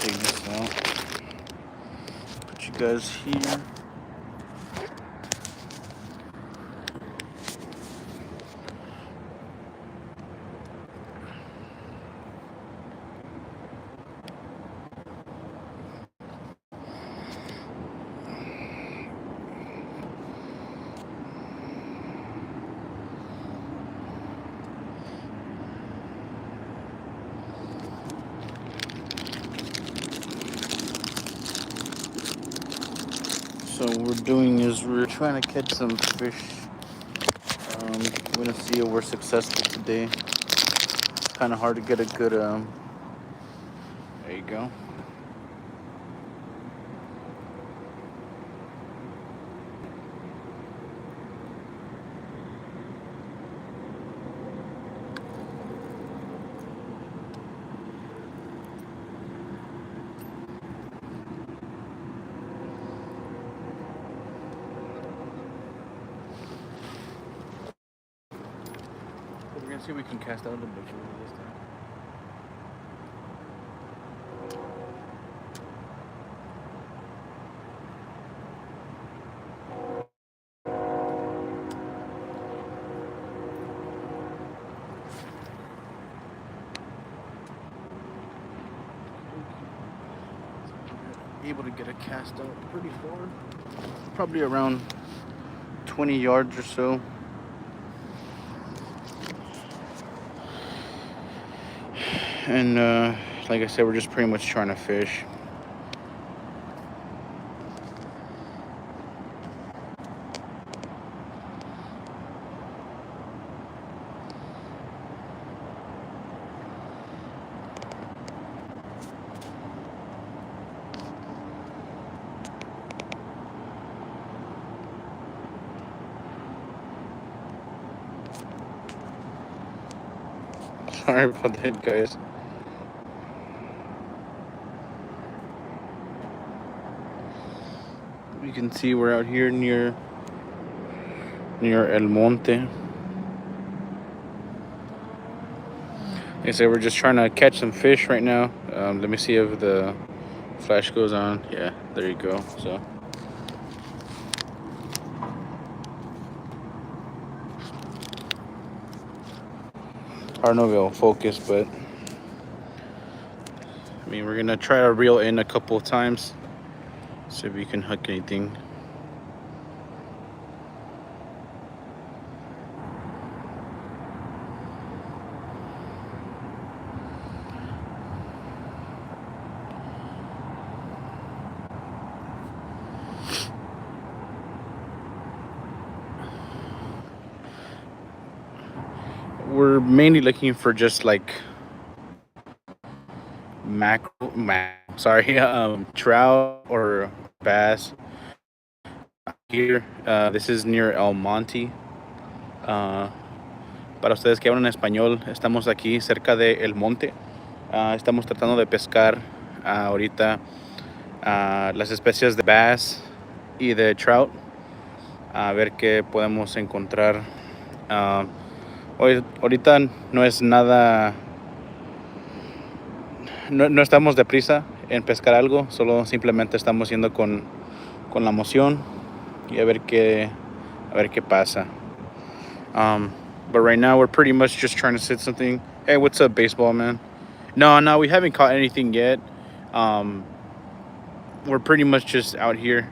take this out. Put you guys here. So what we're doing is we're trying to catch some fish. We're gonna see if we're successful today. It's kind of hard to get a good. There you go. We're gonna see if we can cast out a little bit this time. Able to get a cast out pretty far, probably around 20 yards or so. And like I said, we're just pretty much trying to fish. Sorry about that, guys. You can see we're out here near El Monte. Like I said, we're just trying to catch some fish right now. Let me see if the flash goes on. Yeah, there you go. So I don't know if it'll focus, but I mean, we're gonna try to reel in a couple of times, see if we can hook anything. We're mainly looking for just like trout or bass. Here, this is near El Monte. Para ustedes que hablan español, estamos aquí cerca de El Monte. Estamos tratando de pescar ahorita las especies de bass y de trout. A ver qué podemos encontrar. Ahorita no es nada, no estamos deprisa en pescar algo, solo simplemente estamos yendo con la emoción y a ver qué pasa. But right now we're pretty much just trying to sit something. Hey, what's up, baseball man? No, we haven't caught anything yet. We're pretty much just out here.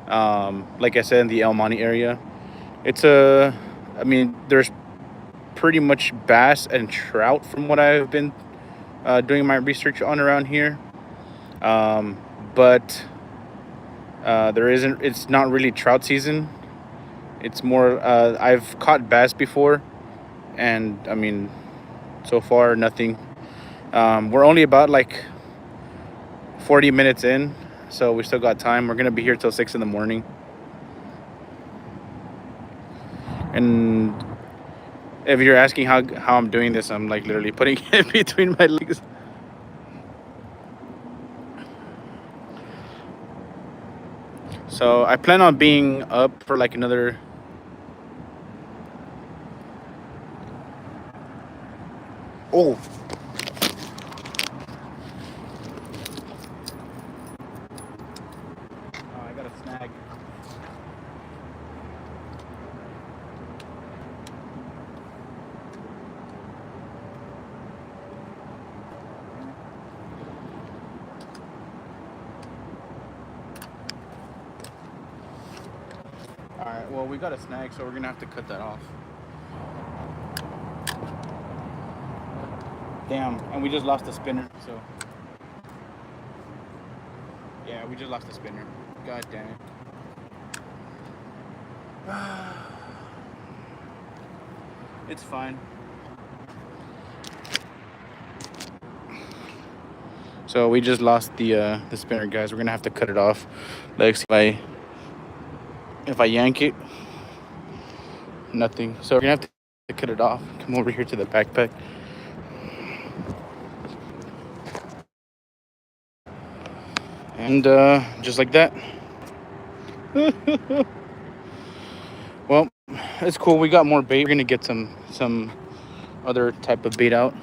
Like I said, in the El Monte area. There's pretty much bass and trout from what I've been doing my research on around here. But it's not really trout season. It's more, I've caught bass before, and I mean, so far nothing. We're only about like 40 minutes in, so we still got time. We're gonna be here till 6 in the morning. And if you're asking how I'm doing this, I'm like literally putting it between my legs. So I plan on being up for like another. Oh. well, we got a snag, so we're gonna have to cut that off. Damn, and we just lost the spinner, so. Yeah, we just lost the spinner. God damn it. It's fine. So we just lost the spinner, guys. We're gonna have to cut it off. Like if I yank it, nothing. So we're gonna have to cut it off. Come over here to the backpack. And just like that. Well, it's cool. We got more bait. We're gonna get some other type of bait out.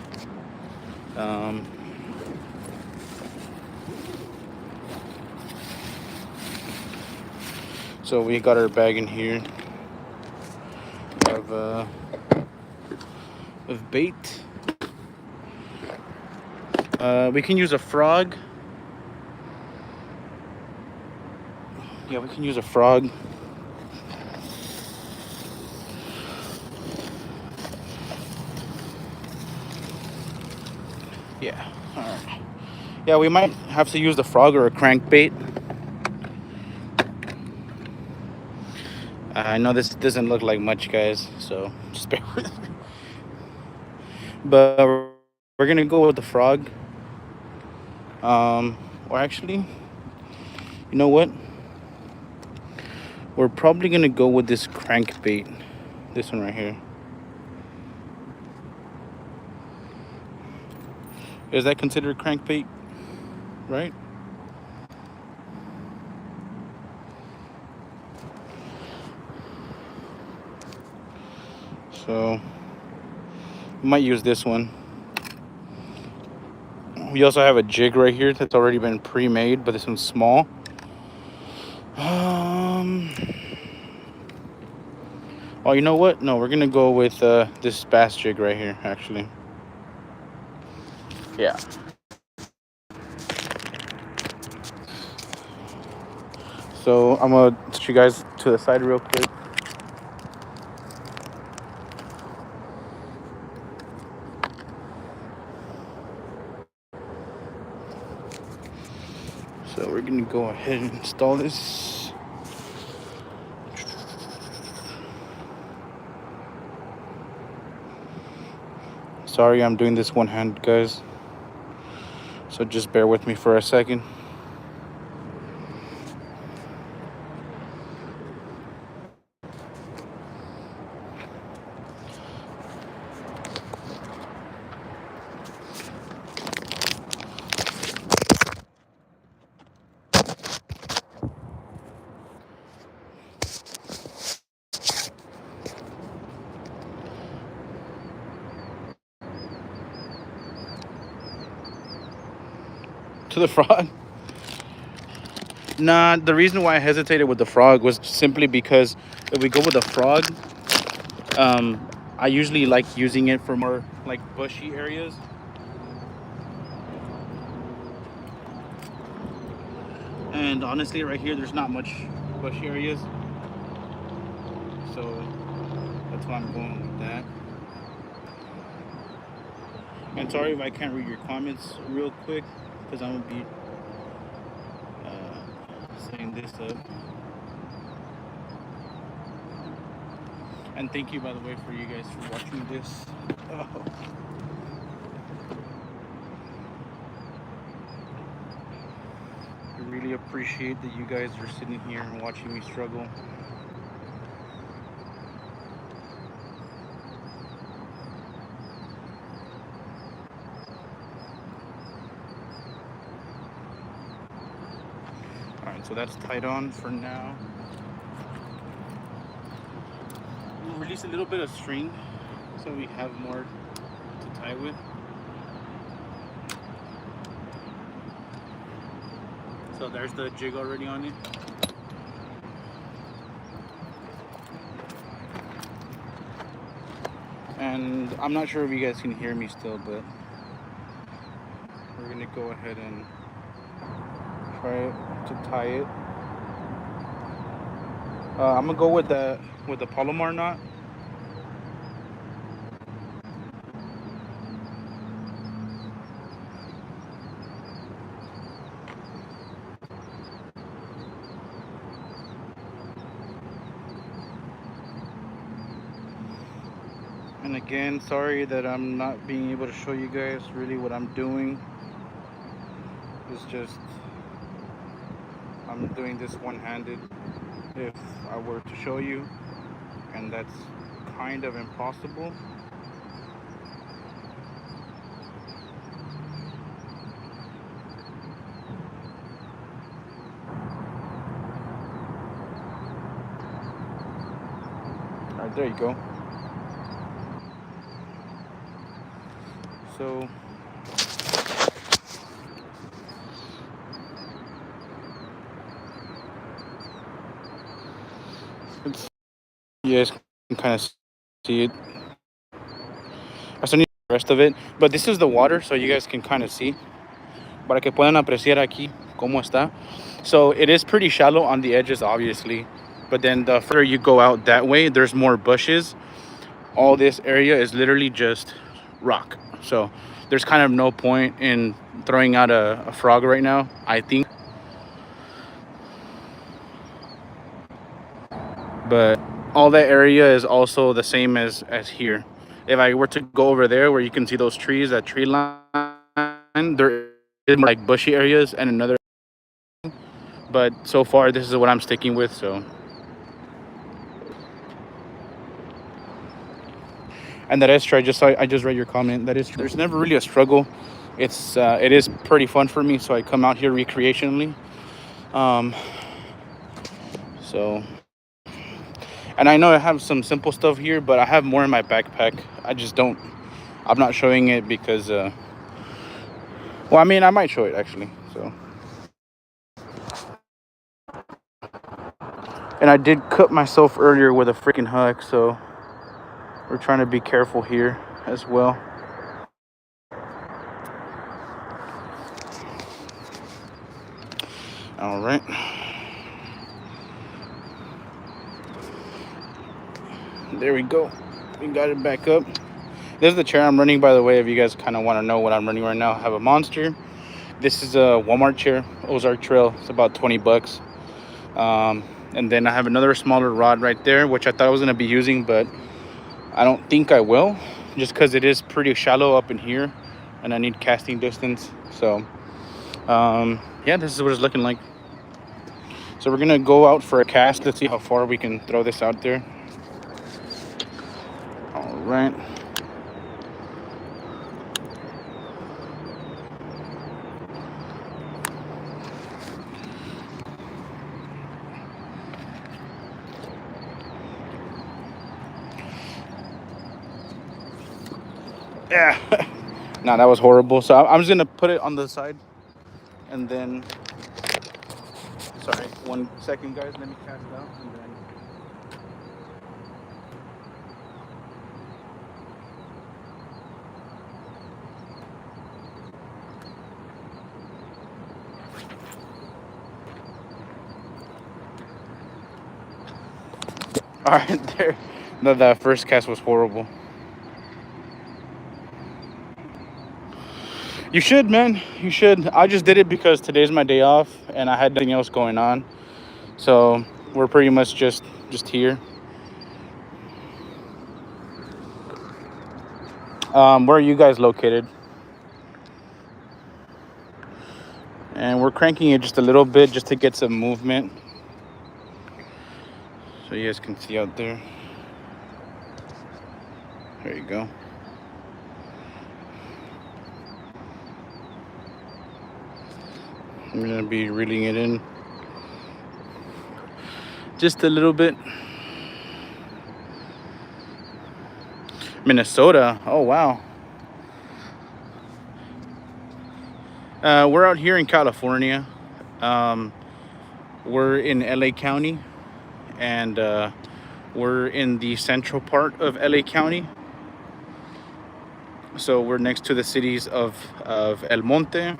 So we got our bag in here of bait. We can use a frog. Yeah, we can use a frog. Yeah. All right. Yeah, we might have to use the frog or a crankbait. I know this doesn't look like much, guys, so just bear with me. But we're gonna go with the frog. Or actually, you know what? We're probably gonna go with this crankbait. This one right here. Is that considered crankbait? Right? So we might use this one. We also have a jig right here that's already been pre-made, but this one's small. Oh, you know what? No, we're gonna go with this bass jig right here, actually. Yeah. So I'm gonna put you guys to the side real quick. So we're gonna go ahead and install this. Sorry, I'm doing this one hand, guys. So just bear with me for a second. To the frog? Nah, the reason why I hesitated with the frog was simply because if we go with the frog, I usually like using it for more like bushy areas. And honestly, right here, there's not much bushy areas. So that's why I'm going with that. And sorry if I can't read your comments real quick, because I'm gonna be setting this up. And thank you, by the way, for you guys for watching this. Oh. I really appreciate that you guys are sitting here and watching me struggle. Alright, so that's tied on for now. We'll release a little bit of string so we have more to tie with. So there's the jig already on it. And I'm not sure if you guys can hear me still, but we're gonna go ahead and try to tie it. I'm gonna go with the Palomar knot. And again, sorry that I'm not being able to show you guys really what I'm doing. It's just I'm doing this one-handed. If I were to show you, and that's kind of impossible. All right, there you go. So it's, you guys can kind of see it. I still need the rest of it, but this is the water, so you guys can kind of see. Para que puedan apreciar aquí cómo está. So it is pretty shallow on the edges, obviously. But then the further you go out that way, there's more bushes. All this area is literally just rock. So there's kind of no point in throwing out a frog right now, I think. But all that area is also the same as here. If I were to go over there where you can see those trees, that tree line, there is more like bushy areas and another. But so far, this is what I'm sticking with. So, and that is true. I just read your comment. That is true. There's never really a struggle. It is pretty fun for me. So I come out here recreationally. Um, so, and I know I have some simple stuff here, but I have more in my backpack. I just don't. I'm not showing it because. Well, I mean, I might show it actually. So. And I did cut myself earlier with a freaking hook, so we're trying to be careful here as well. All right. There we go. We got it back up. This is the chair I'm running, by the way, if you guys kind of want to know what I'm running right now. I have a Monster. This is a Walmart chair, Ozark Trail. It's about 20 bucks. And then I have another smaller rod right there, which I thought I was going to be using, but I don't think I will, just because it is pretty shallow up in here and I need casting distance. So yeah, this is what it's looking like. So we're gonna go out for a cast. Let's see how far we can throw this out there. All right. Yeah. No, that was horrible. So I'm just gonna put it on the side, and then. Sorry, 1 second, guys. Let me cast it out, and then. All right, there. No, the first cast was horrible. You should, man. You should. I just did it because today's my day off, and I had nothing else going on. So we're pretty much just here. Where are you guys located? And we're cranking it just a little bit just to get some movement. So you guys can see out there. There you go. I'm gonna be reeling it in just a little bit. Minnesota. Oh wow. We're out here in California. We're in LA County, and we're in the central part of LA County. So we're next to the cities of El Monte,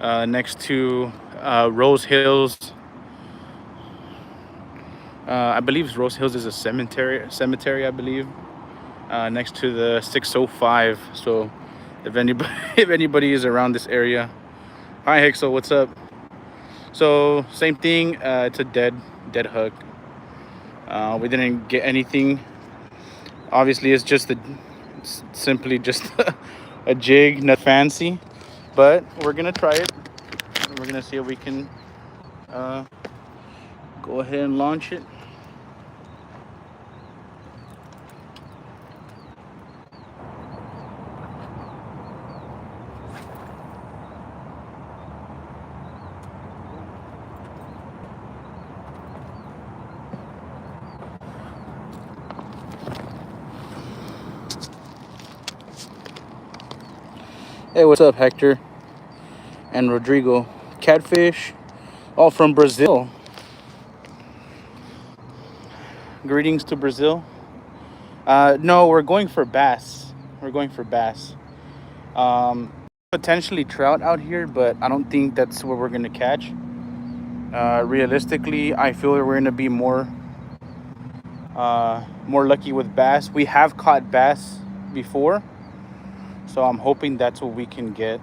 next to Rose Hills, I believe Rose Hills is a cemetery, I believe, next to the 605. So if anybody if anybody is around this area, hi Hexel, what's up? So same thing. It's a dead hook. We didn't get anything. Obviously, it's simply just a jig, not fancy, but we're gonna try it. We're gonna see if we can go ahead and launch it. Hey, what's up, Hector and Rodrigo? Catfish, all from Brazil. Greetings to Brazil. No, we're going for bass. We're going for bass. Potentially trout out here, but I don't think that's what we're gonna catch. Realistically, I feel that we're gonna be more lucky with bass. We have caught bass before, so I'm hoping that's what we can get.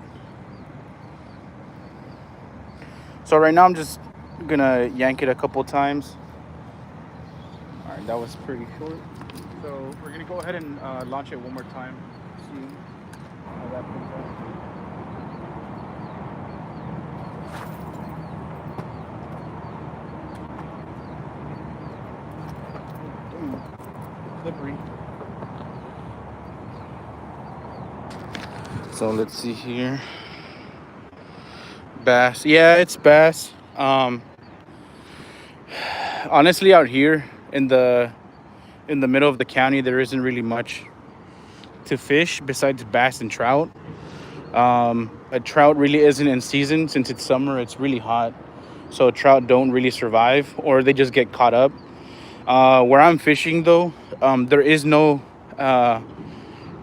So right now I'm just gonna yank it a couple times. All right, that was pretty short. So we're gonna go ahead and launch it one more time. See how that plays out. Slippery. So let's see here. Bass. Yeah, it's bass. Honestly, out here in the middle of the county, there isn't really much to fish besides bass and trout. A trout really isn't in season since it's summer. It's really hot, so trout don't really survive, or they just get caught up. Where I'm fishing, though, there is no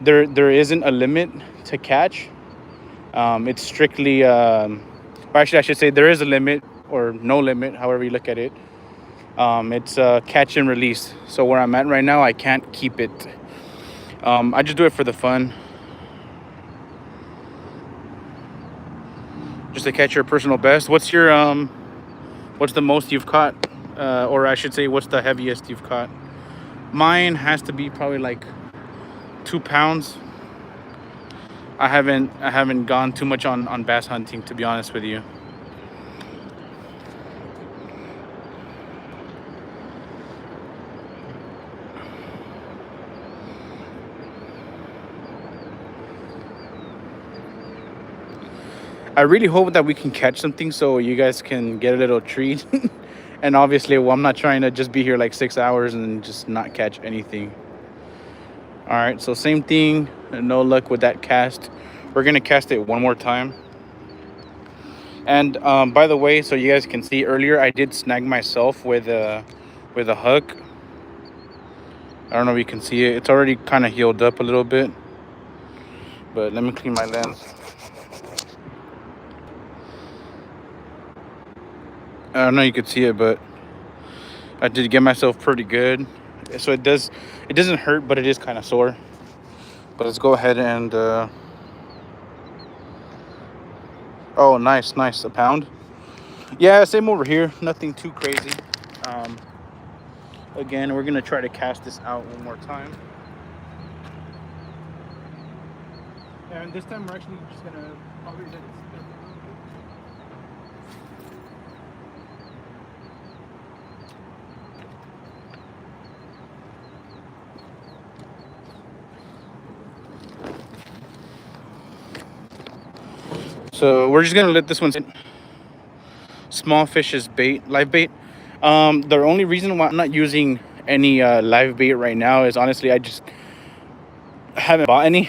there isn't a limit to catch. It's strictly, or actually, I should say there is a limit or no limit, however you look at it. It's catch and release. So where I'm at right now, I can't keep it. I just do it for the fun, just to catch your personal best. What's the most you've caught, or I should say, what's the heaviest you've caught? Mine has to be probably like 2 pounds. I haven't gone too much on bass hunting, to be honest with you. I really hope that we can catch something so you guys can get a little treat. And obviously, well, I'm not trying to just be here like 6 hours and just not catch anything. All right, so same thing, no luck with that cast. We're gonna cast it one more time. And by the way, so you guys can see earlier, I did snag myself with a hook. I don't know if you can see it. It's already kind of healed up a little bit, but let me clean my lens. I don't know if you could see it, but I did get myself pretty good. So it doesn't hurt, but it is kind of sore. But let's go ahead and oh, nice, a pound. Yeah, same over here, nothing too crazy. Again, we're gonna try to cast this out one more time, and this time we're actually just gonna probably let it sit. So we're just gonna let this one sit. Small fish is bait, live bait. The only reason why I'm not using any live bait right now is honestly I just haven't bought any.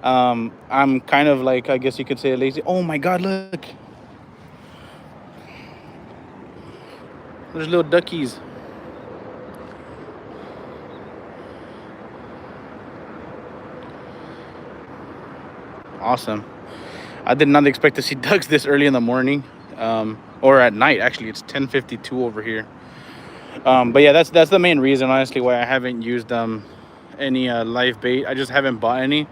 I'm kind of like, I guess you could say, lazy. Oh my God, look! There's little duckies. Awesome. I did not expect to see ducks this early in the morning, or at night. Actually, it's 10:52 over here. But yeah, that's the main reason, honestly, why I haven't used any live bait. I just haven't bought any.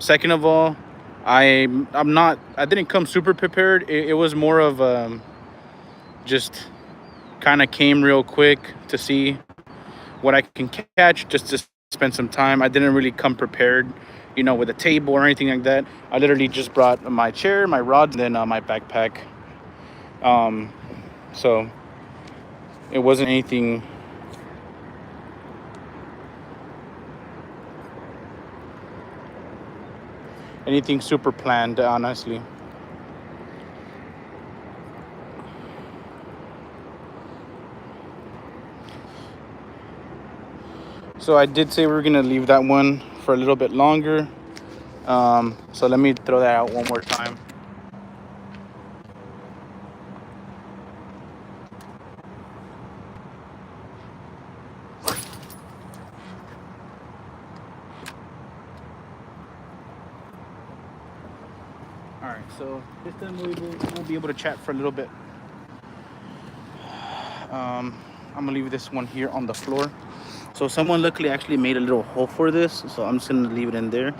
Second of all, I didn't come super prepared. It was more of just kind of came real quick to see what I can catch, just to spend some time. I didn't really come prepared, with a table or anything like that. I literally just brought my chair, my rods, and then my backpack. Um, so it wasn't anything super planned, honestly. So I did say we were gonna leave that one for a little bit longer. So let me throw that out one more time. All right, so this time we'll be able to chat for a little bit. I'm gonna leave this one here on the floor. So someone luckily actually made a little hole for this, so I'm just gonna leave it in there.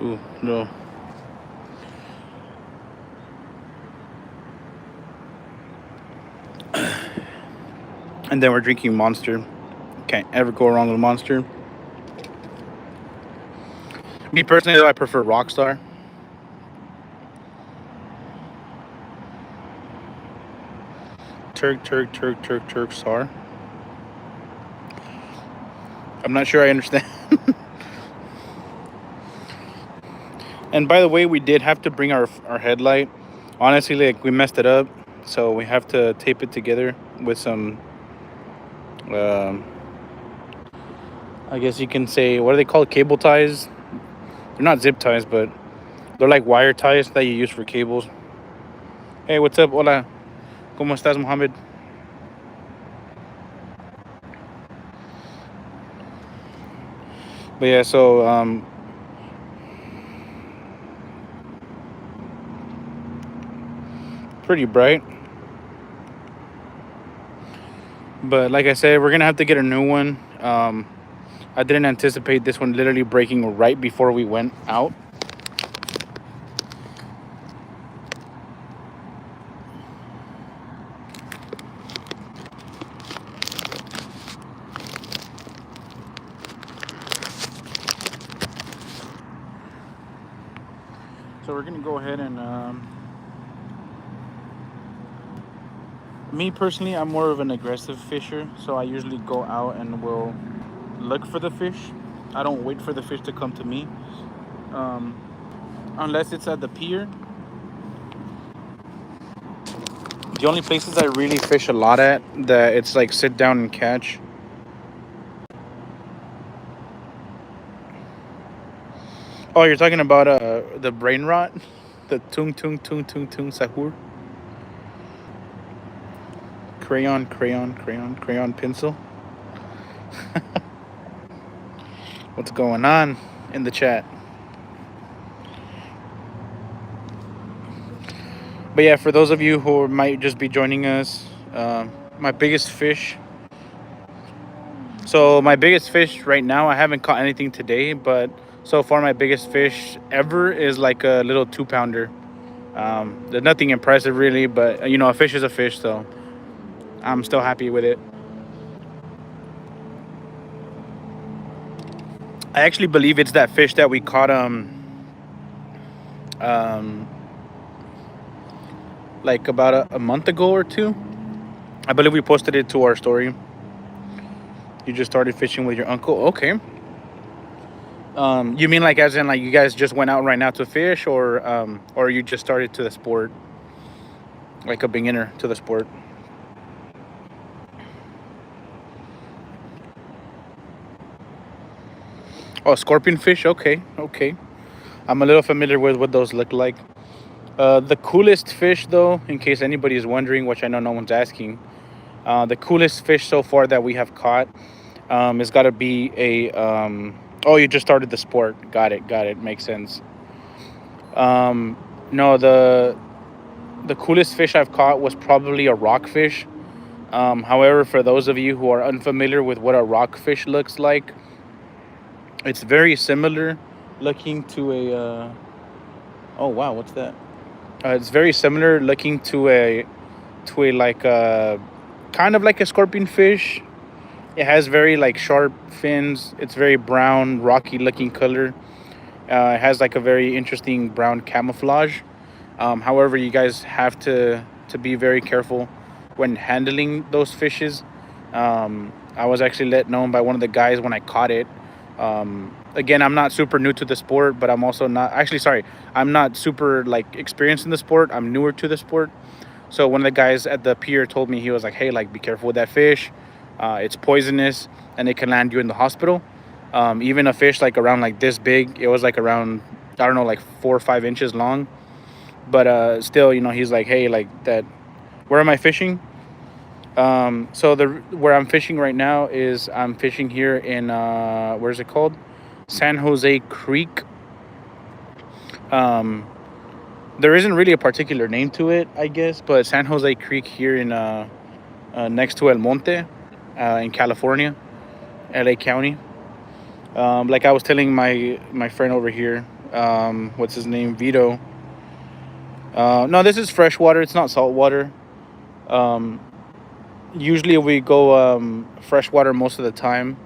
Ooh, no. And then we're drinking Monster. Can't ever go wrong with Monster. Me personally, though, I prefer Rockstar. Turk, Sar. I'm not sure I understand. And by the way, we did have to bring our headlight. Honestly, like, we messed it up, so we have to tape it together with some. I guess you can say, what are they called? Cable ties. They're not zip ties, but they're like wire ties that you use for cables. Hey, what's up? Hola. ¿Cómo estás, Mohammed? But yeah, so pretty bright. But like I said, we're gonna have to get a new one. I didn't anticipate this one literally breaking right before we went out. So we're gonna go ahead and me personally, I'm more of an aggressive fisher, so I usually go out and will look for the fish. I don't wait for the fish to come to me, um, unless it's at the pier. The only places I really fish a lot at that it's like sit down and catch. Oh, you're talking about the brain rot, the tung sahur, crayon pencil. What's going on in the chat? But yeah, for those of you who might just be joining us, my biggest fish. So my biggest fish right now, I haven't caught anything today, but so far my biggest fish ever is like a little 2-pounder. There's nothing impressive really, but a fish is a fish, so I'm still happy with it. I actually believe it's that fish that we caught like about a month ago or two. I believe we posted it to our story. You just started fishing with your uncle. Okay. You mean like as in like you guys just went out right now to fish, or you just started to the sport, like a beginner to the sport? Oh, scorpion fish. Okay. I'm a little familiar with what those look like. The coolest fish, though, in case anybody is wondering, which I know no one's asking, the coolest fish so far that we have caught, has got to be Oh, you just started the sport. Got it. Got it. Makes sense. Um, no, the coolest fish I've caught was probably a rockfish. However, for those of you who are unfamiliar with what a rockfish looks like, it's very similar looking to a. Oh wow, what's that? It's very similar looking to a like kind of like a scorpion fish. It has very like sharp fins. It's very brown, rocky looking color. It has like a very interesting brown camouflage. However, you guys have to be very careful when handling those fishes. I was actually let known by one of the guys when I caught it. Again, I'm not super new to the sport, but I'm also not actually sorry. I'm not super like experienced in the sport. I'm newer to the sport. So one of the guys at the pier told me, he was like, "Hey, like be careful with that fish. It's poisonous and it can land you in the hospital." Even a fish like around like this big, it was like around I don't know like 4 or 5 inches long. But still, he's like, "Hey, like that. Where am I fishing?" So the where I'm fishing right now is I'm fishing here in where's it called? San Jose Creek. Um, there isn't really a particular name to it, I guess, but San Jose Creek here in next to El Monte, in California, LA County. Like I was telling my friend over here, what's his name, Vito. No, this is fresh water. It's not salt water. Um, Usually we go freshwater most of the time.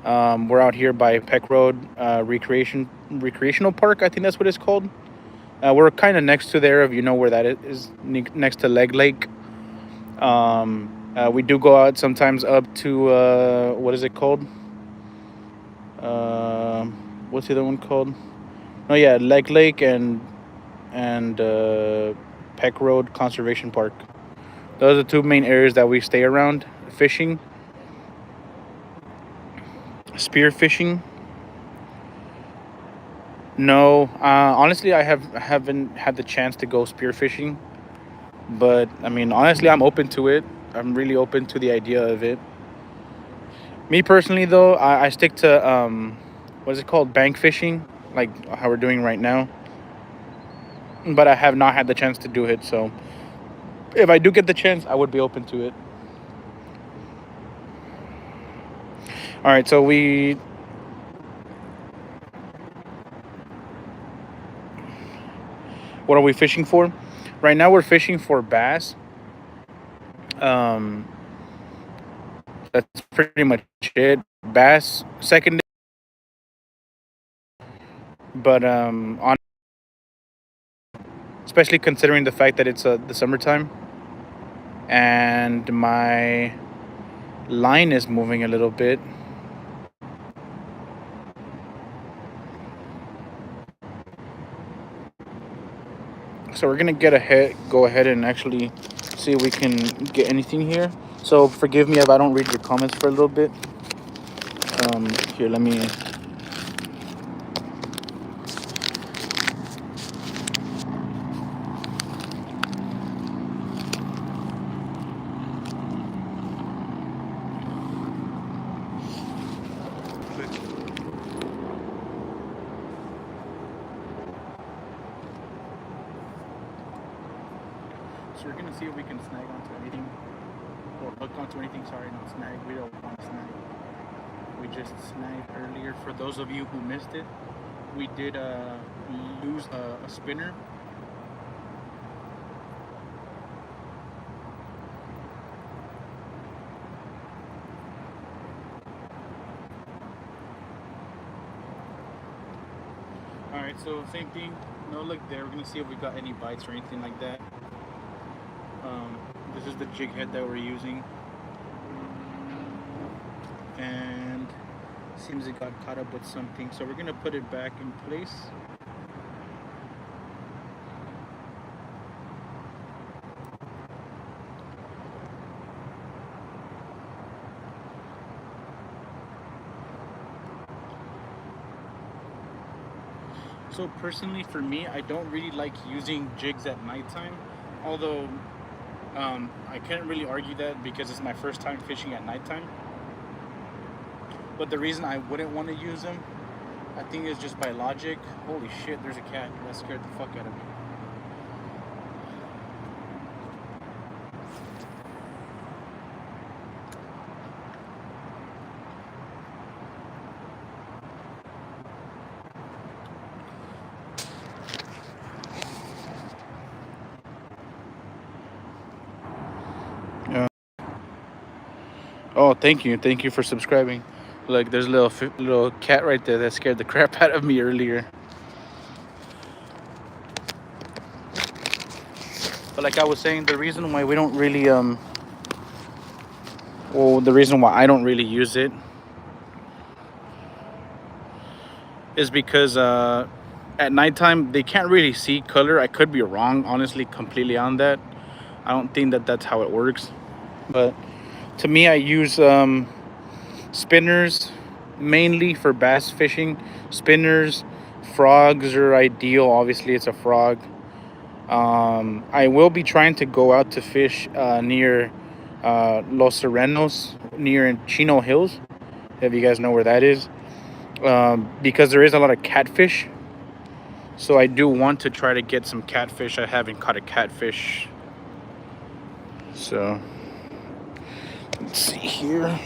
We're out here by Peck Road Recreational Park. I think that's what it's called. We're kind of next to there, if you know where that is, next to Leg Lake. We do go out sometimes up to what is it called? What's the other one called? Oh yeah, Leg Lake and Peck Road Conservation Park. Those are the two main areas that we stay around fishing. Spear fishing. No, honestly, haven't had the chance to go spear fishing, but I mean, honestly, I'm open to it. I'm really open to the idea of it. Me personally, though, I stick to what is it called, bank fishing, like how we're doing right now. But I have not had the chance to do it, so if I do get the chance, I would be open to it. All right, so what are we fishing for? Right now, we're fishing for bass. Um, that's pretty much it. Bass, second, but on especially considering the fact that it's the summertime and my line is moving a little bit. So we're gonna go ahead and actually see if we can get anything here. So forgive me if I don't read your comments for a little bit. Here, let me. So we're gonna see if we can snag onto anything or hook onto anything. Sorry, not snag. We don't want to snag. We just snagged earlier. For those of you who missed it, we did lose a spinner. All right, so same thing. No look there. We're gonna see if we got any bites or anything like that. This is the jig head that we're using, and seems it got caught up with something. So we're gonna put it back in place. So personally, for me, I don't really like using jigs at nighttime. Although I can't really argue that because it's my first time fishing at nighttime. But the reason I wouldn't want to use them I think it's just by logic. Holy shit, there's a cat. That scared the fuck out of me. Oh, thank you. Thank you for subscribing. Look, there's a little cat right there that scared the crap out of me earlier. But like I was saying, the reason why we don't really the reason why I don't really use it is because at nighttime they can't really see color. I could be wrong, honestly, completely on that. I don't think that that's how it works. But to me, I use spinners mainly for bass fishing. Spinners, frogs are ideal. Obviously, it's a frog. I will be trying to go out to fish near Los Serenos, near Chino Hills, if you guys know where that is, because there is a lot of catfish. So I do want to try to get some catfish. I haven't caught a catfish. So let's see here.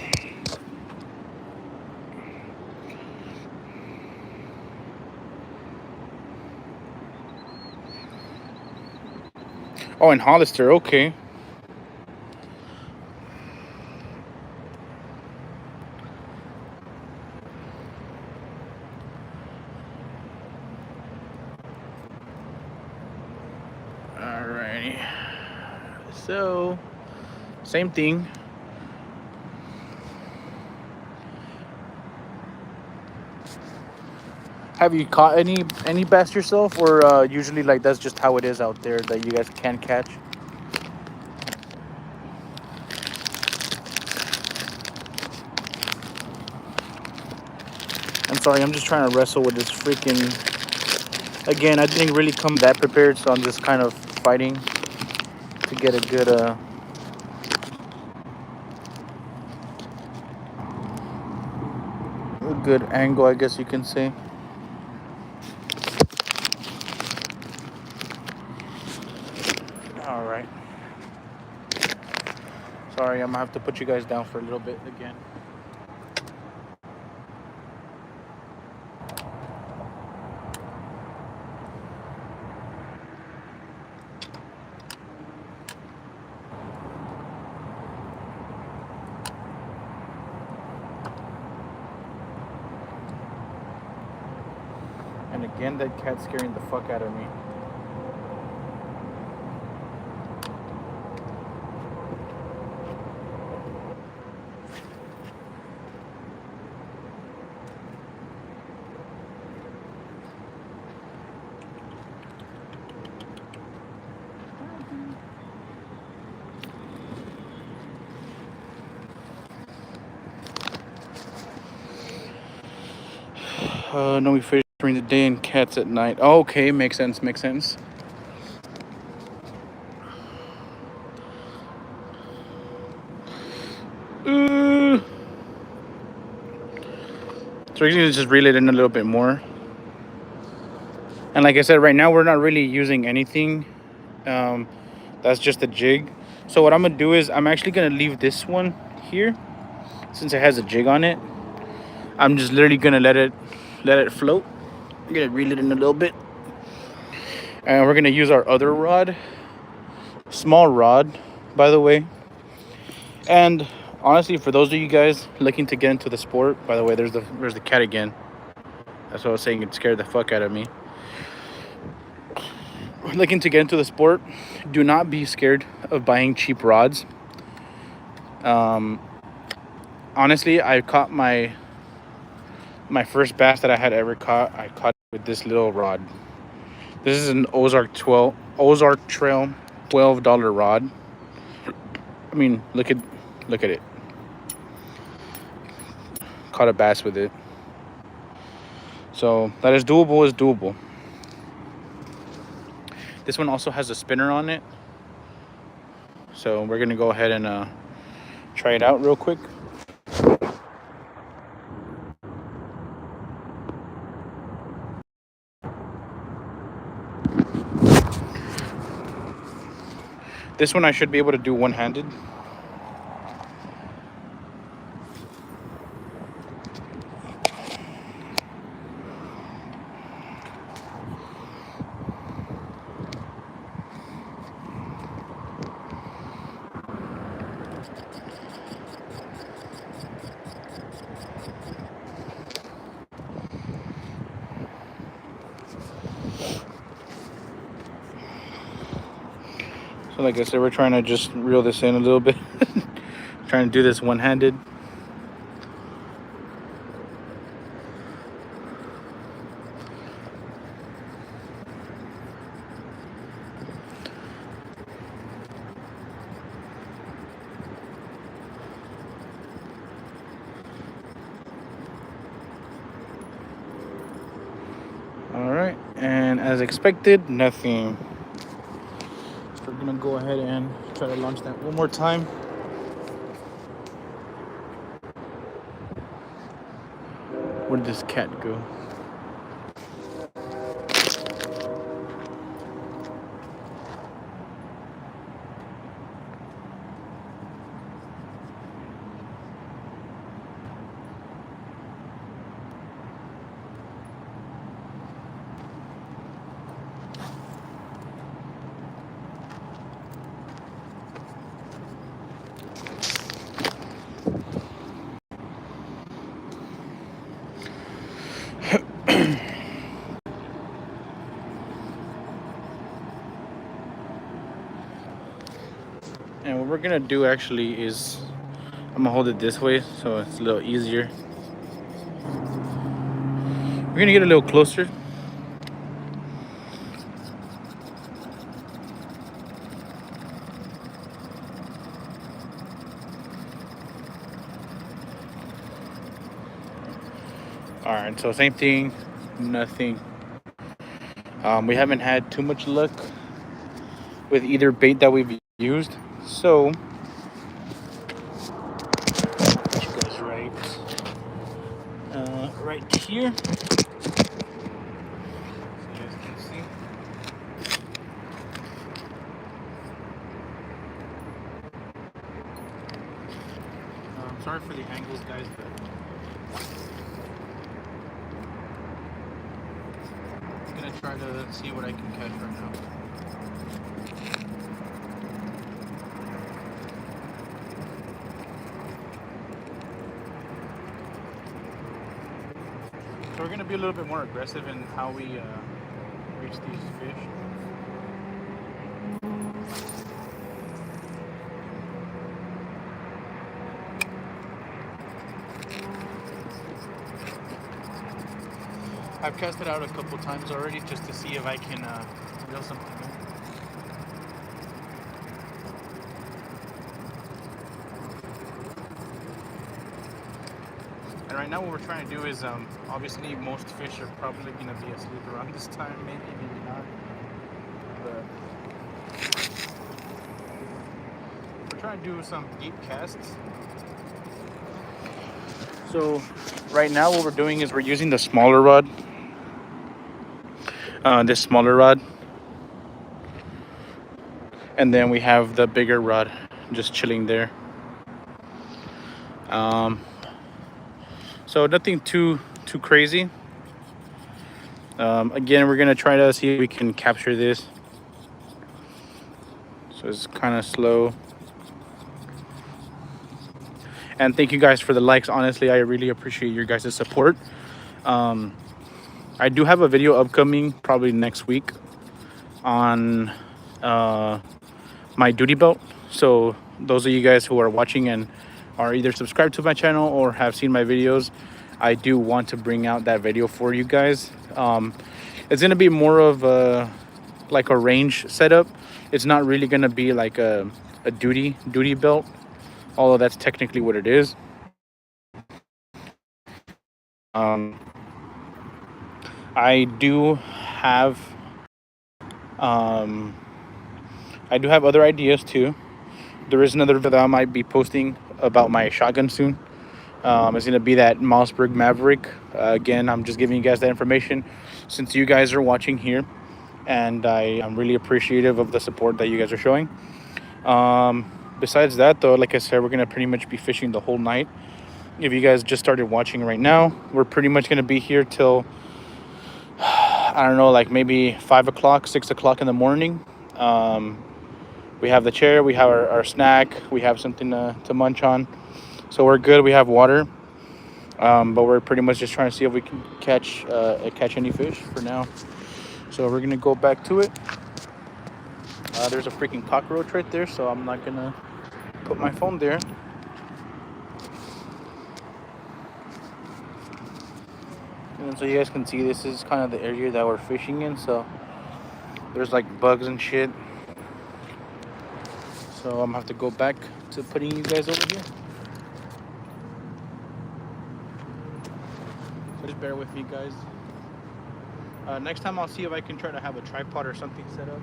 Oh, in Hollister, okay. Alrighty. So, same thing. Have you caught any bass yourself, or usually like that's just how it is out there that you guys can catch? I'm sorry, I'm just trying to wrestle with this freaking. Again, I didn't really come that prepared, so I'm just kind of fighting to get a good angle, I guess you can say. All right. Sorry, I'm gonna have to put you guys down for a little bit again. And again, that cat's scaring the fuck out of me. No, we fish during the day and cats at night. Oh, okay, makes sense, makes sense. So we're gonna just reel it in a little bit more. And like I said, right now we're not really using anything. That's just a jig. So what I'm gonna do is I'm actually gonna leave this one here, since it has a jig on it. I'm just literally gonna let it float. I'm gonna reel it in a little bit, and we're gonna use our other rod, small rod, by the way. And honestly, for those of you guys looking to get into the sport, by the way, there's the cat again. That's what I was saying. It scared the fuck out of me. Looking to get into the sport, do not be scared of buying cheap rods. Honestly, I caught my first bass that I had ever caught. I caught with this little rod. This is an Ozark Trail $12 rod. I mean, look at it. Caught a bass with it. So that is doable. This one also has a spinner on it. So we're gonna go ahead and try it out real quick. This one I should be able to do one-handed. So like I said, we're trying to just reel this in a little bit. Trying to do this one-handed. All right, and as expected, nothing. So we're gonna go ahead and try to launch that one more time. Where did this cat go? And what we're gonna do actually is I'm gonna hold it this way so it's a little easier. We're gonna get a little closer. All right, so same thing, nothing. We haven't had too much luck with either bait that we've used, so put you guys right here. So you guys can see. Sorry for the angles, guys, but I'm gonna try to see what I can catch right now. So we're gonna be a little bit more aggressive in how we reach these fish. I've cast it out a couple times already just to see if I can reel something in. And right now what we're trying to do is, obviously most fish are probably going to be asleep around this time, maybe not. But we're trying to do some deep casts. So right now what we're doing is we're using the smaller rod. This smaller rod. And then we have the bigger rod just chilling there. So nothing too crazy. Again, we're gonna try to see if we can capture this. So it's kind of slow. And thank you guys for the likes. Honestly, I really appreciate your guys' support. I do have a video upcoming probably next week on my duty belt. So those of you guys who are watching and are either subscribed to my channel or have seen my videos, I do want to bring out that video for you guys. It's gonna be more of like a range setup. It's not really gonna be like a duty belt, although that's technically what it is. I do have other ideas too. There is another video that I might be posting about my shotgun soon. It's gonna be that Mossberg Maverick. Again, I'm just giving you guys that information since you guys are watching here, and I'm really appreciative of the support that you guys are showing. Besides that, though, like I said, we're gonna pretty much be fishing the whole night. If you guys just started watching right now, we're pretty much gonna be here till I don't know, like maybe 5 o'clock, 6 o'clock in the morning. Um, we have the chair, we have our snack, we have something to munch on, so we're good. We have water, but we're pretty much just trying to see if we can catch any fish for now. So we're gonna go back to it. There's a freaking cockroach right there, so I'm not gonna put my phone there. And so you guys can see, this is kind of the area that we're fishing in. So there's like bugs and shit. So I'm gonna have to go back to putting you guys over here. So just bear with me, guys. Next time I'll see if I can try to have a tripod or something set up.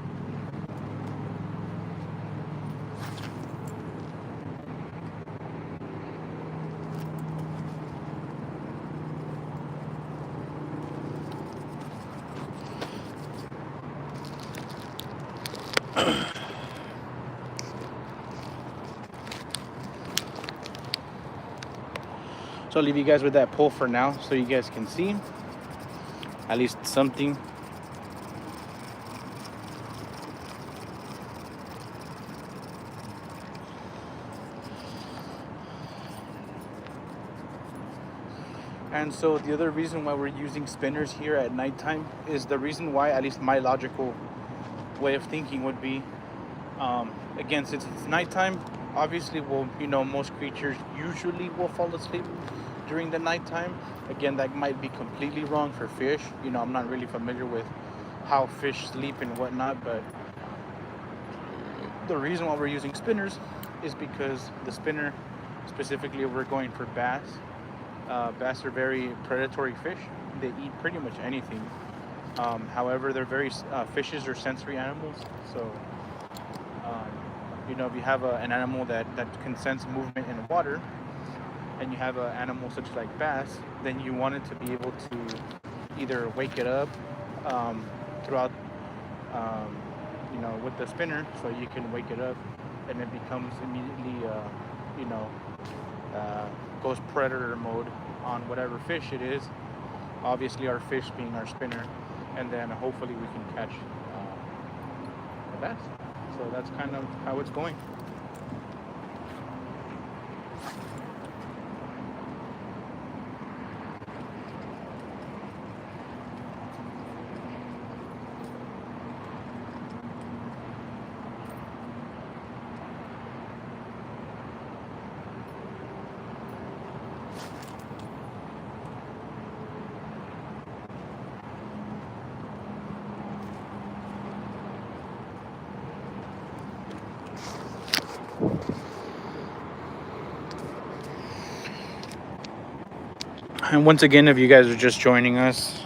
So I'll leave you guys with that pole for now, so you guys can see at least something. And so the other reason why we're using spinners here at nighttime is the reason why, at least my logical way of thinking would be, again, since it's nighttime, obviously, well, most creatures usually will fall asleep during the nighttime. Again, that might be completely wrong for fish. I'm not really familiar with how fish sleep and whatnot, but the reason why we're using spinners is because the spinner, specifically, we're going for bass. Bass are very predatory fish. They eat pretty much anything. However, they're fishes are sensory animals. So, if you have an animal that can sense movement in water, and you have an animal such like bass, then you want it to be able to either wake it up throughout, with the spinner, so you can wake it up, and it becomes immediately, goes predator mode on whatever fish it is. Obviously, our fish being our spinner, and then hopefully we can catch the bass. So that's kind of how it's going. And once again, if you guys are just joining us,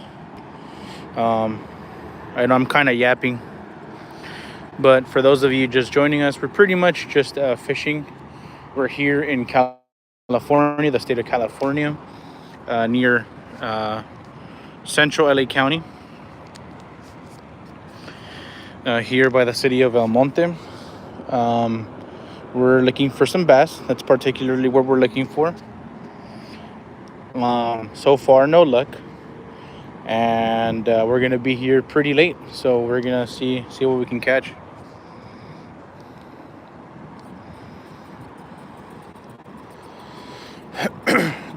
I know I'm kind of yapping, but for those of you just joining us, we're pretty much just fishing. We're here in California, the state of California, near central LA County, here by the city of El Monte. We're looking for some bass. That's particularly what we're looking for. So far, no luck, and we're gonna be here pretty late, so we're gonna see what we can catch.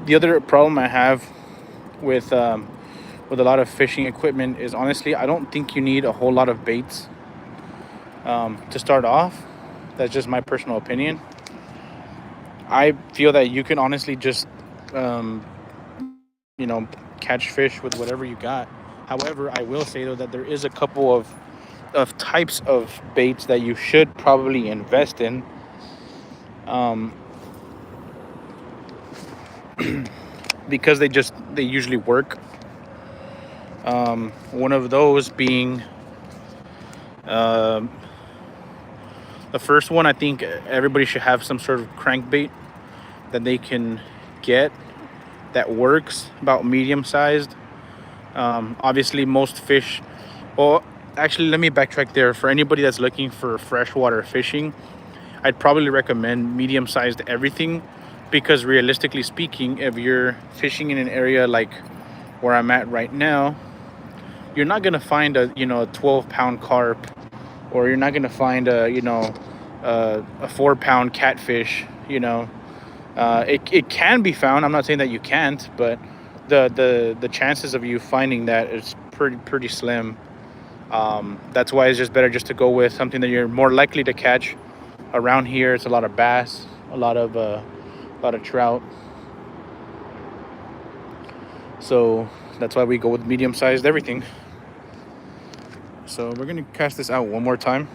The other problem I have with a lot of fishing equipment is, honestly, I don't think you need a whole lot of baits to start off. That's just my personal opinion. I feel that you can honestly just catch fish with whatever you got. However, I will say, though, that there is a couple of types of baits that you should probably invest in, because they usually work. One of those being, the first one, I think everybody should have some sort of crankbait that they can get that works, about medium sized. Obviously, most fish, well, actually, let me backtrack there. For anybody that's looking for freshwater fishing, I'd probably recommend medium-sized everything, because realistically speaking, if you're fishing in an area like where I'm at right now, you're not gonna find a 12-pound carp, or you're not gonna find a 4-pound catfish. It can be found. I'm not saying that you can't, but the chances of you finding that is pretty slim. That's why it's just better just to go with something that you're more likely to catch. Around here, it's a lot of bass, a lot of trout. So that's why we go with medium-sized everything. So we're gonna cast this out one more time.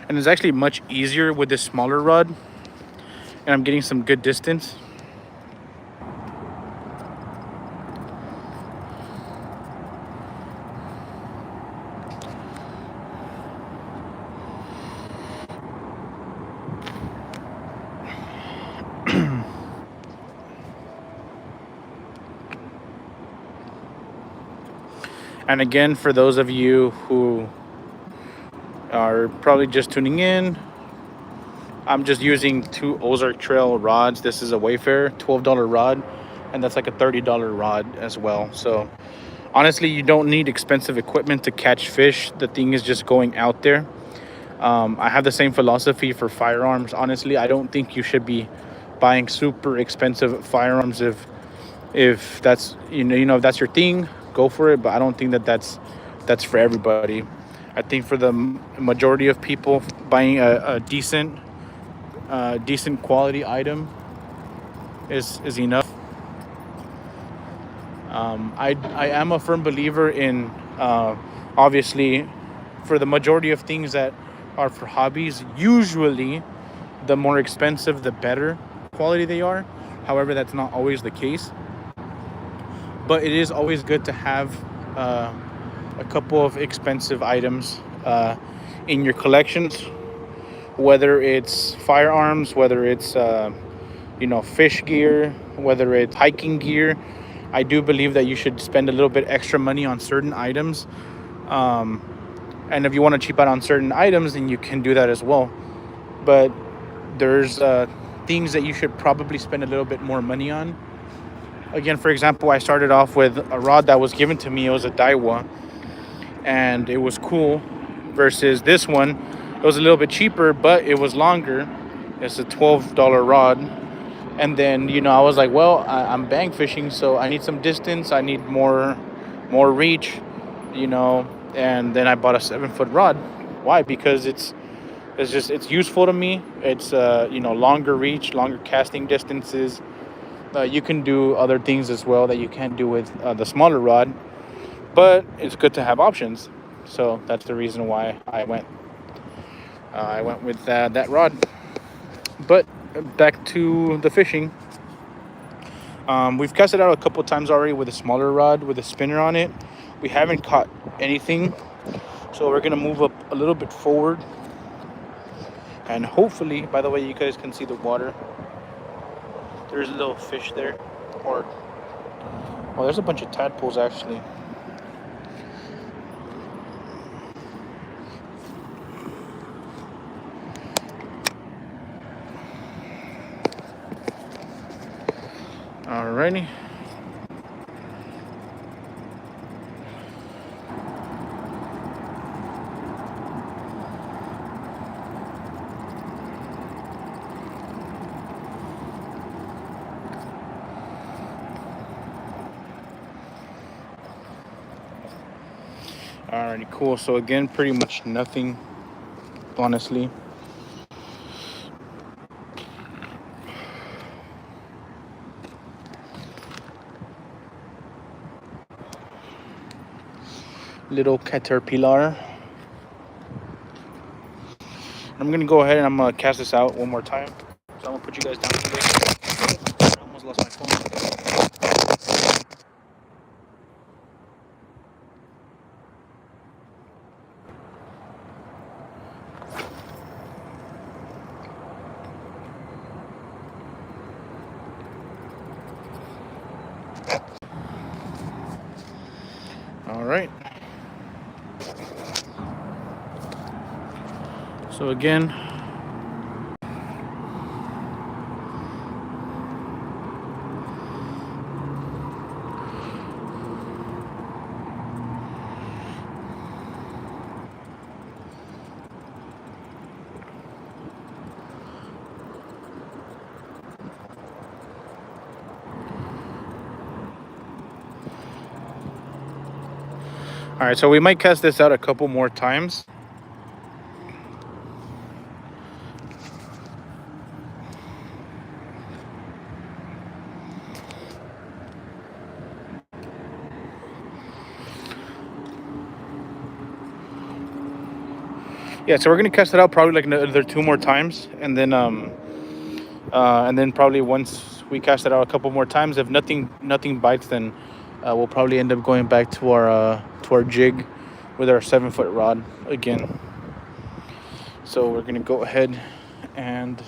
And it's actually much easier with this smaller rod, and I'm getting some good distance. And again, for those of you who are probably just tuning in, I'm just using 2 Ozark Trail rods. This is a Wayfair $12 rod, and that's like a $30 rod as well. So honestly, you don't need expensive equipment to catch fish. The thing is just going out there. I have the same philosophy for firearms. Honestly, I don't think you should be buying super expensive firearms. If that's if that's your thing, go for it. But I don't think that that's for everybody. I think for the majority of people, buying a decent quality item is enough. I am a firm believer in obviously, for the majority of things that are for hobbies, usually the more expensive the better quality they are. However, that's not always the case, but it is always good to have a couple of expensive items in your collections, whether it's firearms, whether it's fish gear, whether it's hiking gear. I do believe that you should spend a little bit extra money on certain items, and if you want to cheap out on certain items, then you can do that as well. But there's things that you should probably spend a little bit more money on. Again, for example, I started off with a rod that was given to me. It was a Daiwa, and it was cool, versus this one. It was a little bit cheaper, but it was longer. It's a $12 rod. And then, I was like, well, I'm bang fishing, so I need some distance. I need more reach, and then I bought a 7-foot rod. Why? Because it's useful to me. It's longer reach, longer casting distances. You can do other things as well that you can't do with the smaller rod, but it's good to have options. So that's the reason why I went with that rod. But back to the fishing. We've casted out a couple times already with a smaller rod with a spinner on it. We haven't caught anything, so we're gonna move up a little bit forward, and hopefully, by the way, you guys can see the water. There's a little fish there, or well, there's a bunch of tadpoles actually. Alrighty. Alrighty, cool. So again, pretty much nothing, honestly. Little caterpillar. I'm gonna go ahead and I'm gonna cast this out one more time. So I'm gonna put you guys down today. I almost lost my phone. So again, all right, so we might cast this out a couple more times. Yeah, so we're gonna cast it out probably like another 2 more times, and then probably once we cast it out a couple more times, if nothing bites, then we'll probably end up going back to our jig with our 7-foot rod again. So we're gonna go ahead and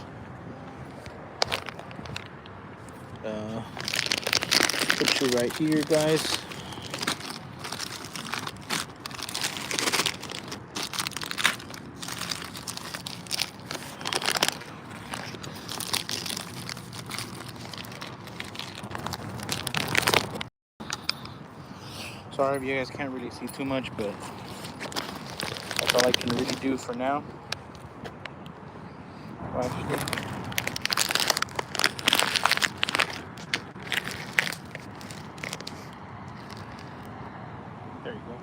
put you right here, guys. Sorry if you guys can't really see too much, but that's all I can really do for now. Actually, there you go.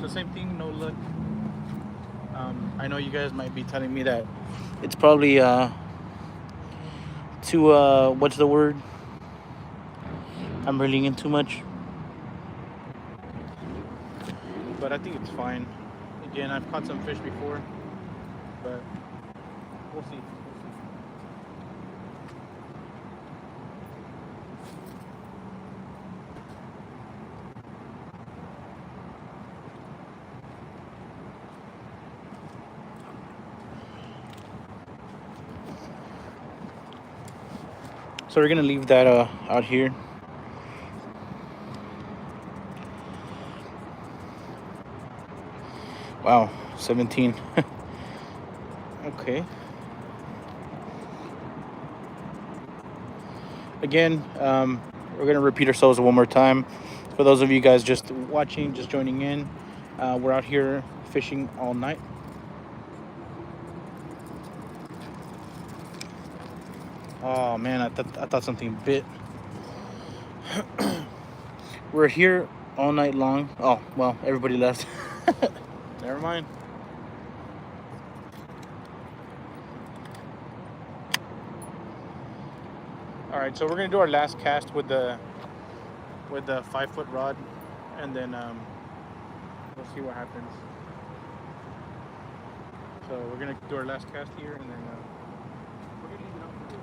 So same thing, no luck. I know you guys might be telling me that it's probably too what's the word? I'm reeling in too much. But I think it's fine. Again, I've caught some fish before, but we'll see. So we're gonna leave that out here. Wow, 17. Okay. Again, we're gonna repeat ourselves one more time. For those of you guys just watching, just joining in, we're out here fishing all night. Oh man, I thought something bit. We're here all night long. Oh well, everybody left. Never mind. All right, so we're gonna do our last cast with the 5-foot rod, and then we'll see what happens. So we're gonna do our last cast here, and then we're gonna leave it out for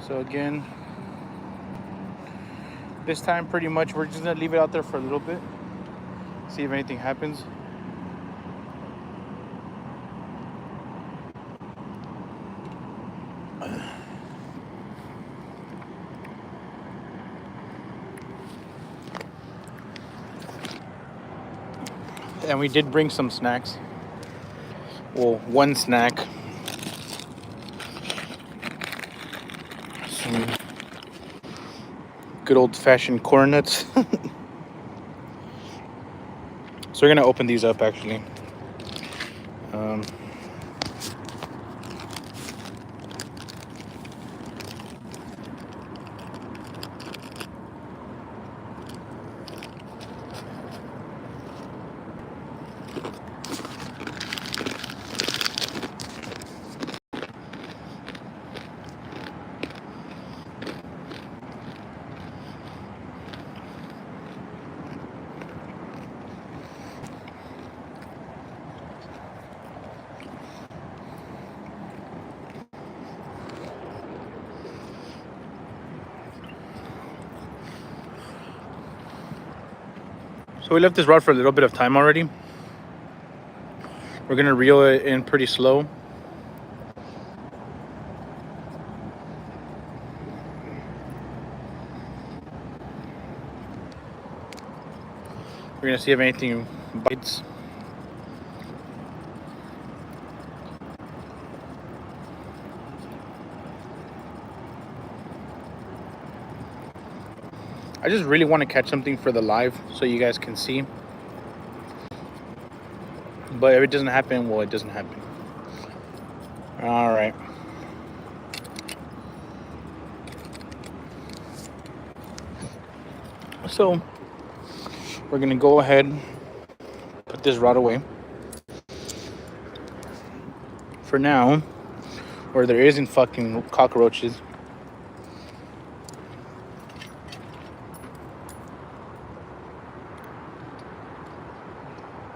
So again, this time pretty much we're just gonna leave it out there for a little bit, see if anything happens. And we did bring some snacks. Well, one snack. Some good old-fashioned corn nuts. So we're gonna open these up actually. So we left this rod for a little bit of time already. We're gonna reel it in pretty slow. We're gonna see if anything bites. I just really want to catch something for the live so you guys can see. But if it doesn't happen, well, it doesn't happen. All right. So we're gonna go ahead, put this rod away for now, where there isn't fucking cockroaches.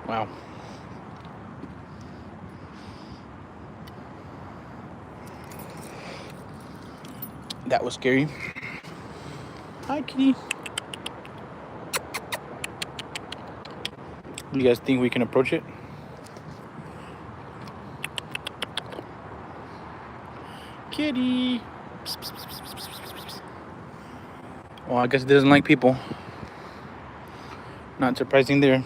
Wow. That was scary. Hi, kitty. Do you guys think we can approach it? Kitty. Well, I guess it doesn't like people. Not surprising there.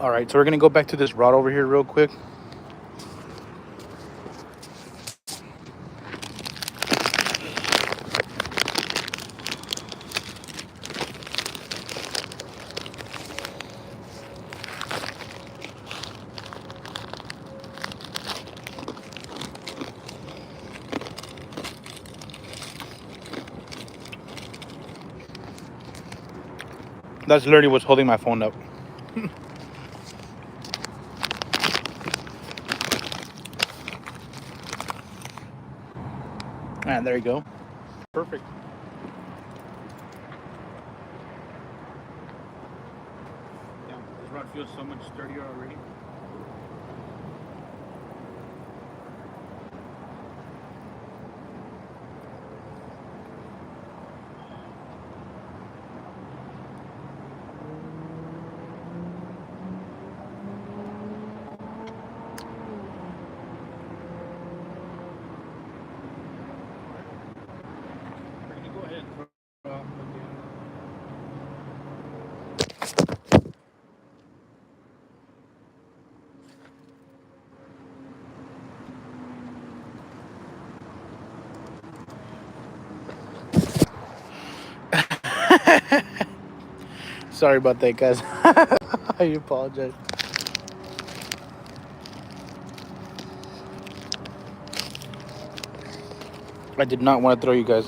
All right, so we're gonna go back to this rod over here real quick. That's literally what's holding my phone up. And there you go. Perfect. Yeah, this rod feels so much sturdier already. Sorry about that, guys. I apologize. I did not want to throw you guys.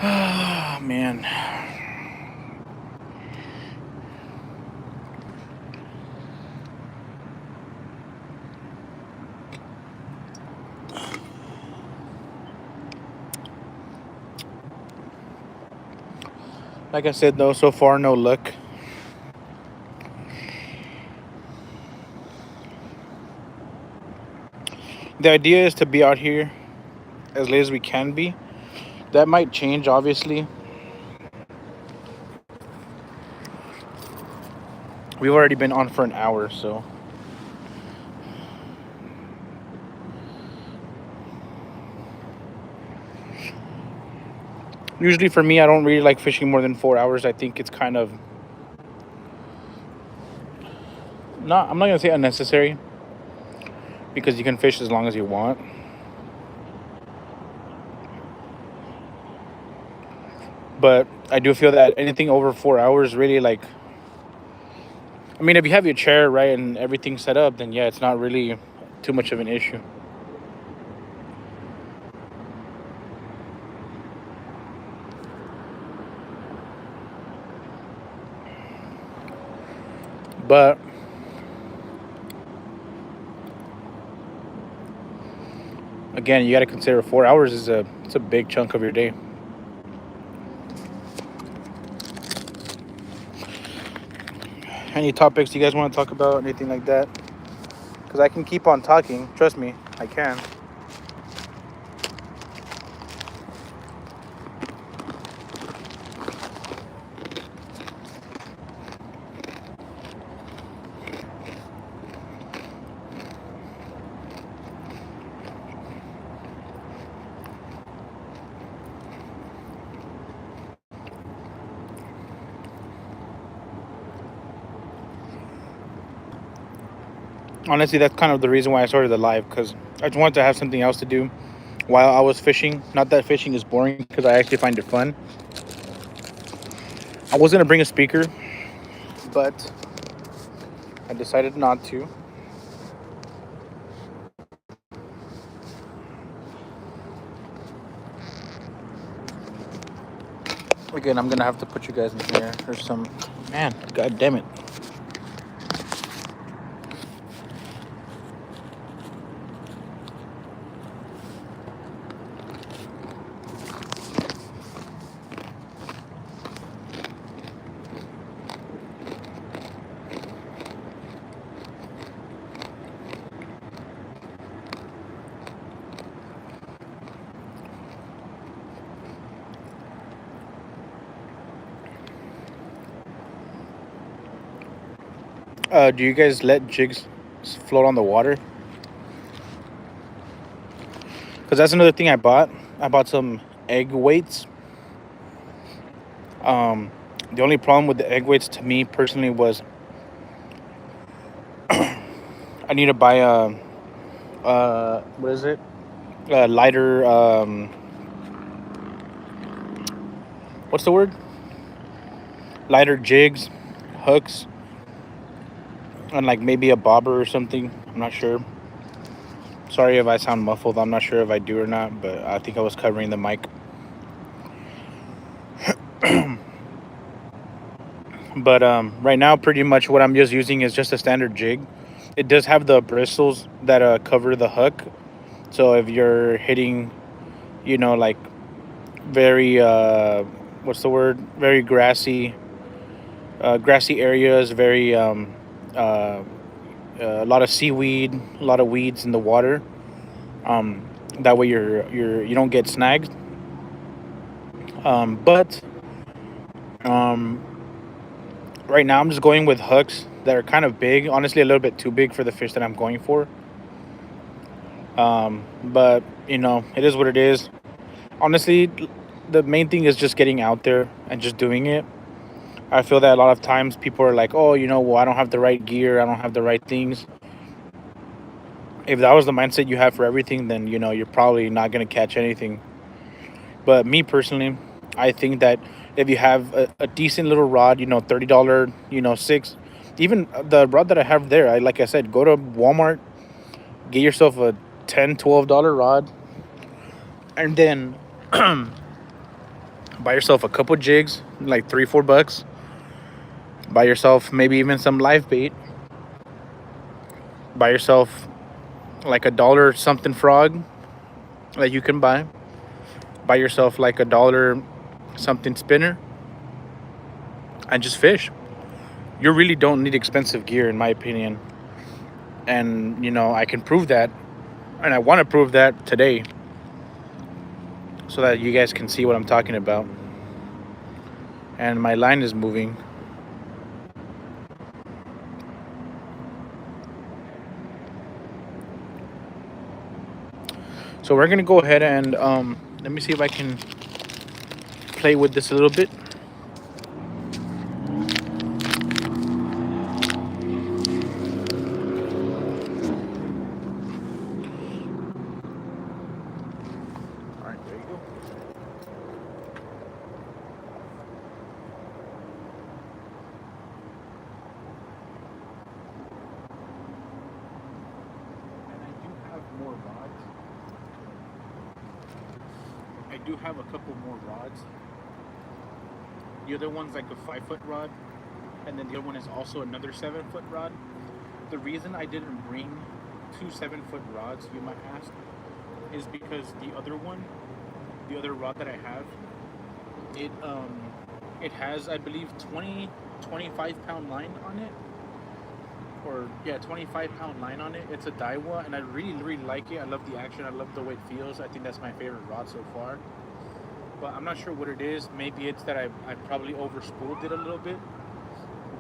Oh, man. Like I said, though, so far, no luck. The idea is to be out here as late as we can be. That might change, obviously. We've already been on for an hour, so. Usually for me, I don't really like fishing more than 4 hours. I think it's kind of I'm not gonna say unnecessary, because you can fish as long as you want. But I do feel that anything over 4 hours really, like, I mean, if you have your chair right and everything set up, then yeah, it's not really too much of an issue. But again, you got to consider 4 hours is it's a big chunk of your day. Any topics you guys want to talk about? Anything like that? Because I can keep on talking. Trust me, I can. Honestly, that's kind of the reason why I started the live, because I just wanted to have something else to do while I was fishing. Not that fishing is boring, because I actually find it fun. I was going to bring a speaker, but I decided not to. Again, I'm going to have to put you guys in here. There's some... Man, god damn it. Do you guys let jigs float on the water? Because that's another thing I bought. I bought some egg weights. The only problem with the egg weights to me personally was I need to buy what is it? A lighter, what's the word? Lighter jigs, hooks, and like maybe a bobber or something. I'm not sure. Sorry if I sound muffled. I'm not sure if I do or not, but I think I was covering the mic. But right now, pretty much what I'm just using is just a standard jig. It does have the bristles that cover the hook. So if you're hitting, like very, what's the word? Very grassy areas, very, a lot of seaweed, a lot of weeds in the water. That way you don't get snagged. But right now I'm just going with hooks that are kind of big. Honestly, a little bit too big for the fish that I'm going for. But it is what it is. Honestly, the main thing is just getting out there and just doing it. I feel that a lot of times people are like, oh, well, I don't have the right gear, I don't have the right things. If that was the mindset you have for everything, then you're probably not going to catch anything. But me personally, I think that if you have a decent little rod, $30, six, even the rod that I have there, like I said, go to Walmart, get yourself a $10, $12 rod, and then buy yourself a couple jigs, like $3, $4. Buy yourself maybe even some live bait. Buy yourself like $1 something frog that you can buy. Buy yourself like $1 something spinner, and just fish. You really don't need expensive gear, in my opinion. And I can prove that, and I want to prove that today, so that you guys can see what I'm talking about. And my line is moving. So we're gonna go ahead and let me see if I can play with this a little bit. All right, there you go. And I do have more rods. I do have a couple more rods. The other one's like a 5-foot rod, and then the other one is also another 7-foot rod. The reason I didn't bring two 7-foot rods, you might ask, is because the other rod that I have, it has, I believe, 25 pound line on it, or yeah, 25-pound line on it. It's a Daiwa, and I really like it. I love the action. I love the way it feels. I think that's my favorite rod so far. But I'm not sure what it is. Maybe it's that I probably overspooled it a little bit.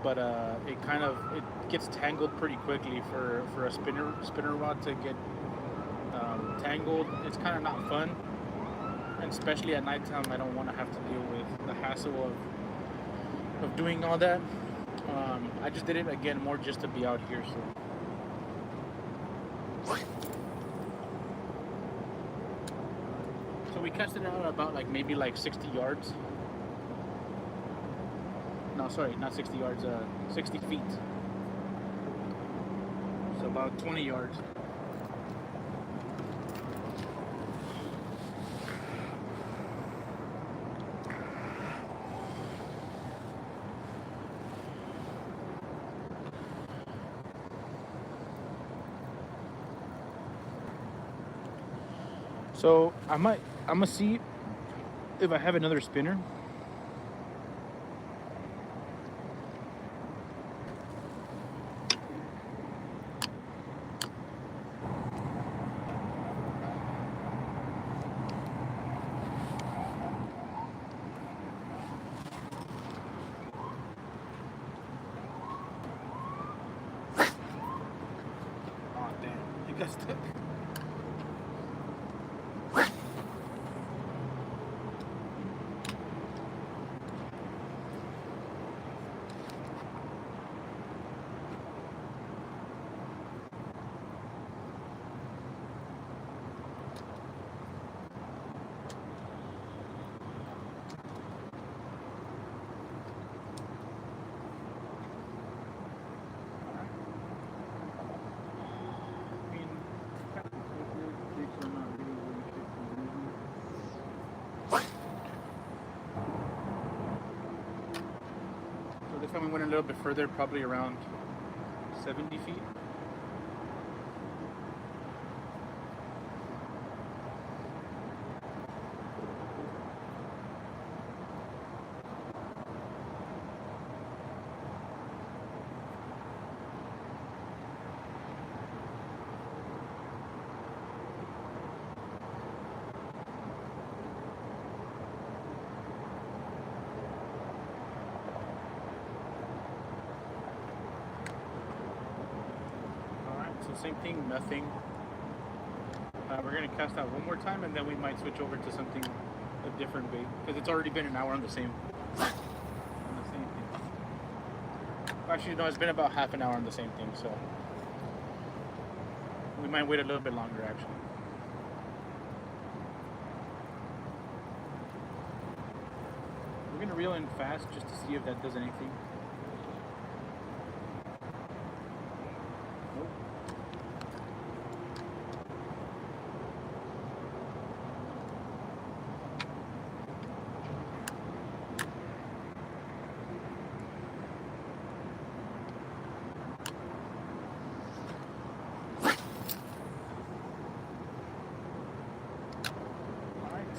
But it gets tangled pretty quickly for a spinner rod to get tangled. It's kind of not fun, and especially at nighttime, I don't want to have to deal with the hassle of doing all that. I just did it again more just to be out here. So we cast it out about maybe 60 yards. No, sorry, not 60 yards. 60 feet. So about 20 yards. So I'm gonna see if I have another spinner. Oh damn, it got stuck. This time we went a little bit further, probably around 70 feet. So same thing, nothing. We're gonna cast out one more time, and then we might switch over to something a different bait because it's already been an hour on the same thing. Actually, no, it's been about half an hour on the same thing, so we might wait a little bit longer. Actually, we're gonna reel in fast just to see if that does anything.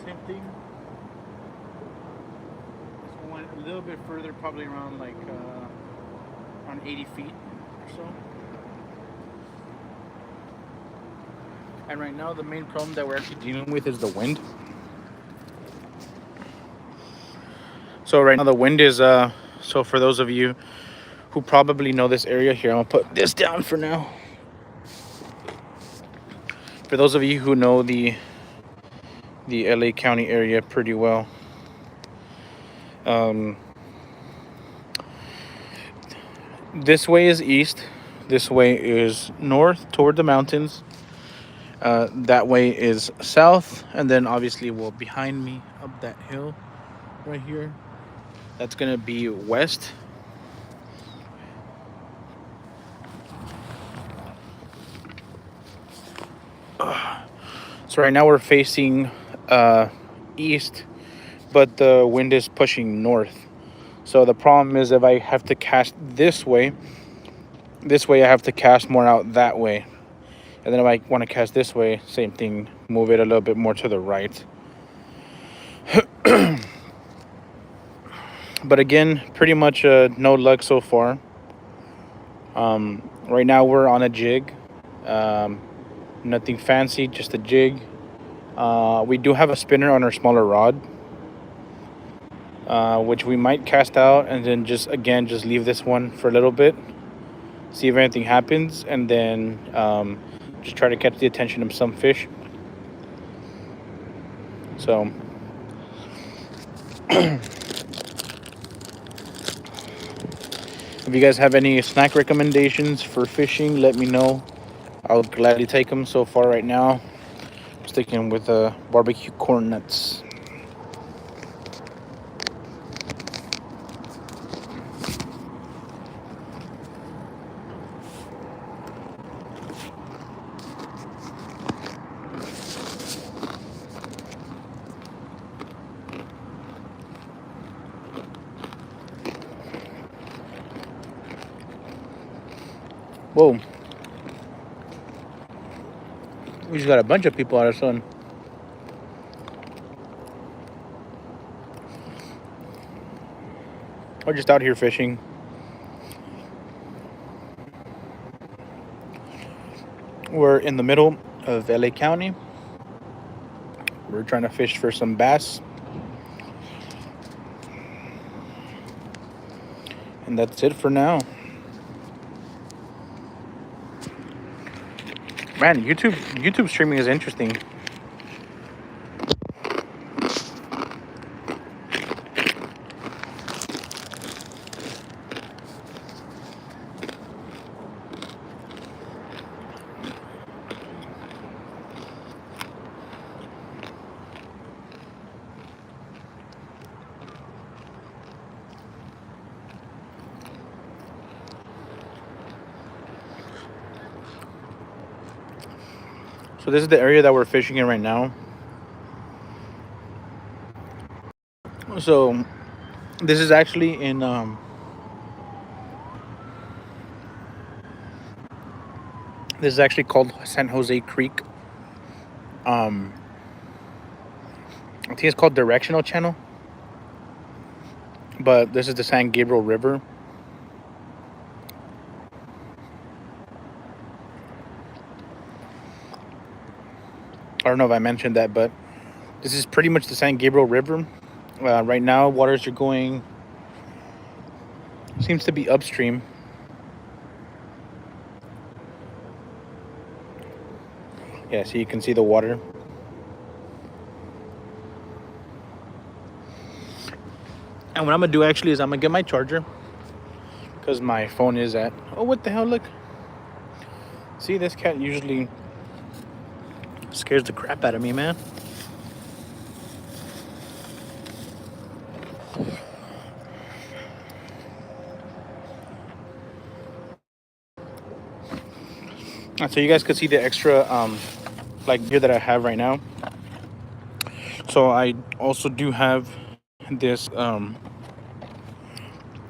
Same thing. This one went a little bit further, probably around around 80 feet or so. And right now the main problem that we're actually dealing with is the wind. So right now the wind is so for those of you who probably know this area here, I'm gonna put this down for now. For those of you who know the LA County area pretty well. This way is east. This way is north toward the mountains. That way is south. And then obviously, well, behind me up that hill right here, that's going to be west. So right now we're facing east, but the wind is pushing north. So the problem is if I have to cast this way I have to cast more out that way. And then if I want to cast this way, same thing, move it a little bit more to the right. But again, pretty much no luck so far. Right now we're on a jig. Nothing fancy, just a jig. We do have a spinner on our smaller rod, which we might cast out and then just leave this one for a little bit, see if anything happens, and then just try to catch the attention of some fish. So if you guys have any snack recommendations for fishing, let me know. I'll gladly take them. So far right now, I'm sticking with barbecue corn nuts. Whoa. We just got a bunch of people out of sun. We're just out here fishing. We're in the middle of LA County. We're trying to fish for some bass. And that's it for now. Man, YouTube streaming is interesting. So this is the area that we're fishing in right now. So this is actually in this is actually called San Jose Creek. I think it's called Directional Channel, but this is the San Gabriel River. I don't know if I mentioned that, but this is pretty much the San Gabriel River. Right now, waters are going, seems to be upstream. Yeah, so you can see the water. And what I'm gonna do actually is I'm gonna get my charger, because my phone is at, oh, what the hell, look. See, this cat usually scares the crap out of me, man. So you guys could see the extra like gear that I have right now. So I also do have this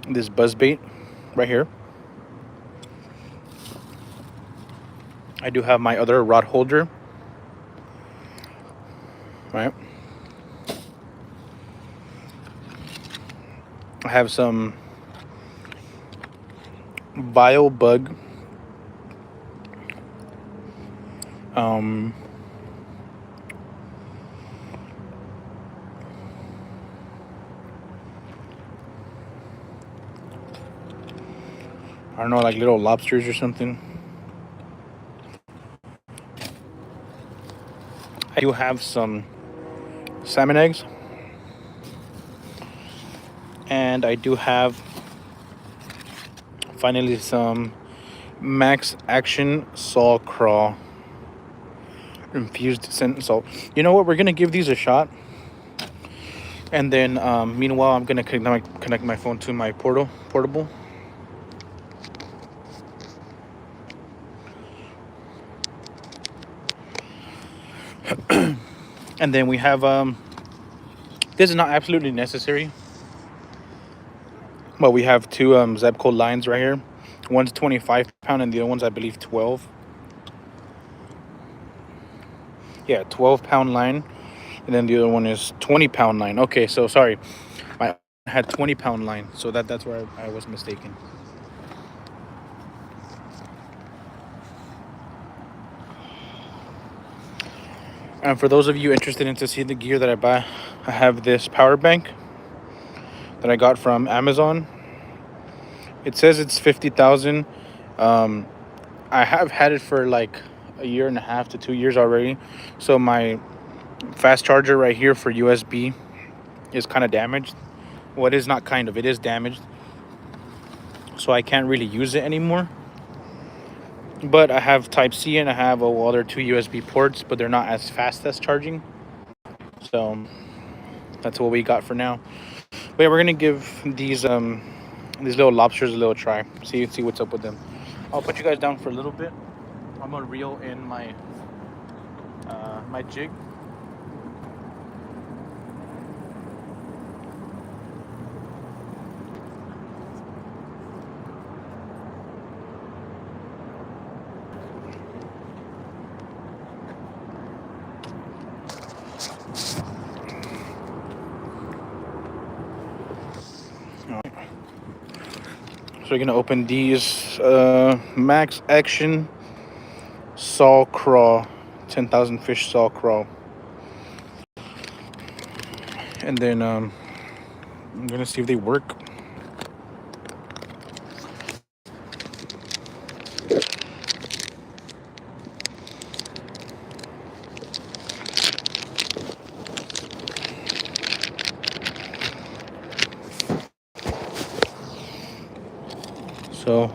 this buzz bait right here. I do have my other rod holder, right? I have some vile bug I don't know, like little lobsters or something. I do have some salmon eggs, and I do have finally some Max Action Saw Craw infused scent salt. You know what? We're gonna give these a shot, and then meanwhile, I'm gonna connect my phone to my portable. And then we have this is not absolutely necessary, but we have two Zebco lines right here. One's 25 pound and the other one's, I believe, 12. Yeah, 12-pound line, and then the other one is 20-pound line. Okay, so sorry, I had 20-pound line, so that's where I was mistaken. And for those of you interested in to see the gear that I buy, I have this power bank that I got from Amazon. It says it's 50,000. Um, I have had it for like a year and a half to 2 years already. So my fast charger right here for USB is kind of damaged. Well, it is not kind of, it is damaged. So I can't really use it anymore. But I have Type C and I have other two USB ports, but they're not as fast as charging. So that's what we got for now. But yeah, we're gonna give these little lobsters a little try. See what's up with them. I'll put you guys down for a little bit. I'm gonna reel in my my jig. So we're gonna open these Max Action Saw Crawl, 10,000 fish saw crawl, and then I'm gonna see if they work. So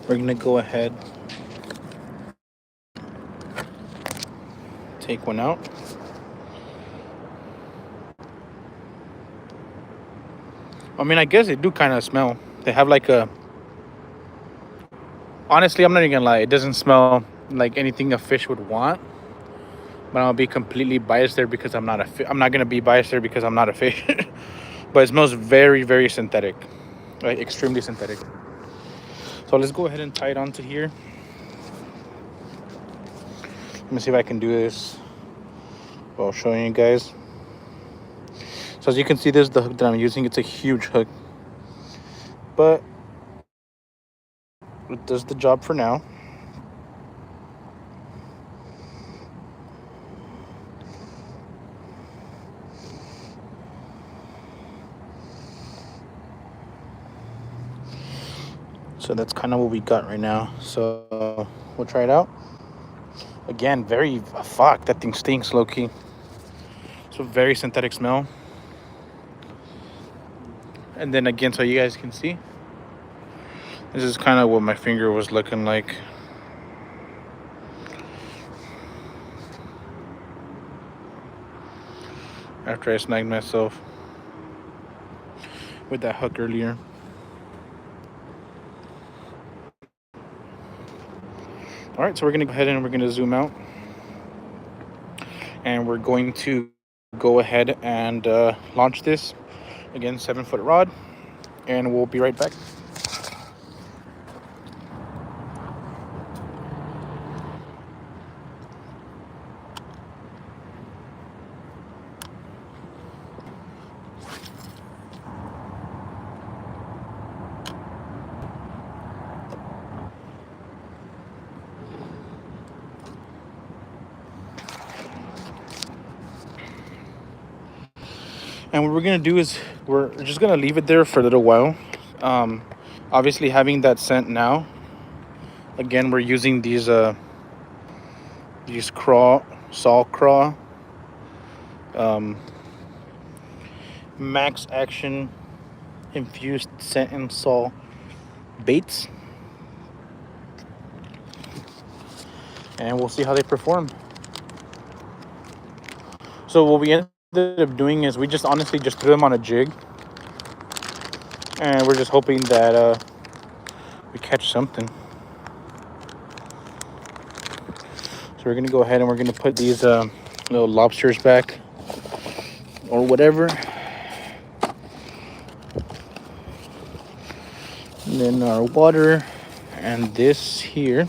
we're gonna go ahead, take one out. I mean, I guess they do kind of smell. They have like a. Honestly, I'm not even gonna lie. It doesn't smell like anything a fish would want. But I'll be completely biased there because I'm not I'm not gonna be biased there because I'm not a fish. But it smells very, very synthetic, like extremely synthetic. So let's go ahead and tie it onto here. Let me see if I can do this while showing you guys. So as you can see, this is the hook that I'm using. It's a huge hook, but it does the job for now. So that's kind of what we got right now. So we'll try it out. Again, very fuck. That thing stinks, low key. So very synthetic smell. And then again, so you guys can see, this is kind of what my finger was looking like. After I snagged myself with that hook earlier. All right, so we're gonna go ahead and we're gonna zoom out. And we're going to go ahead and launch this. Again, 7-foot rod. And we'll be right back. And what we're gonna do is we're just gonna leave it there for a little while. Obviously, having that scent now. Again, we're using these saw craw, Max Action infused scent and saw baits, and we'll see how they perform. So what we ended up doing is we just honestly just threw them on a jig, and we're just hoping that we catch something. So we're gonna go ahead and we're gonna put these little lobsters back or whatever, and then our water and this here.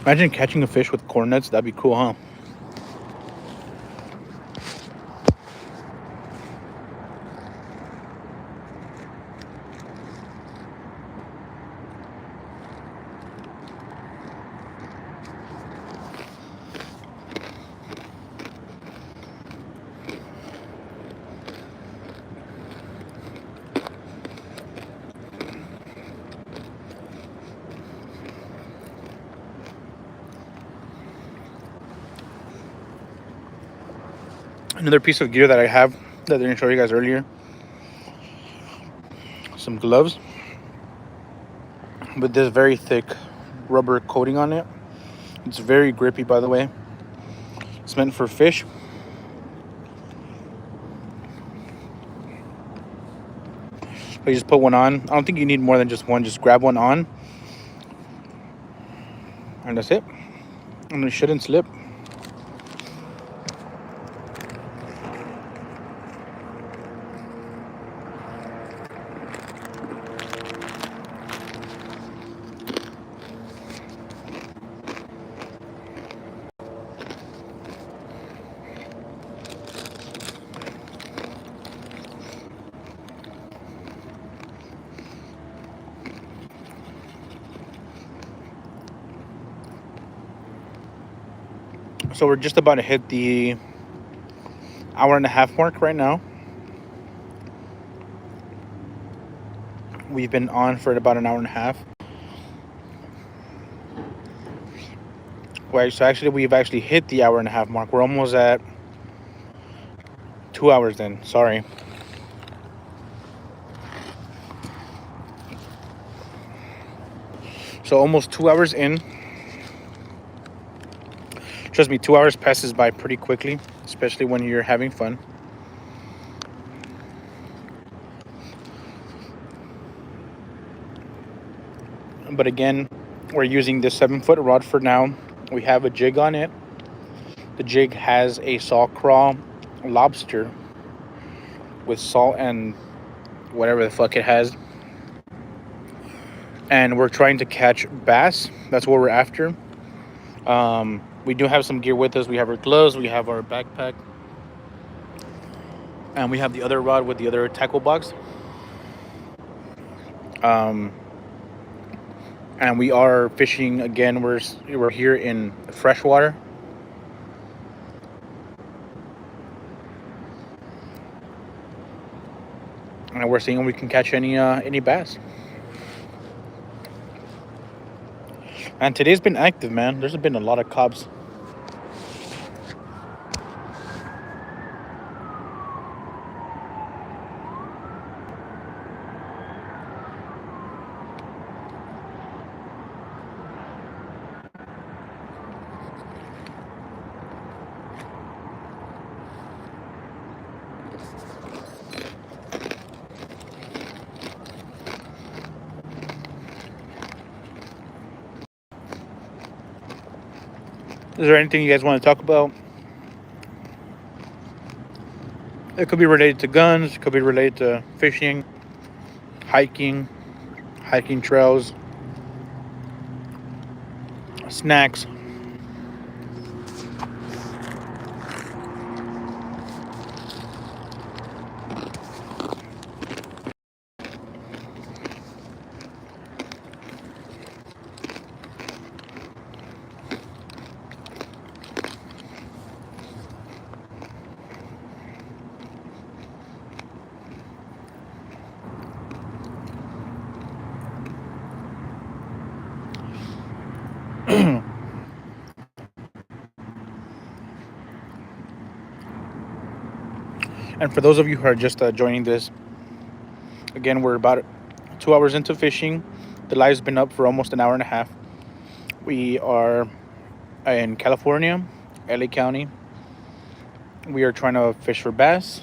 Imagine catching a fish with corn nuts. That'd be cool, huh? Another piece of gear that I have that I didn't show you guys earlier. Some gloves with this very thick rubber coating on it. It's very grippy, by the way. It's meant for fish. So you just put one on. I don't think you need more than just one. Just grab one on. And that's it. And it shouldn't slip. So we're just about to hit the hour-and-a-half mark right now. We've been on for about an hour and a half. Right, so actually we've actually hit the hour-and-a-half mark. We're almost at 2 hours then. Sorry. So almost 2 hours in. Trust me, 2 hours passes by pretty quickly, especially when you're having fun. But again, we're using this 7-foot rod for now. We have a jig on it. The jig has a saw craw lobster with salt and whatever the fuck it has. And we're trying to catch bass. That's what we're after. We do have some gear with us. We have our gloves, we have our backpack, and we have the other rod with the other tackle box. And we are fishing again. We're here in freshwater. And we're seeing if we can catch any bass. And today's been active, man. There's been a lot of cobs. Is there anything you guys want to talk about? It could be related to guns. It could be related to fishing, hiking trails, snacks. And for those of you who are just joining this, again, we're about 2 hours into fishing. The live's been up for almost an hour and a half. We are in California, LA County. We are trying to fish for bass.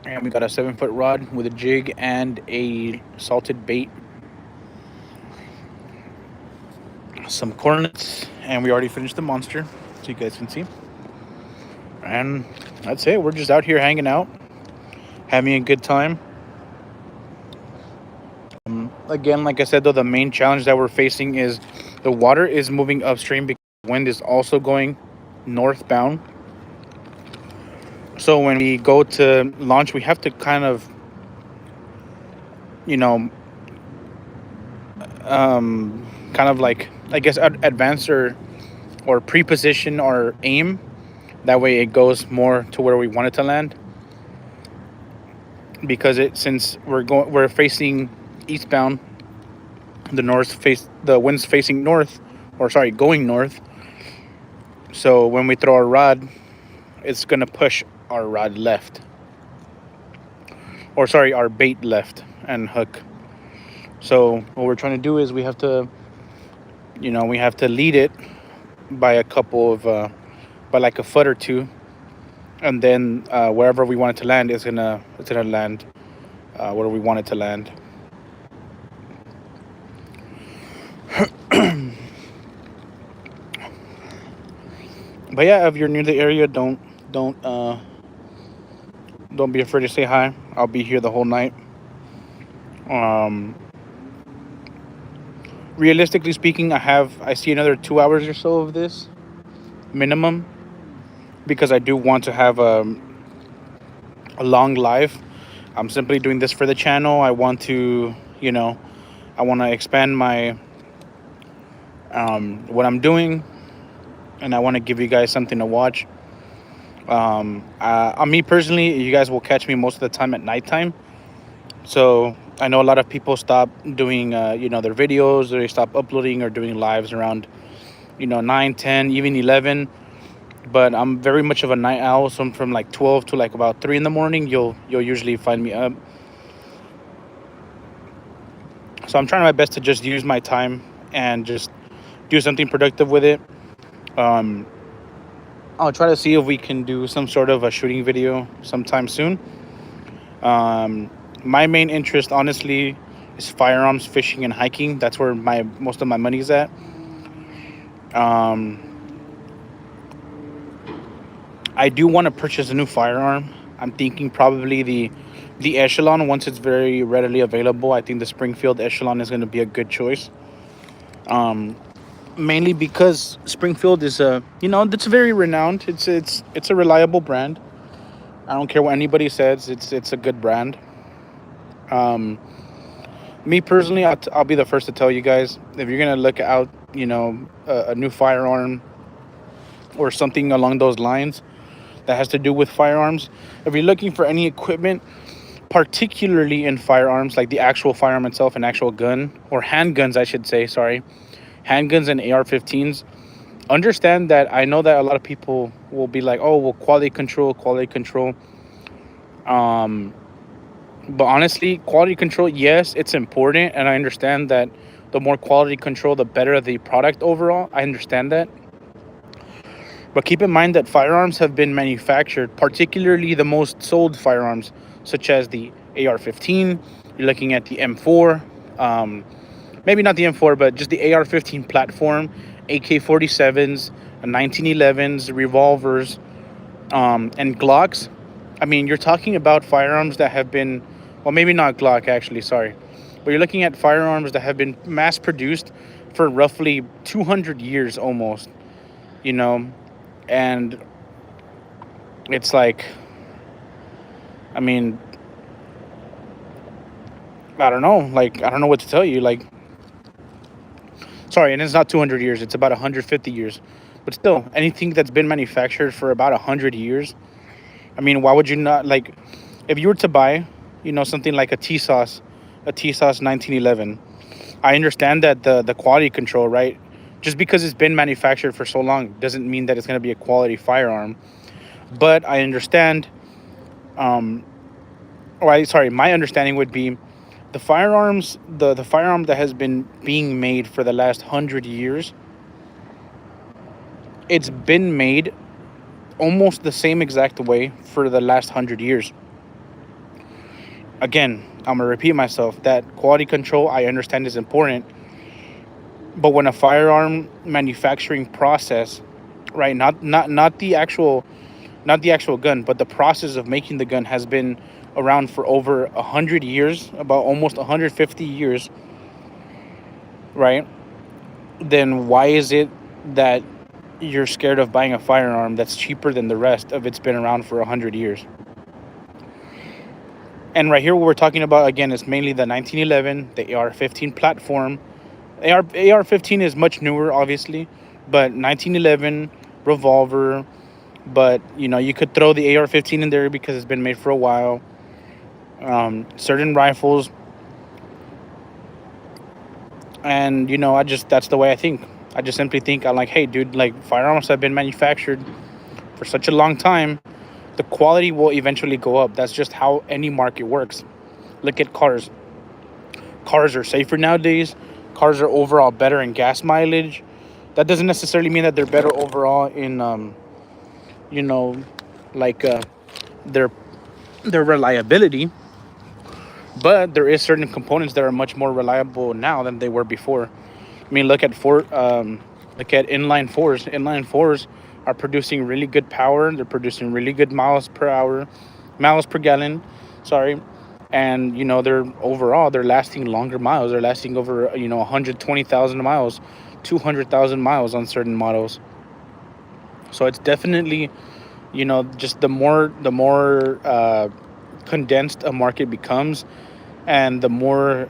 And we got a 7-foot rod with a jig and a salted bait. Some cornets, and we already finished the monster, so you guys can see. And that's it. We're just out here hanging out, having a good time. Again, like I said, though, the main challenge that we're facing is the water is moving upstream because the wind is also going northbound. So when we go to launch, we have to kind of, you know, kind of like, I guess, advance or pre-position our aim. That way it goes more to where we want it to land. Because since we're facing eastbound, the wind's facing north, or sorry, going north. So when we throw our rod, it's gonna push our rod left, or sorry, our bait left and hook. So what we're trying to do is we have to lead it by a couple of by like a foot or two, and then wherever we want it to land it's gonna land where we want it to land. But yeah, if you're near the area, don't be afraid to say hi. I'll be here the whole night. Realistically speaking, I see another 2 hours or so of this minimum, because I do want to have a long live. I'm simply doing this for the channel. I want to, I want to expand my what I'm doing, and I want to give you guys something to watch. Me personally, you guys will catch me most of the time at nighttime. So I know a lot of people stop doing, their videos, or they stop uploading or doing lives around, 9, 10, even 11. But I'm very much of a night owl. So from like 12 to like about 3 in the morning, you'll usually find me up. So I'm trying my best to just use my time and just do something productive with it. I'll try to see if we can do some sort of a shooting video sometime soon. My main interest, honestly, is firearms, fishing, and hiking. That's where most of my money's at. I do want to purchase a new firearm. I'm thinking probably the Echelon, once it's very readily available. I think the Springfield Echelon is going to be a good choice. Mainly because Springfield is it's very renowned. It's a reliable brand. I don't care what anybody says. It's a good brand. Me personally, I'll be the first to tell you guys, if you're gonna look out, a new firearm or something along those lines that has to do with firearms. If you're looking for any equipment, particularly in firearms, like the actual firearm itself, an actual gun, or handguns, I should say. Sorry, handguns and AR-15s. Understand that I know that a lot of people will be like, oh, well, quality control. But honestly, quality control, yes, it's important. And I understand that the more quality control, the better the product overall. I understand that. But keep in mind that firearms have been manufactured, particularly the most sold firearms, such as the AR-15. You're looking at the M4. Maybe not the M4, but just the AR-15 platform, AK-47s, 1911s, revolvers, and Glocks. I mean, you're talking about firearms that have been, well, maybe not Glock, actually, sorry. But you're looking at firearms that have been mass-produced for roughly 200 years almost, and it's like, I mean, I don't know what to tell you. Like, sorry, and it's not 200 years, it's about 150 years. But still, anything that's been manufactured for about 100 years, I mean, why would you not, like, if you were to buy, something like a TSOS 1911, I understand that the quality control, right? Just because it's been manufactured for so long doesn't mean that it's going to be a quality firearm. But I understand, my understanding would be the firearms, the firearm that has been being made for the last 100 years, it's been made almost the same exact way for the last 100 years. Again, I'm going to repeat myself, that quality control, I understand, is important. But when a firearm manufacturing process, right, not the actual gun, but the process of making the gun has been around for over 100 years, about almost 150 years, right? Then why is it that you're scared of buying a firearm that's cheaper than the rest of it's been around for 100 years? And right here, what we're talking about again is mainly the 1911, the AR-15 platform. AR-15 is much newer, obviously, but 1911 revolver. But you could throw the AR-15 in there because it's been made for a while. Certain rifles, and that's the way I think. I just simply think I'm like, hey, dude, like firearms have been manufactured for such a long time, the quality will eventually go up. That's just how any market works. Look at cars. Cars are safer nowadays. Cars are overall better in gas mileage. That doesn't necessarily mean that they're better overall in, you know, like their their reliability. But there is certain components that are much more reliable now than they were before. I mean, look at inline fours. Inline fours are producing really good power. They're producing really good miles per gallon. Sorry, and they're lasting longer miles. They're lasting over 120,000 miles, 200,000 miles on certain models. So it's definitely just the more condensed a market becomes, and the more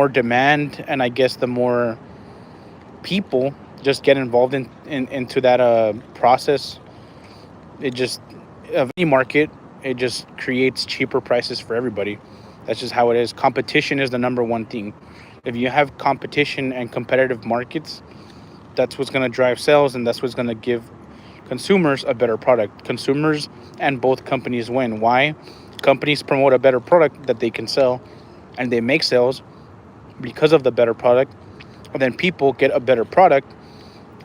demand, and I guess the more people just get involved into that process. It just of any market, it just creates cheaper prices for everybody. That's just how it is. Competition is the number one thing. If you have competition and competitive markets, that's what's going to drive sales, and that's what's going to give consumers a better product. Consumers and both companies win. Why? Companies promote a better product that they can sell, and they make sales because of the better product. And then people get a better product,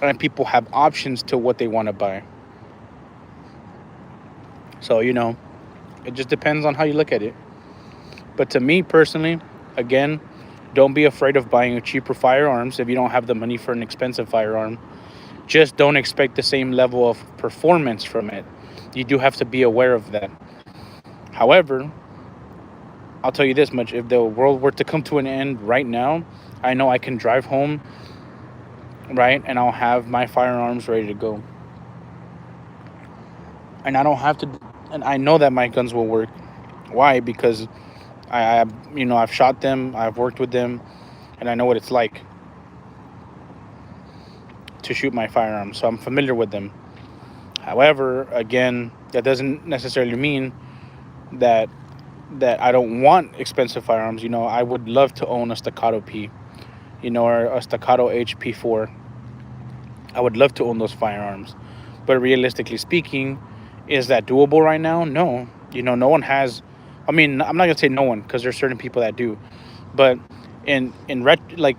and people have options to what they want to buy. So, it just depends on how you look at it. But to me personally, again, don't be afraid of buying cheaper firearms if you don't have the money for an expensive firearm. Just don't expect the same level of performance from it. You do have to be aware of that. However, I'll tell you this much. If the world were to come to an end right now, I know I can drive home, right? And I'll have my firearms ready to go. And I don't have to, and I know that my guns will work. Why? Because I've shot them, I've worked with them, and I know what it's like to shoot my firearms. So I'm familiar with them. However, again, that doesn't necessarily mean that I don't want expensive firearms. I would love to own a Staccato P, or a Staccato HP4. I would love to own those firearms. But realistically speaking, is that doable right now? No. No one has. I mean, I'm not gonna say no one, because there's certain people that do, but like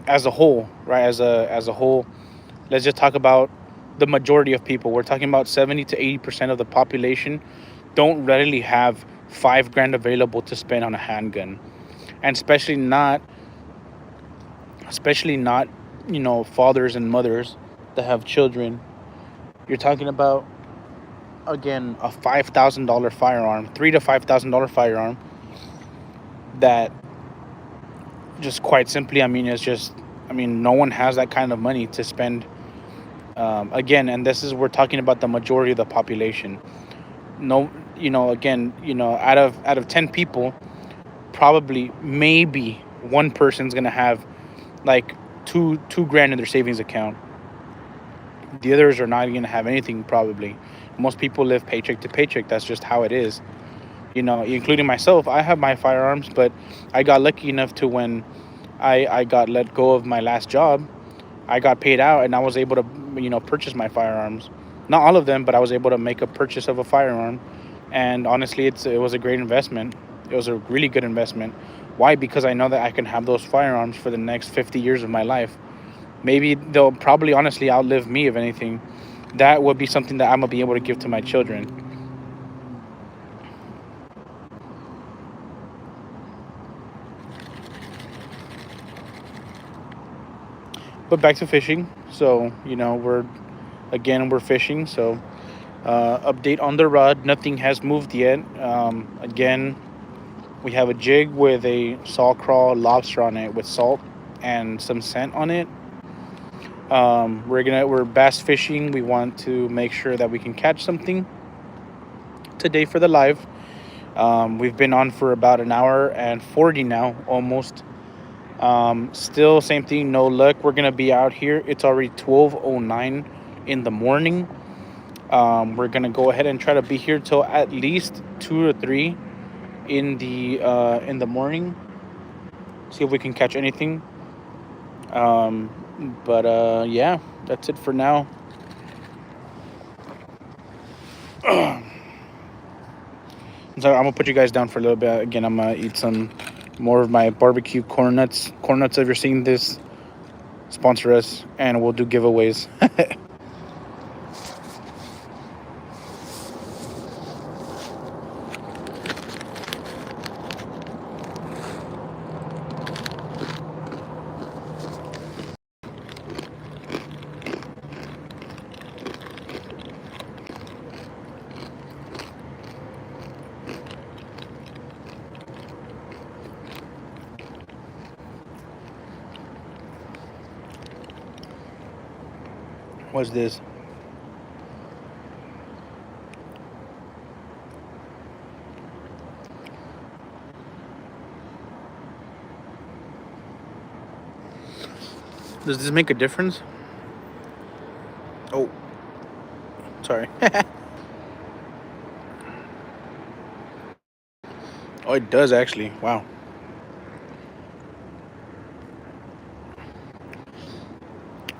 as a whole, right? As a whole, let's just talk about the majority of people. We're talking about 70 to 80% of the population don't readily have $5,000 available to spend on a handgun, and especially not fathers and mothers that have children. You're talking about, again, a $5,000 firearm, $3,000 to $5,000 firearm, that just quite simply, no one has that kind of money to spend. Again, and this is, we're talking about the majority of the population. No, again, out of 10 people, probably maybe one person's gonna have like two grand in their savings account. The others are not going to have anything, probably. Most people live paycheck to paycheck. That's just how it is. Including myself, I have my firearms, but I got lucky enough to, when I got let go of my last job, I got paid out, and I was able to, purchase my firearms. Not all of them, but I was able to make a purchase of a firearm. And honestly, it was a great investment. It was a really good investment. Why? Because I know that I can have those firearms for the next 50 years of my life. Maybe they'll probably honestly outlive me, if anything. That would be something that I'm going to be able to give to my children. But back to fishing. So, we're fishing. So Update on the rod. Nothing has moved yet. Again, we have a jig with a saw crawl lobster on it with salt and some scent on it. We're bass fishing. We want to make sure that we can catch something today for the live. We've been on for about an hour and 40 now, almost. Still same thing, no luck. We're gonna be out here. It's already 12:09 in the morning. We're gonna go ahead and try to be here till at least 2 or 3 in the morning. See if we can catch anything. But yeah, that's it for now. So I'm gonna put you guys down for a little bit. Again, I'm gonna eat some more of my barbecue corn nuts. Corn nuts, if you're seeing this, sponsor us, and we'll do giveaways. What's this? Does this make a difference? Oh, sorry. Oh, it does actually. Wow.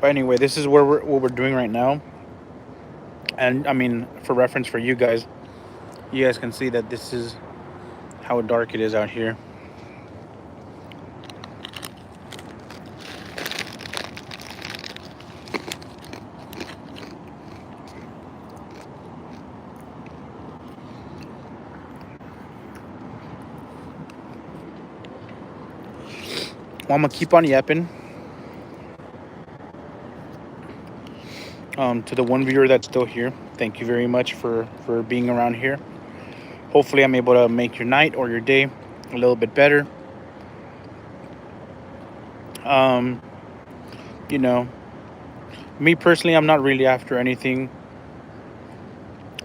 But anyway, this is what we're doing right now. And I mean, for reference for you guys can see that this is how dark it is out here. Well, I'm gonna keep on yapping. To the one viewer that's still here, thank you very much for being around here. Hopefully, I'm able to make your night or your day a little bit better. Um, you know, me personally, I'm not really after anything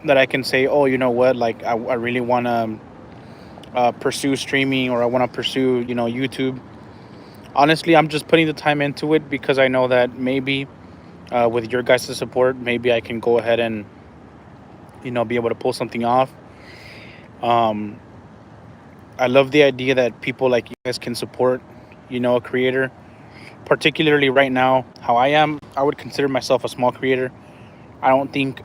that I can say, oh, you know what, like I really want to pursue streaming, or I want to pursue, YouTube. Honestly, I'm just putting the time into it because I know that maybe with your guys' support, maybe I can go ahead and be able to pull something off. Um, I love the idea that people like you guys can support, a creator. Particularly right now, how I am, I would consider myself a small creator. I don't think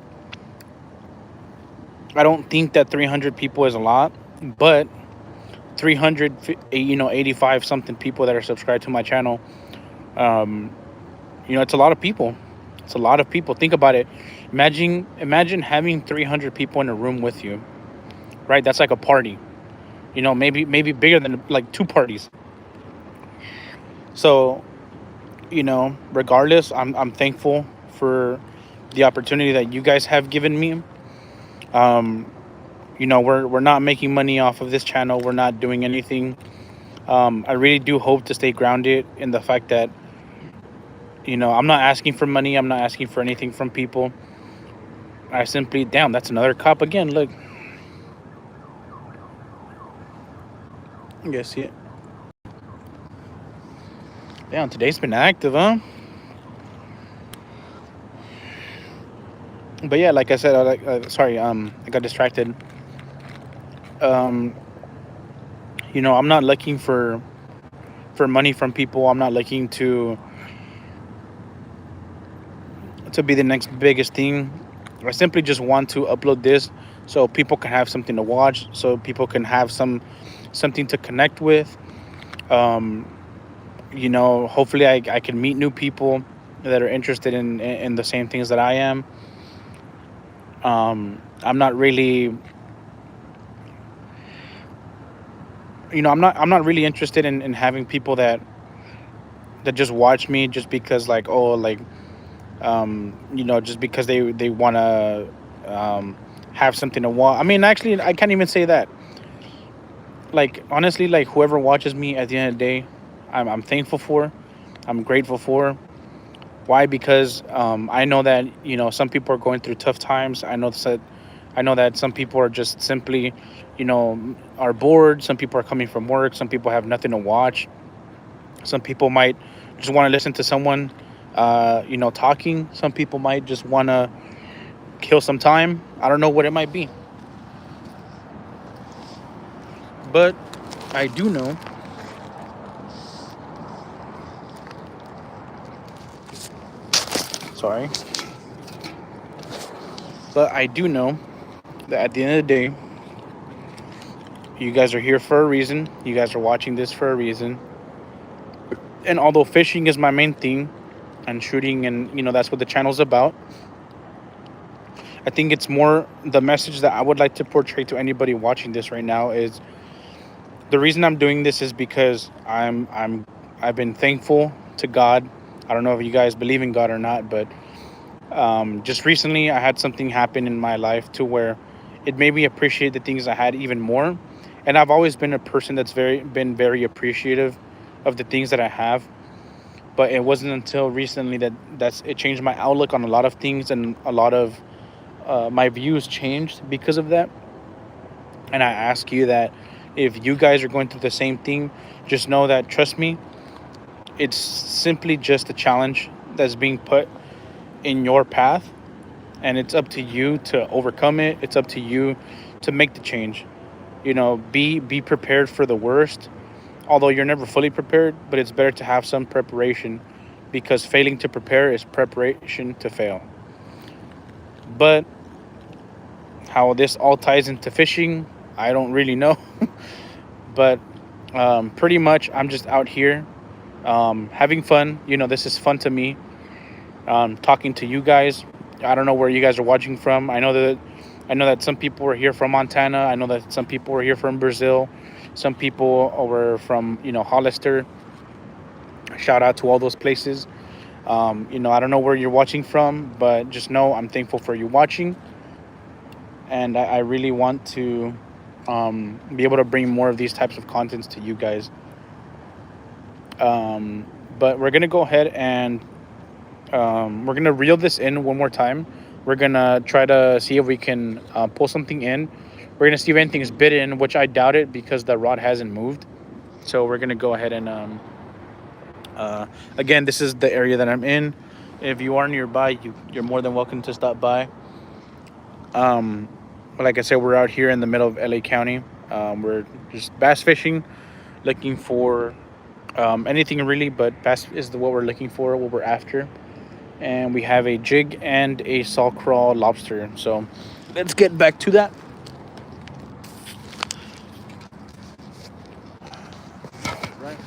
I don't think that 300 people is a lot, but 300, 85 something people that are subscribed to my channel. Um, it's a lot of people. It's a lot of people. Think about it. Imagine having 300 people in a room with you, right? That's like a party. Maybe bigger than like 2 parties. So, regardless, I'm thankful for the opportunity that you guys have given me. We're not making money off of this channel. We're not doing anything. I really do hope to stay grounded in the fact that, I'm not asking for money. I'm not asking for anything from people. I simply, damn, that's another cop again. Look. You guys see it? Damn, today's been active, huh? But yeah, like I said, sorry, I got distracted. I'm not looking for money from people. I'm not looking to be the next biggest thing. I simply just want to upload this so people can have something to watch, so people can have something to connect with. Hopefully I can meet new people that are interested in the same things that I am. I'm not really, I'm not really interested in having people that just watch me just because, like, oh, like, just because they want to have something to watch. I mean, actually, I can't even say that. Like honestly, like whoever watches me at the end of the day, I'm thankful for. I'm grateful for. Why? Because I know that some people are going through tough times. I know that some people are just simply, are bored. Some people are coming from work. Some people have nothing to watch. Some people might just want to listen to someone, talking. Some people might just want to kill some time. I don't know what it might be, but I do know. Sorry, but I do know that at the end of the day, you guys are here for a reason. You guys are watching this for a reason. And although fishing is my main thing, and shooting, and that's what the channel's about, I think it's more the message that I would like to portray to anybody watching this right now is the reason I'm doing this is because I've been thankful to God. I don't know if you guys believe in God or not, but just recently I had something happen in my life to where it made me appreciate the things I had even more. And I've always been a person that's been very appreciative of the things that I have. But it wasn't until recently that it changed my outlook on a lot of things, and a lot of my views changed because of that. And I ask you that if you guys are going through the same thing, just know that, trust me, it's simply just a challenge that's being put in your path, and it's up to you to overcome it. It's up to you to make the change. Be prepared for the worst, although you're never fully prepared, but it's better to have some preparation, because failing to prepare is preparation to fail. But how this all ties into fishing, I don't really know. But pretty much, I'm just out here having fun. This is fun to me. Talking to you guys. I don't know where you guys are watching from. I know that some people are here from Montana. I know that some people are here from Brazil. Some people were from Hollister. Shout out to all those places. I don't know where you're watching from, but just know I'm thankful for you watching, and I really want to be able to bring more of these types of contents to you guys. But we're gonna go ahead and we're gonna reel this in one more time. We're gonna try to see if we can pull something in. We're gonna see if anything's bit in, which I doubt it because the rod hasn't moved. So we're gonna go ahead and again, this is the area that I'm in. If you are nearby, you're more than welcome to stop by. But like I said, we're out here in the middle of LA County. We're just bass fishing, looking for anything really, but bass is what we're looking for, what we're after. And we have a jig and a saw crawl lobster. So let's get back to that. Right.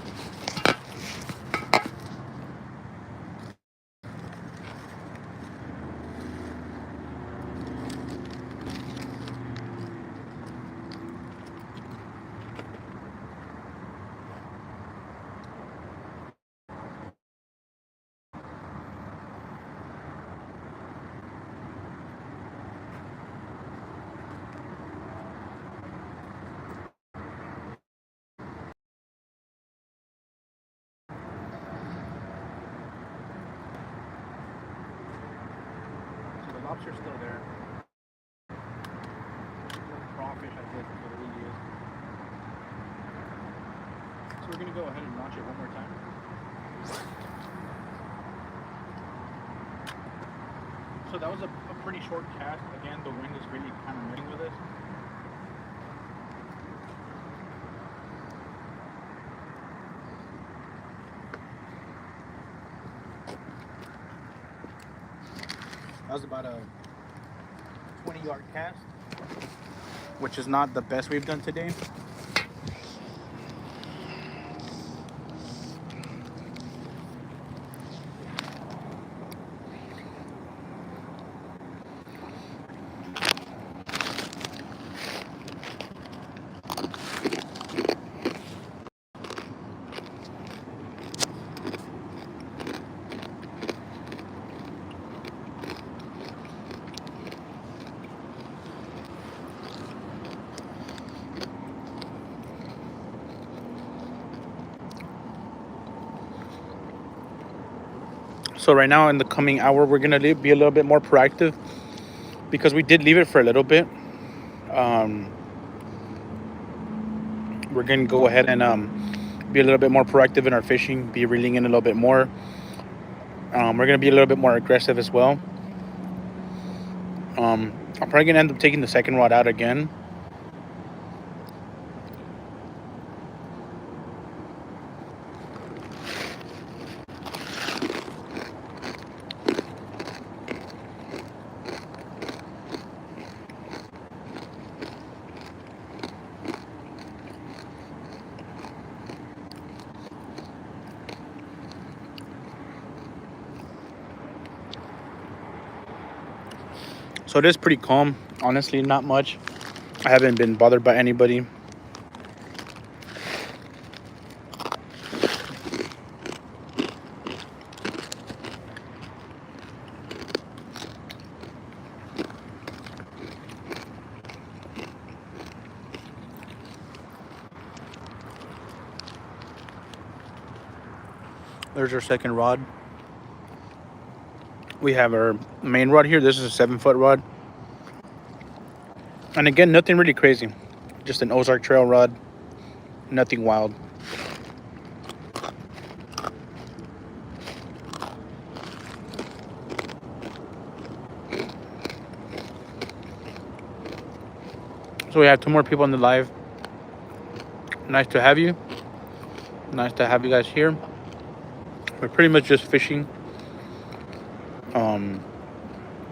So the lobster's still there. Crawfish, I guess, is what it really is. So we're gonna go ahead and launch it one more time. So that was a pretty short cast. Again, the wind is really kind of messing with us. That was about a 20-yard cast, which is not the best we've done today. So right now in the coming hour, we're gonna be a little bit more proactive because we did leave it for a little bit. Um, we're gonna go ahead and be a little bit more proactive in our fishing, be reeling in a little bit more. We're gonna be a little bit more aggressive as well. I'm probably gonna end up taking the second rod out again. So it is pretty calm, honestly, not much. I haven't been bothered by anybody. There's our second rod. We have our main rod here. This is a 7-foot rod. And again, nothing really crazy. Just an Ozark Trail rod. Nothing wild. So we have 2 more people on the live. Nice to have you. Nice to have you guys here. We're pretty much just fishing.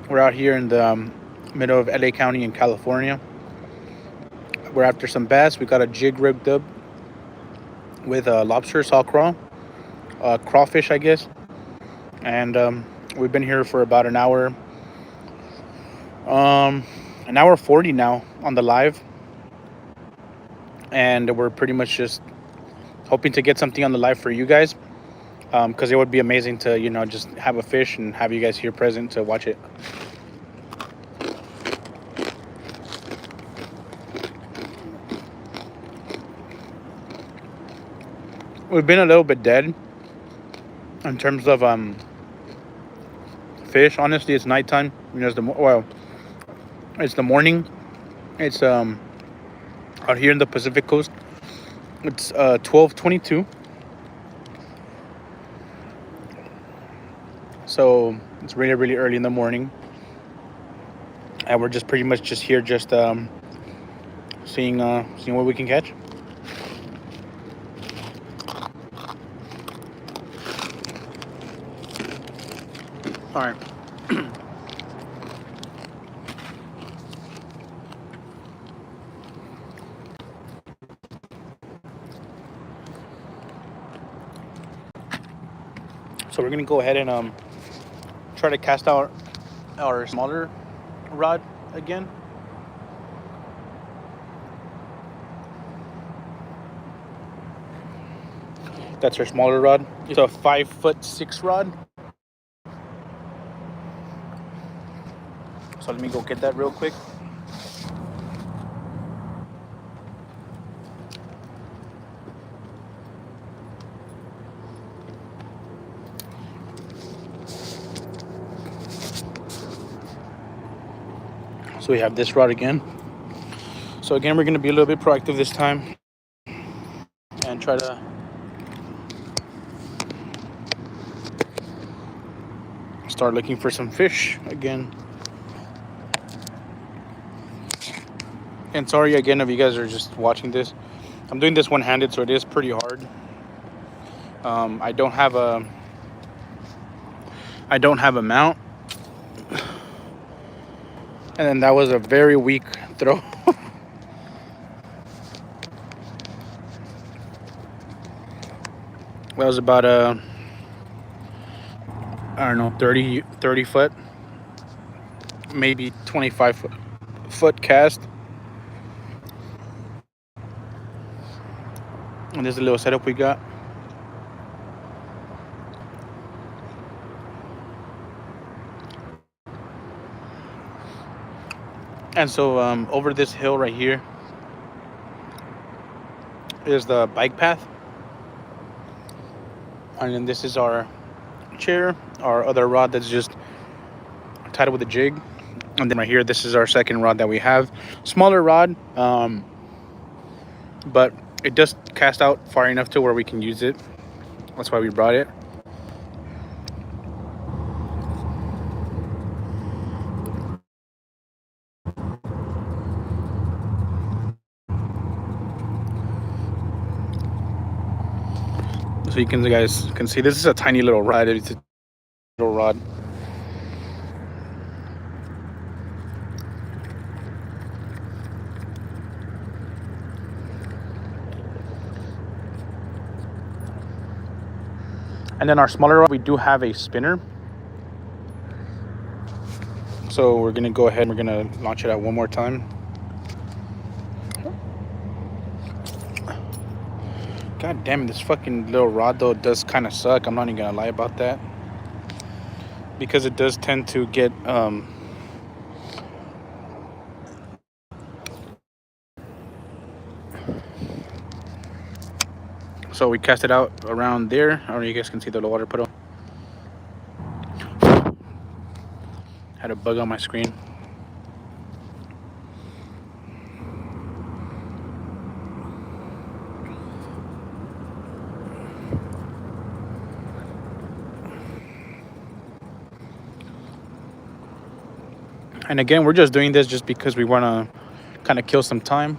We're out here in the middle of LA County in California. We're after some bass. We got a jig rigged up with a lobster, saw crawl, crawfish, I guess. And we've been here for about an hour 40 now on the live. And we're pretty much just hoping to get something on the live for you guys. Because it would be amazing to, just have a fish and have you guys here present to watch it. We've been a little bit dead in terms of fish. Honestly, it's nighttime. It's it's the morning. It's out here in the Pacific Coast. It's 12:22. So it's really, really early in the morning. And we're just pretty much just here just seeing what we can catch. All right. So we're gonna go ahead and try to cast out our smaller rod again. That's our smaller rod. It's a 5'6" rod. So let me go get that real quick. So we have this rod again. So again, we're going to be a little bit proactive this time and try to start looking for some fish again. And sorry again if you guys are just watching this. I'm doing this one-handed, so it is pretty hard. I don't have a mount. And then that was a very weak throw. That was about a, I don't know, 30 foot, maybe 25 foot cast. And this is a little setup we got. And so over this hill right here is the bike path. And then this is our chair, our other rod that's just tied with a jig. And then right here, this is our second rod that we have. Smaller rod, but it does cast out far enough to where we can use it. That's why we brought it. So you guys can see this is a tiny little rod. It's a little rod. And then our smaller rod, we do have a spinner. So we're gonna go ahead and we're gonna launch it out one more time. God damn it, this fucking little rod though does kind of suck. I'm not even gonna lie about that. Because it does tend to get so we cast it out around there. I don't know if you guys can see the water puddle. Had a bug on my screen. And again, we're just doing this just because we want to kind of kill some time.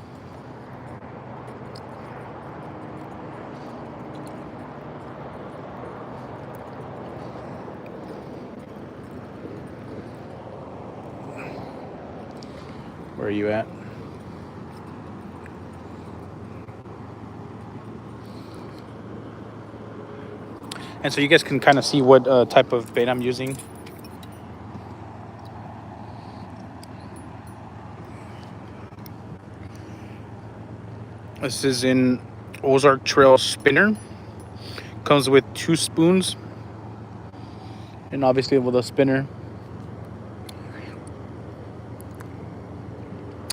Where are you at? And so you guys can kind of see what type of bait I'm using. This is in Ozark Trail spinner. Comes with 2 spoons. And obviously with a spinner.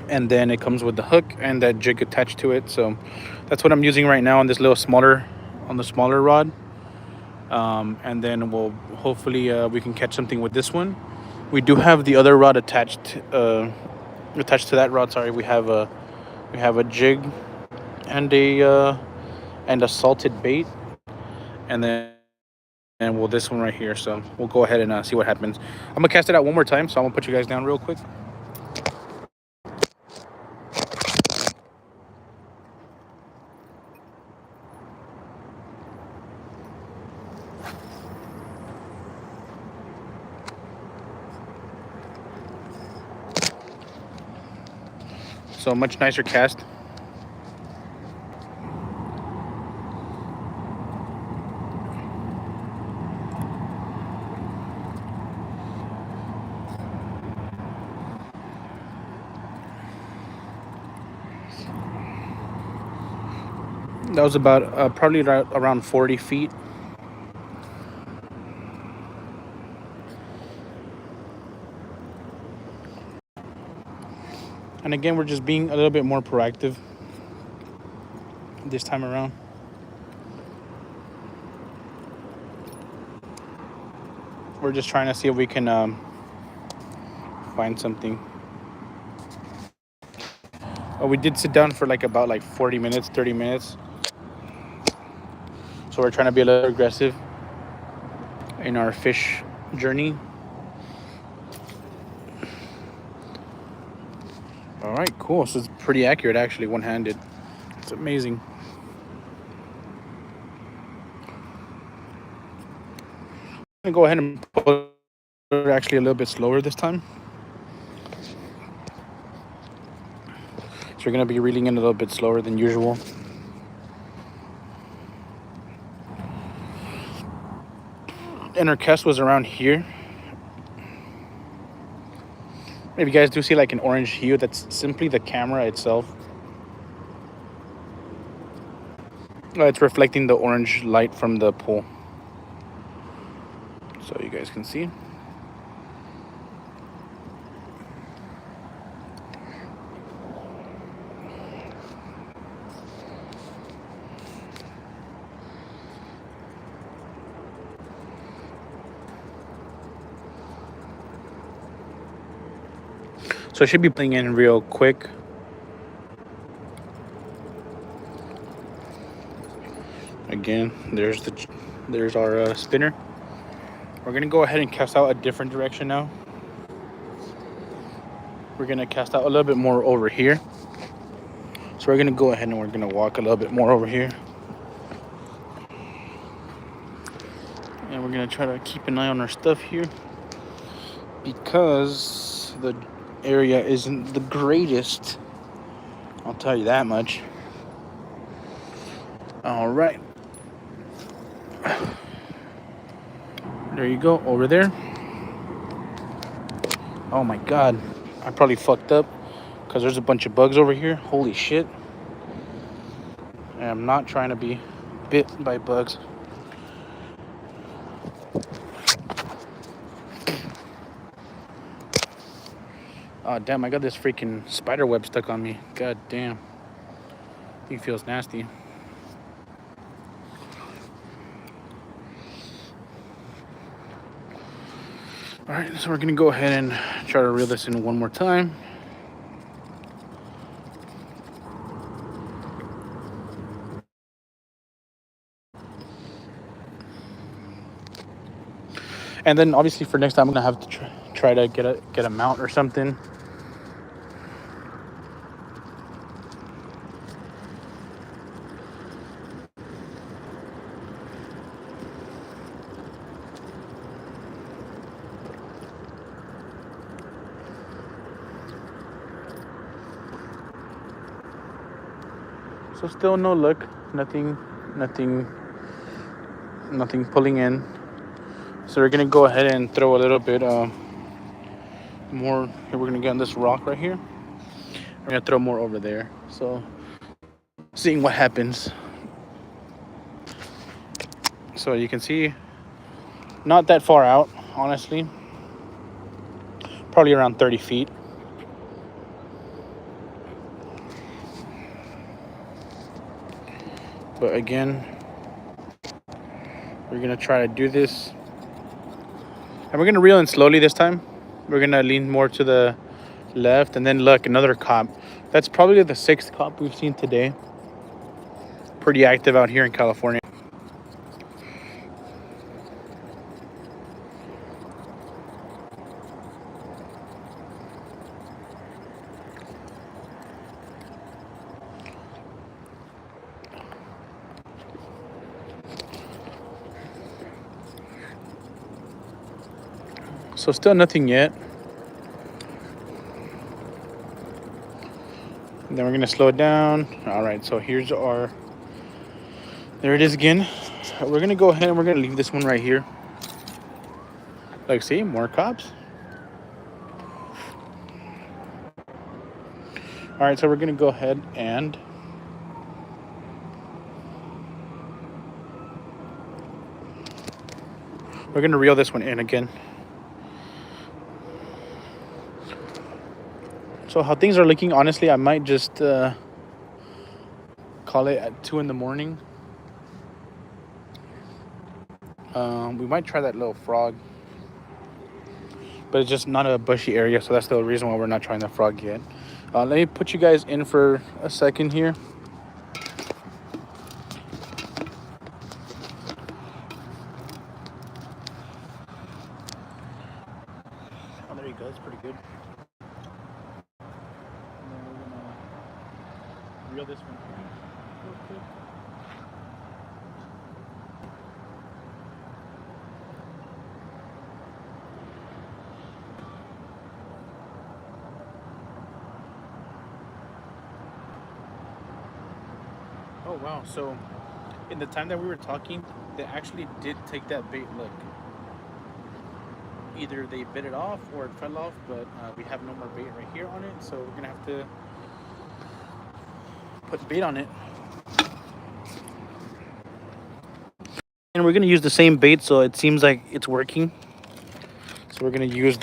And then it comes with the hook and that jig attached to it. So that's what I'm using right now on this little smaller, on the smaller rod. And then we'll hopefully we can catch something with this one. We do have the other rod attached to that rod. Sorry, we have a jig and a salted bait, and then this one right here. So we'll go ahead and see what happens. I'm gonna cast it out one more time, so I'm gonna put you guys down real quick. So much nicer cast. That was about probably around 40 feet. And again, we're just being a little bit more proactive this time around. We're just trying to see if we can find something. We did sit down for about 40 minutes, 30 minutes. So we're trying to be a little aggressive in our fish journey. All right, cool. So it's pretty accurate, actually, one-handed. It's amazing. I'm gonna go ahead and put it actually a little bit slower this time. So we're gonna be reeling in a little bit slower than usual. And our cast was around here. If you guys do see like an orange hue, that's simply the camera itself. It's reflecting the orange light from the pool. So you guys can see. So it should be pulling in real quick. Again, there's our spinner. We're gonna go ahead and cast out a different direction now. We're gonna cast out a little bit more over here. So we're gonna go ahead and we're gonna walk a little bit more over here. And we're gonna try to keep an eye on our stuff here, because the area isn't the greatest, I'll tell you that much. All right, there you go, over there. Oh my god, I probably fucked up because there's a bunch of bugs over here. Holy shit. And I'm not trying to be bit by bugs. Oh damn, I got this freaking spider web stuck on me. God damn. He feels nasty. All right, so we're gonna go ahead and try to reel this in one more time. And then obviously for next time, I'm gonna have to try to get a mount or something. So still no luck, nothing pulling in. So we're gonna go ahead and throw a little bit more. Here, we're gonna get on this rock right here. We're gonna throw more over there. So seeing what happens. So you can see, not that far out, honestly. Probably around 30 feet. But again, we're gonna try to do this, and we're gonna reel in slowly this time. We're gonna lean more to the left, and then look, another cop. That's probably the 6th cop we've seen today. Pretty active out here in California. So still nothing yet. And then we're gonna slow it down. All right, so here's our, there it is again. We're gonna go ahead and we're gonna leave this one right here. Like, see, more cops. All right, so we're gonna go ahead and we're gonna reel this one in again. So how things are looking, honestly, I might just call it at 2 in the morning. We might try that little frog, but it's just not a bushy area, so that's the reason why we're not trying the frog yet. Let me put you guys in for a second here. Oh, there you go. That's pretty good. And then we're gonna reel this one real quick. Oh wow, so in the time that we were talking, they actually did take that bait. Look, either they bit it off or it fell off, but we have no more bait right here on it, so we're gonna have to put bait on it. And we're gonna use the same bait, so it seems like it's working. So we're gonna use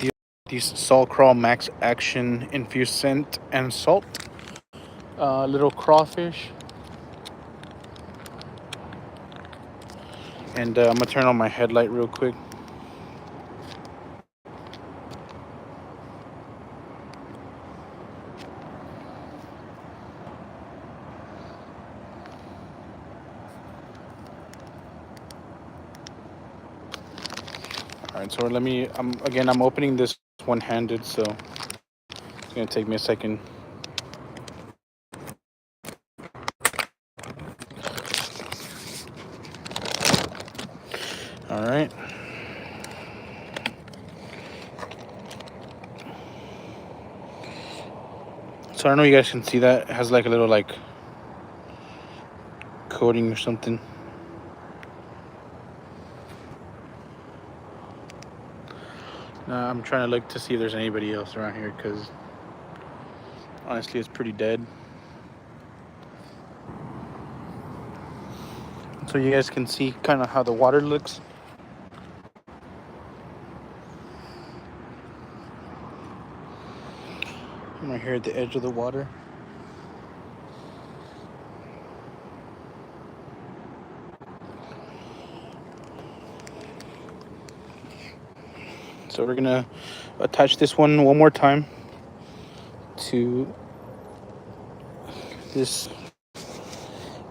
these Salt Crawl Max Action infused scent and salt. Little crawfish. And I'm gonna turn on my headlight real quick. All right, so let me. I'm opening this one-handed, so it's gonna take me a second. All right. So I don't know if you guys can see that. It has like a little like coating or something. Now I'm trying to look to see if there's anybody else around here because honestly it's pretty dead. So you guys can see kind of how the water looks. I'm right here at the edge of the water. So we're gonna attach this one more time to this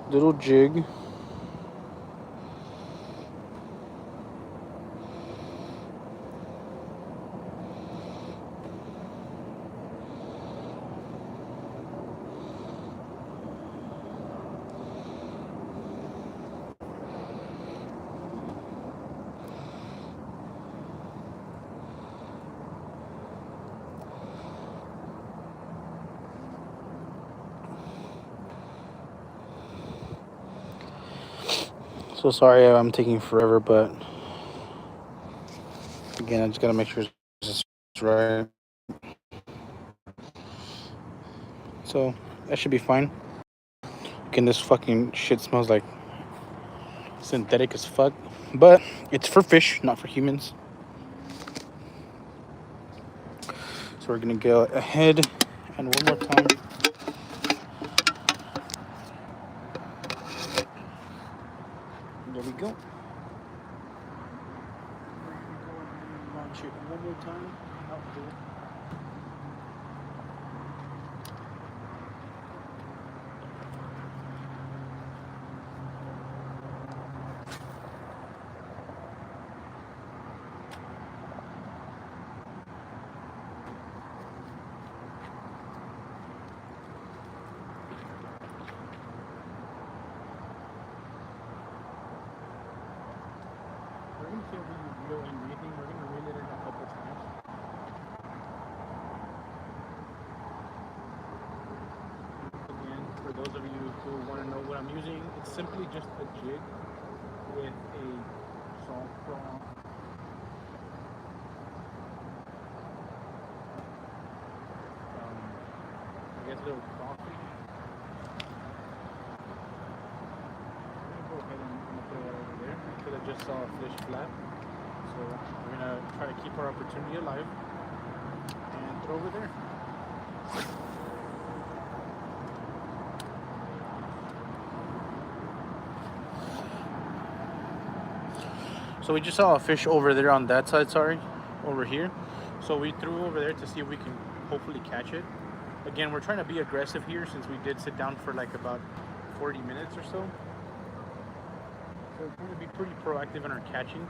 little jig. So sorry I'm taking forever, but again, I just gotta make sure it's right. So that should be fine. Again, this fucking shit smells like synthetic as fuck, but it's for fish, not for humans. So we're gonna go ahead and one more time. There we go. Launch it one more time. Out there. We're gonna see if we can reel in anything. We're gonna reel it in a couple times. Again, for those of you who want to know what I'm using, it's simply just a jig with a salt straw. I guess a little coffee. I'm gonna go ahead and throw it over there because I just saw a fish flat. So we're gonna try to keep our opportunity alive and throw over there. So we just saw a fish over there on that side, over here. So we threw over there to see if we can hopefully catch it. Again, we're trying to be aggressive here since we did sit down for like about 40 minutes or so. So we're going to be pretty proactive in our catching.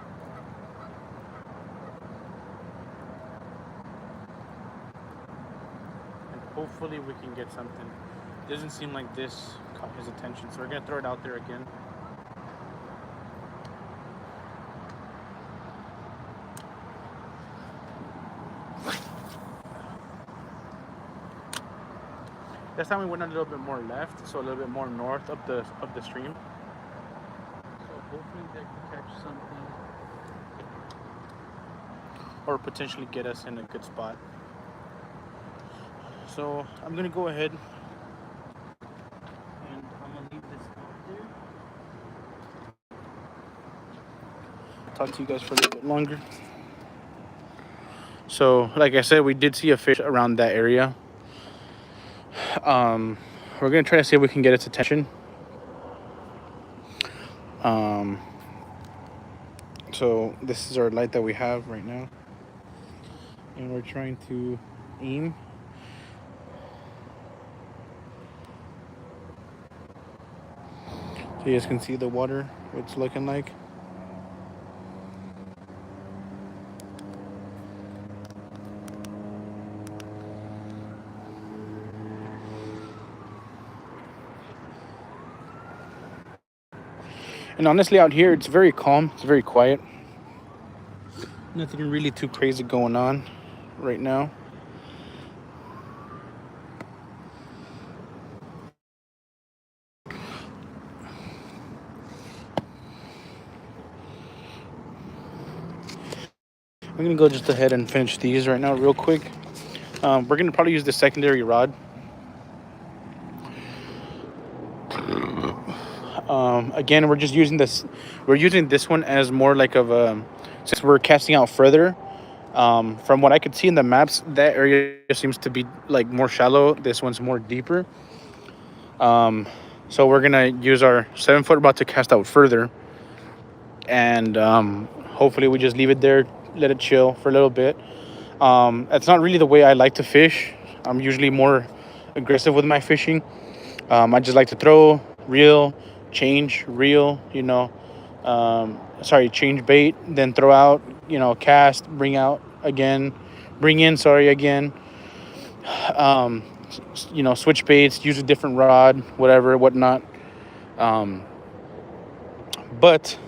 And hopefully we can get something. It doesn't seem like this caught his attention, so we're going to throw it out there again. This time we went a little bit more left, so a little bit more north of the stream. So hopefully they can catch something, or potentially get us in a good spot. So I'm gonna go ahead and I'm gonna leave this out there. Talk to you guys for a little bit longer. So like I said, we did see a fish around that area. We're gonna try to see if we can get its attention. So this is our light that we have right now, and we're trying to aim. So you guys can see the water, what it's looking like. And honestly, out here it's very calm. It's very quiet. Nothing really too crazy going on right now. I'm gonna go just ahead and finish these right now, real quick. We're gonna probably use the secondary rod. Again, we're just using this. We're using this one as more like of a, since we're casting out further. From what I could see in the maps, that area seems to be like more shallow. This one's more deeper. So we're gonna use our 7 foot rod to cast out further, and hopefully we just leave it there, let it chill for a little bit. That's not really the way I like to fish. I'm usually more aggressive with my fishing. I just like to throw, reel, change, reel, change bait, then throw out, cast, bring out again, bring in, sorry, again. Um, switch baits, use a different rod, whatever, whatnot. Um, but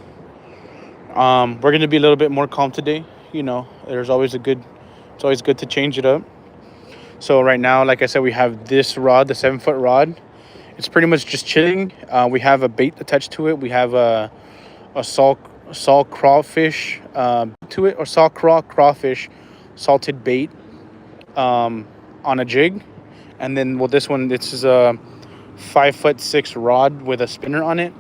we're going to be a little bit more calm today. It's always good to change it up. So right now, like I said, we have this rod, the 7 foot rod. It's pretty much just chilling. We have a bait attached to it. We have a salt crawfish to it, or salt crawfish salted bait on a jig. And then, well, this is a 5'6" rod with a spinner on it.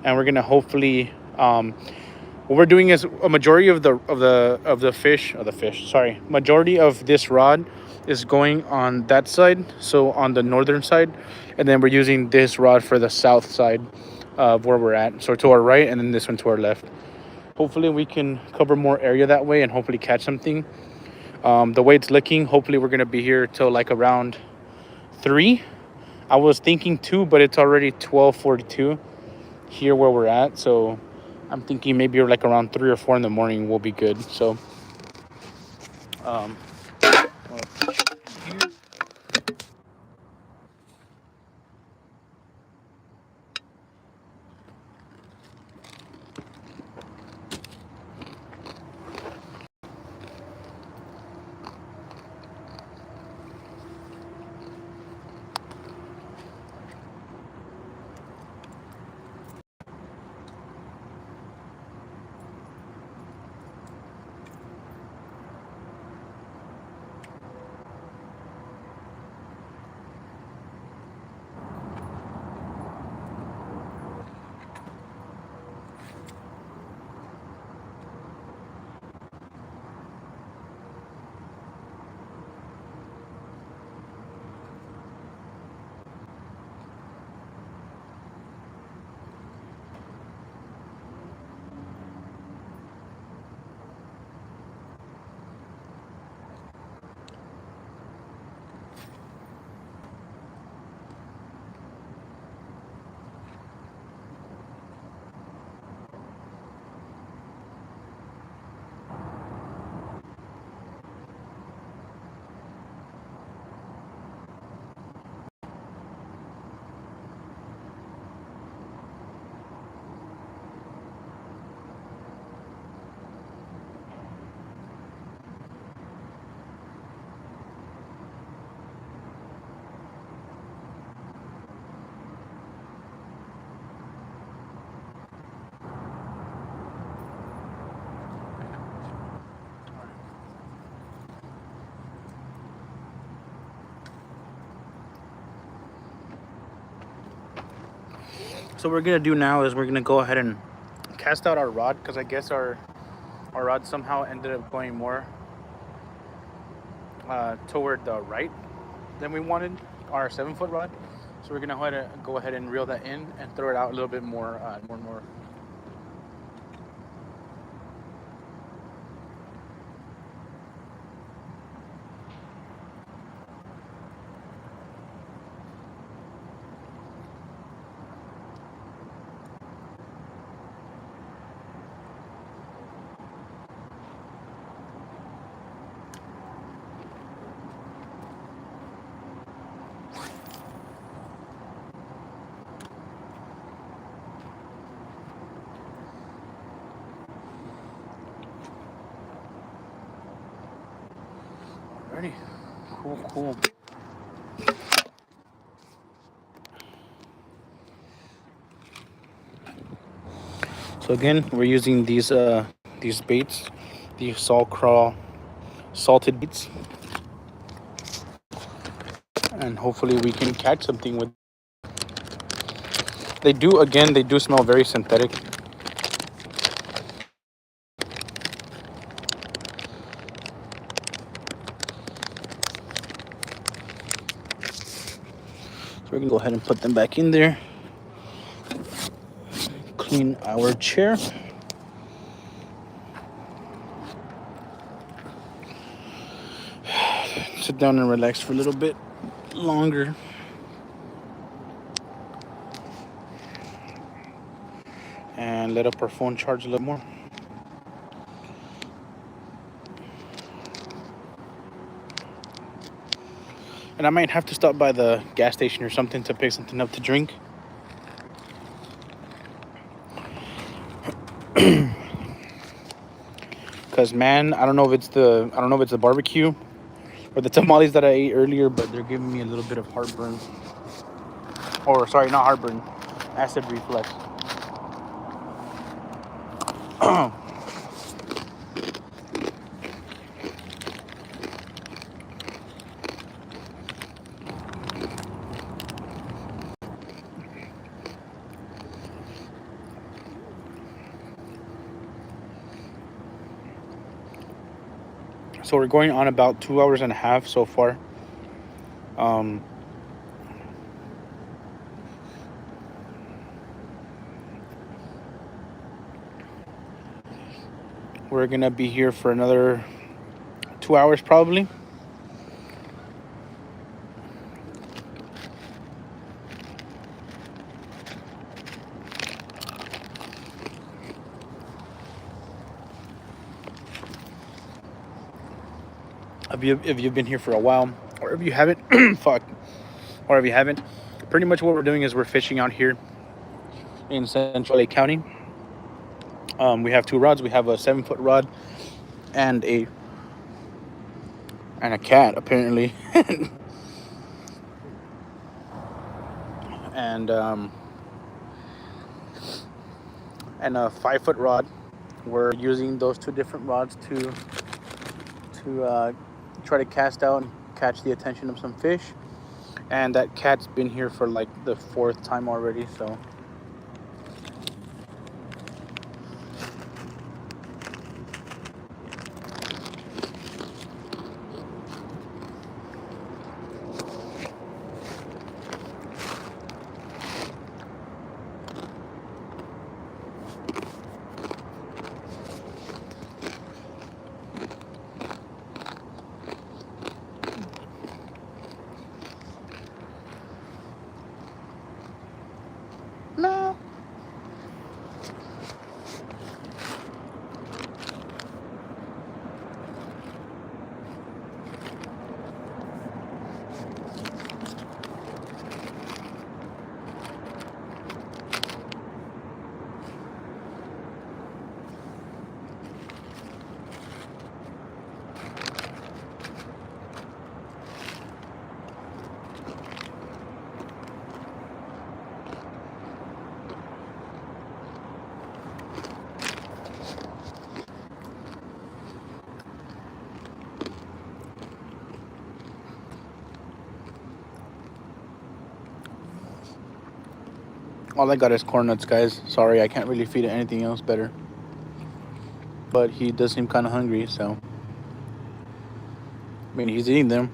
And we're gonna hopefully, what we're doing is a majority of the fish. Sorry, majority of this rod is going on that side, so on the northern side, and then we're using this rod for the south side of where we're at. So to our right, and then this one to our left. Hopefully we can cover more area that way and hopefully catch something. The way it's looking, hopefully we're gonna be here till like around 3. I was thinking 2, but it's already 12:42 here where we're at. So I'm thinking maybe like around 3 or 4 in the morning we'll be good. So um, so what we're gonna do now is we're gonna go ahead and cast out our rod, because I guess our rod somehow ended up going more toward the right than we wanted, our 7 foot rod. So we're gonna go ahead and reel that in and throw it out a little bit more north. Ready? Cool. So again, we're using these baits, these salted baits, and hopefully we can catch something with. They do smell very synthetic. So we're gonna go ahead and put them back in there. Clean our chair. Sit down and relax for a little bit longer. And let up our phone charge a little more. And I might have to stop by the gas station or something to pick something up to drink. Cause man, I don't know if it's the barbecue or the tamales that I ate earlier, but they're giving me a little bit of heartburn. Or sorry, not heartburn, acid reflux. So we're going on about 2 hours and a half so far. We're gonna be here for another 2 hours probably. If you've been here for a while, or if you haven't, or if you haven't, pretty much what we're doing is we're fishing out here in Central Lake County. We have 2 rods. We have a 7-foot rod and a cat apparently, and a 5-foot rod. We're using those 2 different rods to try to cast out and catch the attention of some fish. And that cat's been here for like the 4th time already, so. No. All I got is corn nuts, guys. Sorry, I can't really feed it anything else better. But he does seem kind of hungry, so. I mean, he's eating them.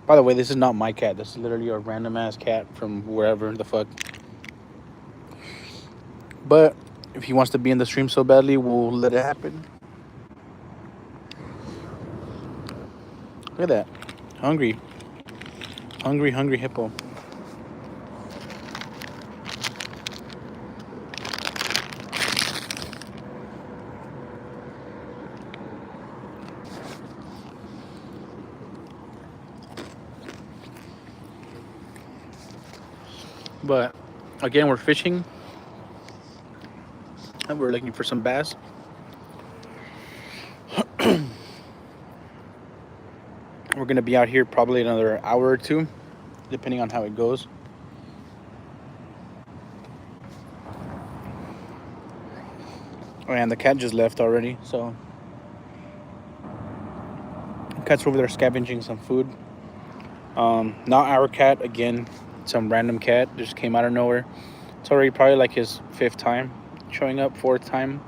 By the way, this is not my cat. This is literally a random ass cat from wherever the fuck. But if he wants to be in the stream so badly, we'll let it happen. Look at that. Hungry hippo. But again, we're fishing and we're looking for some bass. We're gonna be out here probably another hour or two, depending on how it goes. Oh, and the cat just left already, so the cat's over there scavenging some food. Not our cat, again, some random cat just came out of nowhere. It's already probably like his fifth time showing up, fourth time.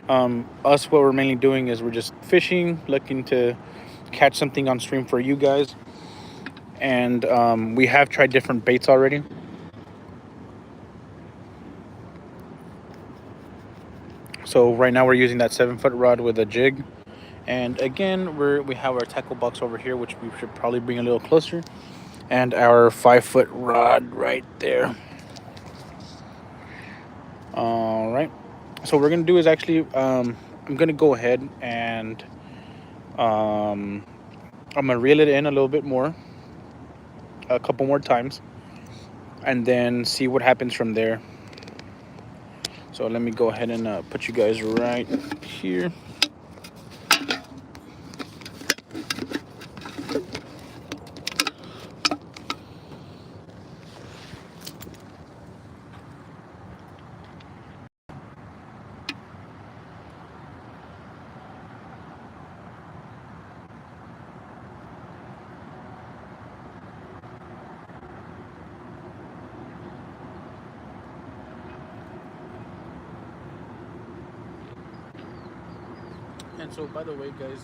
Us, what we're mainly doing is we're just fishing, looking to catch something on stream for you guys. And we have tried different baits already. So right now we're using that 7-foot rod with a jig. And again, we have our tackle box over here, which we should probably bring a little closer. And our 5-foot rod right there. All right. So what we're gonna do is actually, I'm gonna go ahead and I'm gonna reel it in a little bit more, a couple more times, and then see what happens from there. So let me go ahead and put you guys right here. And so, by the way, guys,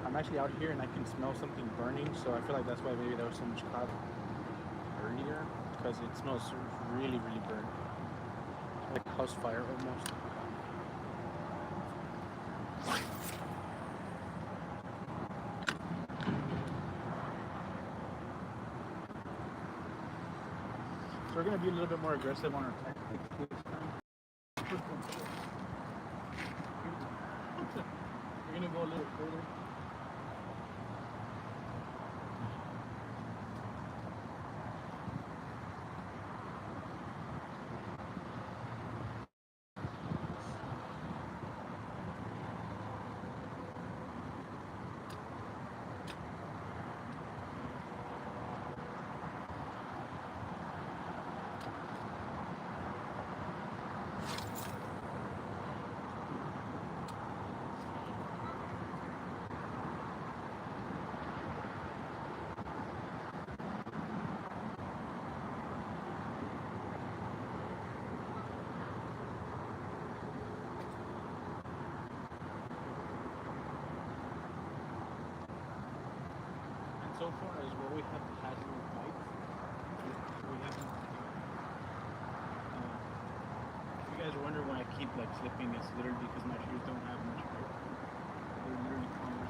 I'm actually out here and I can smell something burning. So I feel like that's why maybe there was so much cloud earlier, because it smells really, really burnt, like house fire almost. So we're gonna be a little bit more aggressive on our tactics this time. We're gonna go a little further. So far as what we have had with bites, we haven't. If you guys are wondering why I keep like slipping, it's literally because my shoes don't have much grip. They're literally Converse.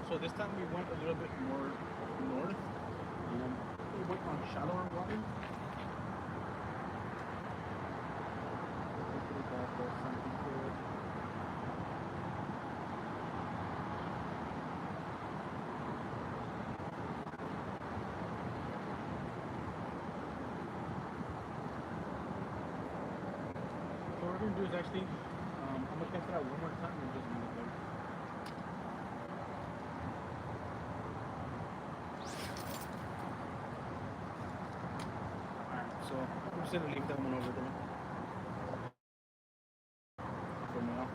So this time we went a little bit more north. We went on shallower water. Hopefully that does something to it. So what we're going to do is actually, I'm going to cast it out one more time and just leave it there. Alright, so I'm just going to leave that one over there for now.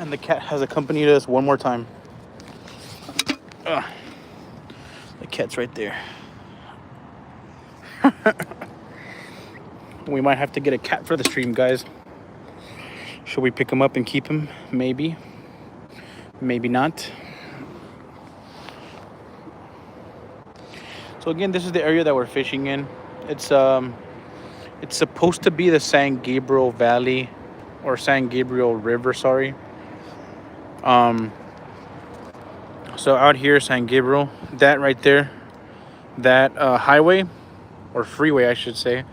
And the cat has accompanied us one more time. The cat's right there. We might have to get a cat for the stream, guys. Should we pick him up and keep him? Maybe. Maybe not. So again, this is the area that we're fishing in. It's supposed to be the San Gabriel Valley, or San Gabriel River, sorry. So out here, San Gabriel, that right there, That highway, or freeway I should say,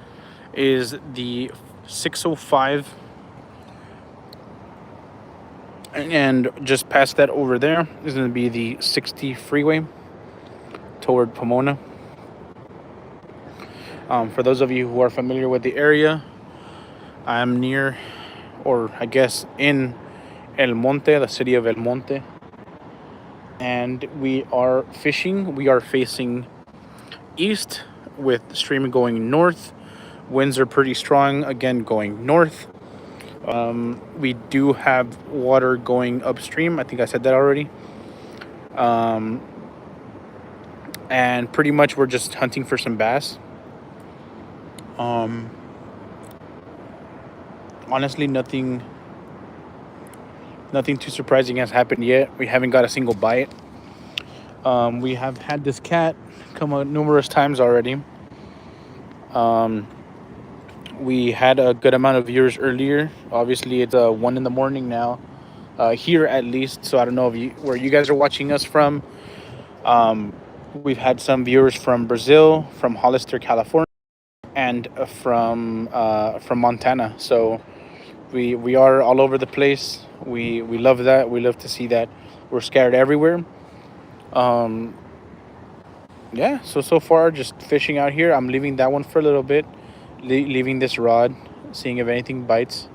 is the 605, and just past that over there is going to be the 60 freeway toward Pomona. For those of you who are familiar with the area, I'm near, or I guess in El Monte, the city of El Monte, and we are fishing. We are facing east with stream going north. Winds are pretty strong, again going north. We do have water going upstream. I think I said that already. And pretty much we're just hunting for some bass. Honestly, nothing too surprising has happened yet. We haven't got a single bite. We have had this cat come out numerous times already. We had a good amount of viewers earlier. Obviously, it's 1 in the morning now, here at least. So I don't know where you guys are watching us from. We've had some viewers from Brazil, from Hollister, California, and from Montana. So we are all over the place. We love that. We love to see that. We're scattered everywhere. Yeah. So far, just fishing out here. I'm leaving that one for a little bit. Leaving this rod, seeing if anything bites.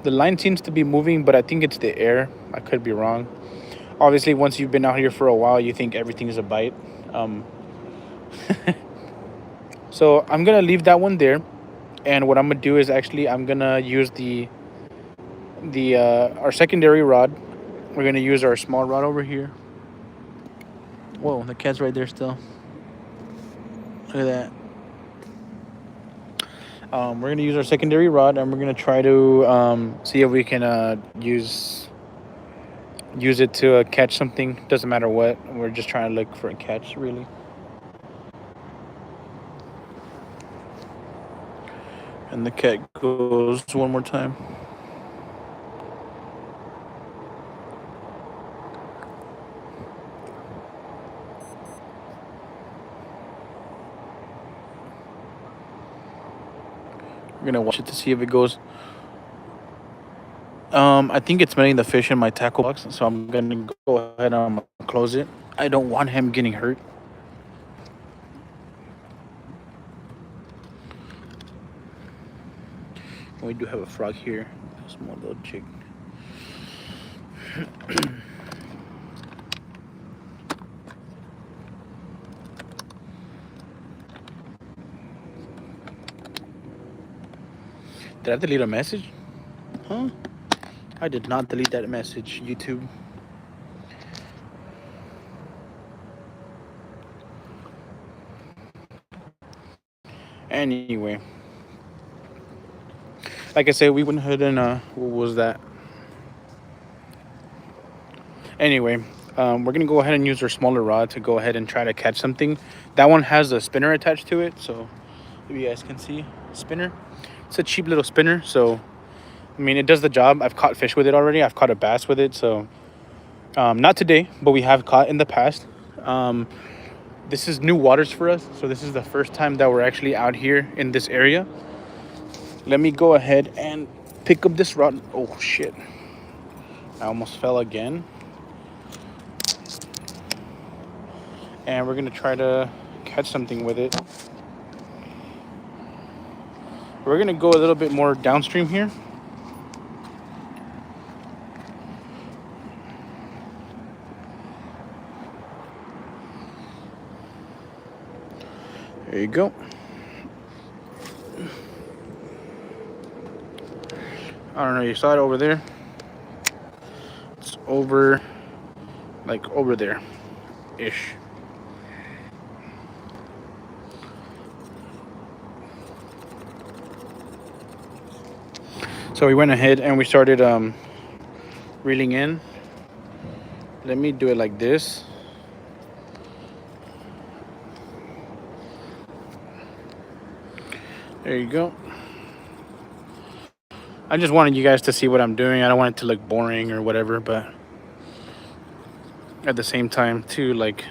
The line seems to be moving, but I think it's the air. I could be wrong. Obviously, once you've been out here for a while, you think everything is a bite. So I'm gonna leave that one there, and what I'm gonna do is actually I'm gonna use our secondary rod. We're gonna use our small rod over here. Whoa, the cat's right there still. Look at that. We're gonna use our secondary rod, and we're gonna try to see if we can use it to catch something. Doesn't matter what. We're just trying to look for a catch, really. And the cat goes one more time. We're gonna watch it to see if it goes. I think it's smelling the fish in my tackle box, so I'm gonna go ahead and close it. I don't want him getting hurt. We do have a frog here, a small little chick. Did I delete a message? Huh? I did not delete that message, YouTube. Anyway, like I said, we went ahead and what was that? Anyway, we're gonna go ahead and use our smaller rod to go ahead and try to catch something. That one has a spinner attached to it, so if you guys can see, spinner. It's a cheap little spinner, so I mean, it does the job. I've caught fish with it already. I've caught a bass with it, so not today, but we have caught in the past. This is new waters for us, so this is the first time that we're actually out here in this area. Let me go ahead and pick up this rod. Oh shit, I almost fell again. And we're gonna try to catch something with it. We're gonna go a little bit more downstream here. There you go. I don't know, you saw it over there? It's over, like over there-ish. So we went ahead and we started reeling in. Let me do it like this. There you go. I just wanted you guys to see what I'm doing. I don't want it to look boring or whatever, but at the same time too, like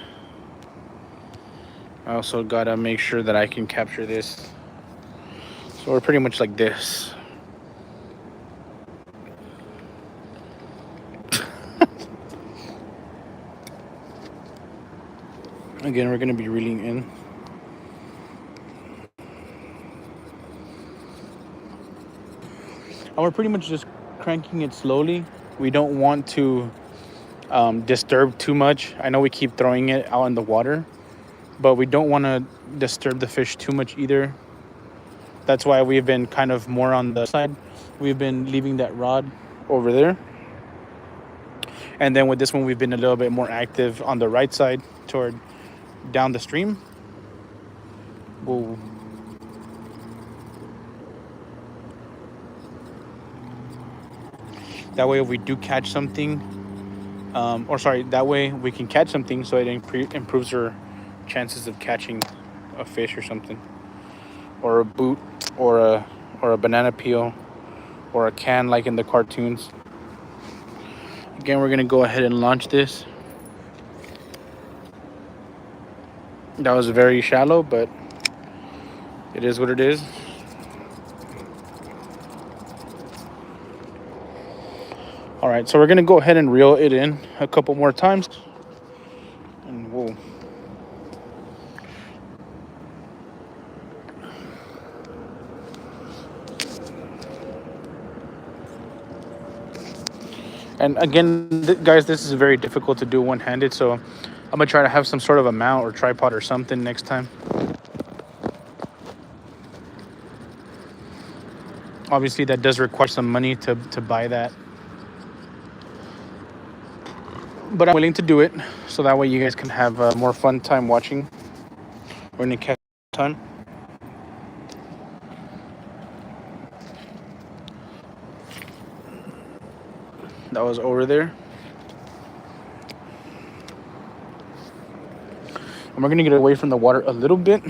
I also gotta make sure that I can capture this. So we're pretty much like this. Again, we're gonna be reeling in. And we're pretty much just cranking it slowly. We don't want to disturb too much. I know we keep throwing it out in the water, but we don't want to disturb the fish too much either. That's why we've been kind of more on the side. We've been leaving that rod over there. And then with this one, we've been a little bit more active on the right side toward down the stream. Whoa. That way, if we do catch something, that way we can catch something, so it improves our chances of catching a fish or something, or a boot, or a banana peel, or a can like in the cartoons. Again, we're gonna go ahead and launch this. That was very shallow, but it is what it is. All right, so we're gonna go ahead and reel it in a couple more times, and whoa. And again, guys, this is very difficult to do one-handed, so I'm gonna try to have some sort of a mount or tripod or something next time. Obviously, that does require some money to buy that, but I'm willing to do it, so that way you guys can have a more fun time watching. We're gonna catch a ton. That was over there. And we're gonna get away from the water a little bit,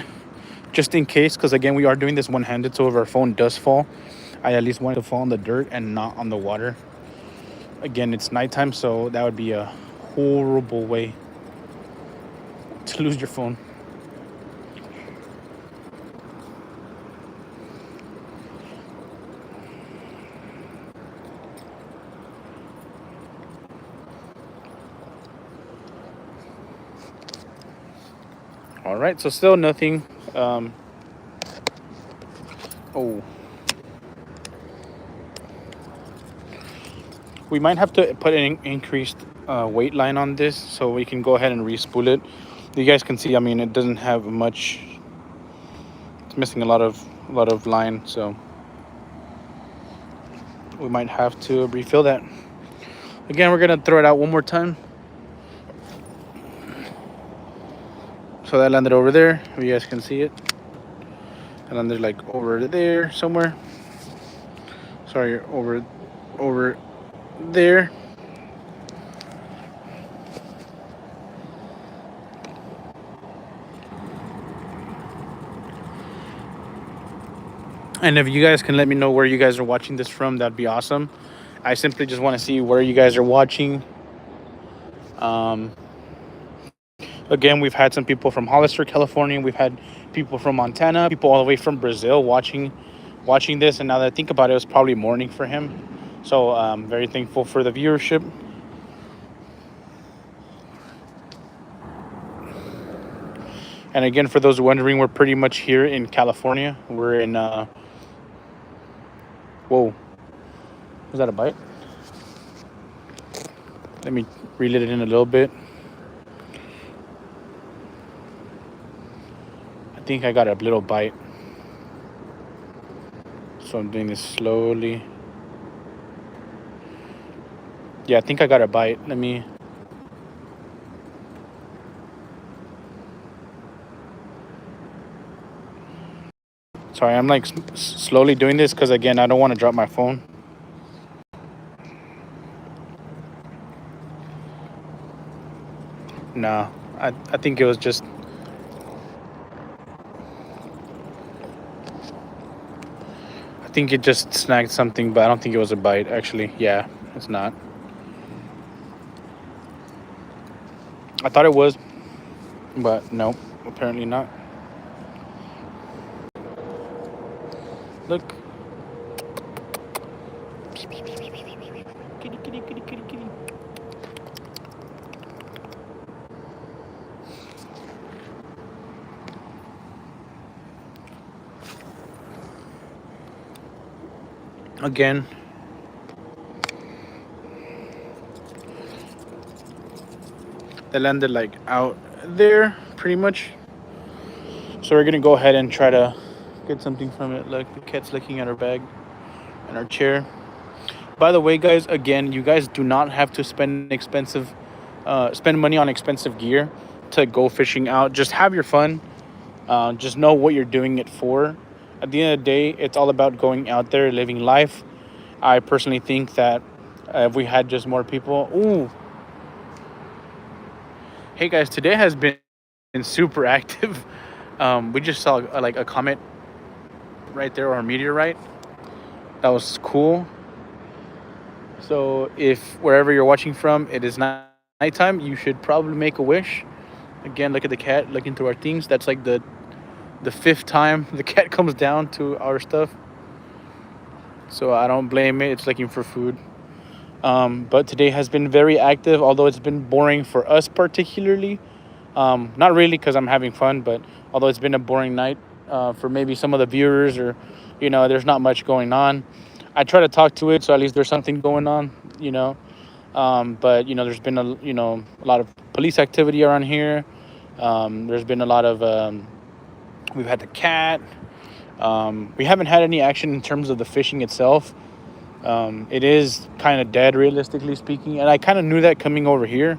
just in case, because again, we are doing this one-handed, so if our phone does fall, I at least want it to fall in the dirt and not on the water. Again, it's nighttime, so that would be a horrible way to lose your phone. All right, so still nothing. Oh, we might have to put an increased weight line on this, so we can go ahead and re-spool it. You guys can see, I mean, it doesn't have much. It's missing a lot of line, so we might have to refill that. Again, we're gonna throw it out one more time. So that landed over there. You guys can see it. It landed like over there somewhere. Sorry, over there. And if you guys can let me know where you guys are watching this from, that'd be awesome. I simply just want to see where you guys are watching. Again, we've had some people from Hollister, California. We've had people from Montana, people all the way from Brazil watching this. And now that I think about it, it was probably morning for him. So I'm very thankful for the viewership. And again, for those wondering, we're pretty much here in California. We're in, whoa, was that a bite? Let me reel it in a little bit. I think I got a little bite. So I'm doing this slowly. Yeah, I think I got a bite. Let me... Sorry, I'm like slowly doing this because, again, I don't want to drop my phone. No, I think it was just... I think it just snagged something, but I don't think it was a bite, actually. Yeah, it's not. I thought it was, but no, apparently not. Look. Kitty, kitty, kitty, kitty, kitty. Again, they landed like out there pretty much. So we're gonna go ahead and try to get something from it. Like the cat's looking at our bag and our chair. By the way, guys, again, you guys do not have to spend money on expensive gear to go fishing out. Just have your fun. Just know what you're doing it for. At the end of the day, it's all about going out there, living life. I personally think that if we had just more people. Ooh, hey guys, today has been super active. We just saw like a comet right there, or a meteorite. That was cool. So if wherever you're watching from, it is nighttime, you should probably make a wish. Again, look at the cat looking through our things. That's like the fifth time the cat comes down to our stuff. So I don't blame it. It's looking for food. But today has been very active, although it's been boring for us particularly. Not really because I'm having fun, but although it's been a boring night for maybe some of the viewers, or there's not much going on. I try to talk to it, so at least there's something going on. But there's been a lot of police activity around here. There's been a lot of we've had the cat. We haven't had any action in terms of the fishing itself. It is kind of dead, realistically speaking, and I kind of knew that coming over here.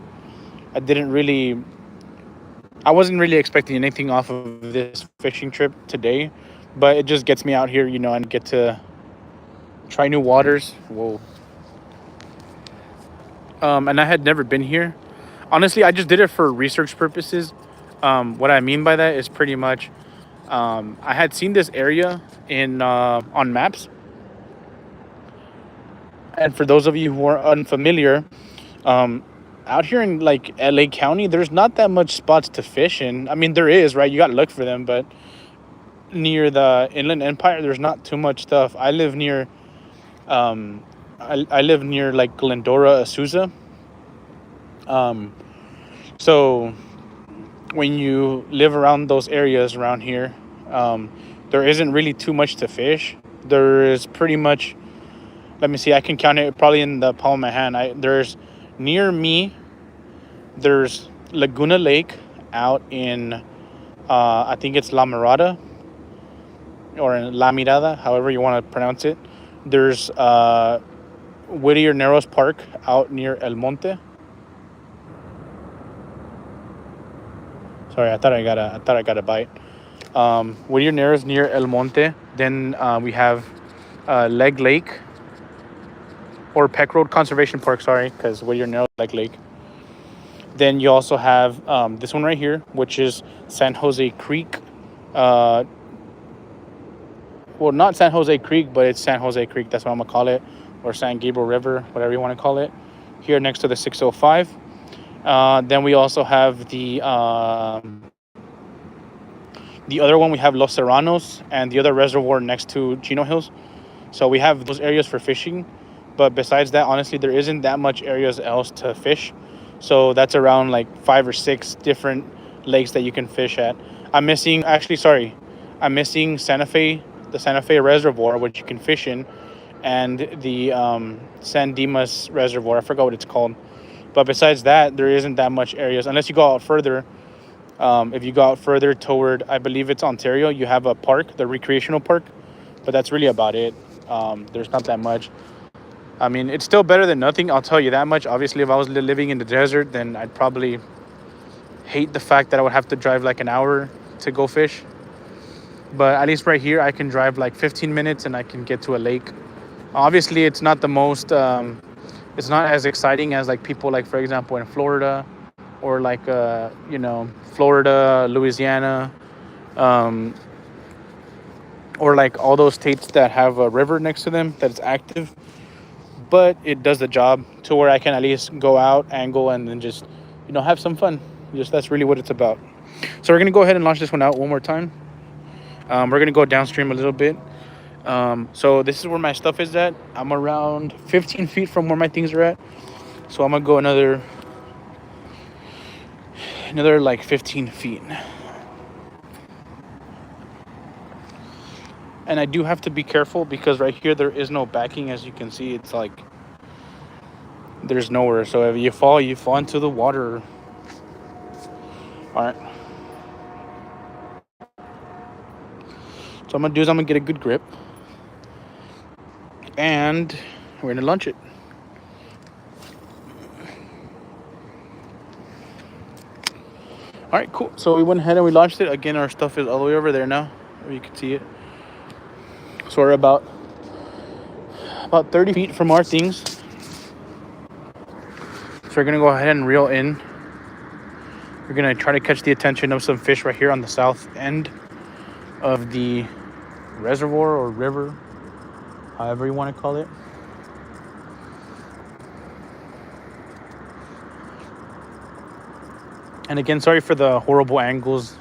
I wasn't really expecting anything off of this fishing trip today, but it just gets me out here, and get to try new waters. Whoa. And I had never been here. Honestly, I just did it for research purposes. What I mean by that is pretty much, I had seen this area on maps. And for those of you who are unfamiliar, out here in like LA County, there's not that much spots to fish in. I mean, there is, right? You got to look for them, but near the Inland Empire, there's not too much stuff. I live near like Glendora, Azusa. So when you live around those areas around here, there isn't really too much to fish. There is pretty much, let me see, I can count it probably in the palm of my hand. There's near me, there's Laguna Lake out in, I think it's La Mirada, or in La Mirada, however you want to pronounce it. There's Whittier Narrows Park out near El Monte. Sorry, I thought I got a bite. Whittier Narrows near El Monte. Then we have Leg Lake, or Peck Road Conservation Park. Sorry, because Whittier Narrows, Leg Lake. Then you also have this one right here, which is San Jose Creek. Well, not San Jose Creek, but it's San Jose Creek. That's what I'm gonna call it, or San Gabriel River, whatever you want to call it. Here next to the 605. Then we also have the other one. We have Los Serranos and the other reservoir next to Chino Hills. So we have those areas for fishing. But besides that, honestly, there isn't that much areas else to fish. So that's around like 5 or 6 different lakes that you can fish at. I'm missing Santa Fe, the Santa Fe Reservoir, which you can fish in, and the San Dimas Reservoir. I forgot what it's called. But besides that, there isn't that much areas. Unless you go out further. If you go out further toward, I believe it's Ontario, you have a park, the recreational park. But that's really about it. There's not that much. I mean, it's still better than nothing, I'll tell you that much. Obviously, if I was living in the desert, then I'd probably hate the fact that I would have to drive like an hour to go fish. But at least right here, I can drive like 15 minutes and I can get to a lake. Obviously, it's not the most... it's not as exciting as like people like, for example, in Florida, or like Florida, Louisiana, or like all those states that have a river next to them that's active. But it does the job to where I can at least go out, angle, and then just have some fun. Just that's really what it's about. So we're gonna go ahead and launch this one out one more time. We're gonna go downstream a little bit. So this is where my stuff is at. I'm around 15 feet from where my things are at. So I'm gonna go another like 15 feet. And I do have to be careful because right here there is no backing. As you can see, it's like there's nowhere. So if you fall into the water. All right. So I'm gonna do is I'm gonna get a good grip, and we're gonna launch it. All right, cool. So we went ahead and we launched it. Again, our stuff is all the way over there now. You can see it. So we're about 30 feet from our things. So we're gonna go ahead and reel in. We're gonna try to catch the attention of some fish right here on the south end of the reservoir or river, however you want to call it. And again, sorry for the horrible angles.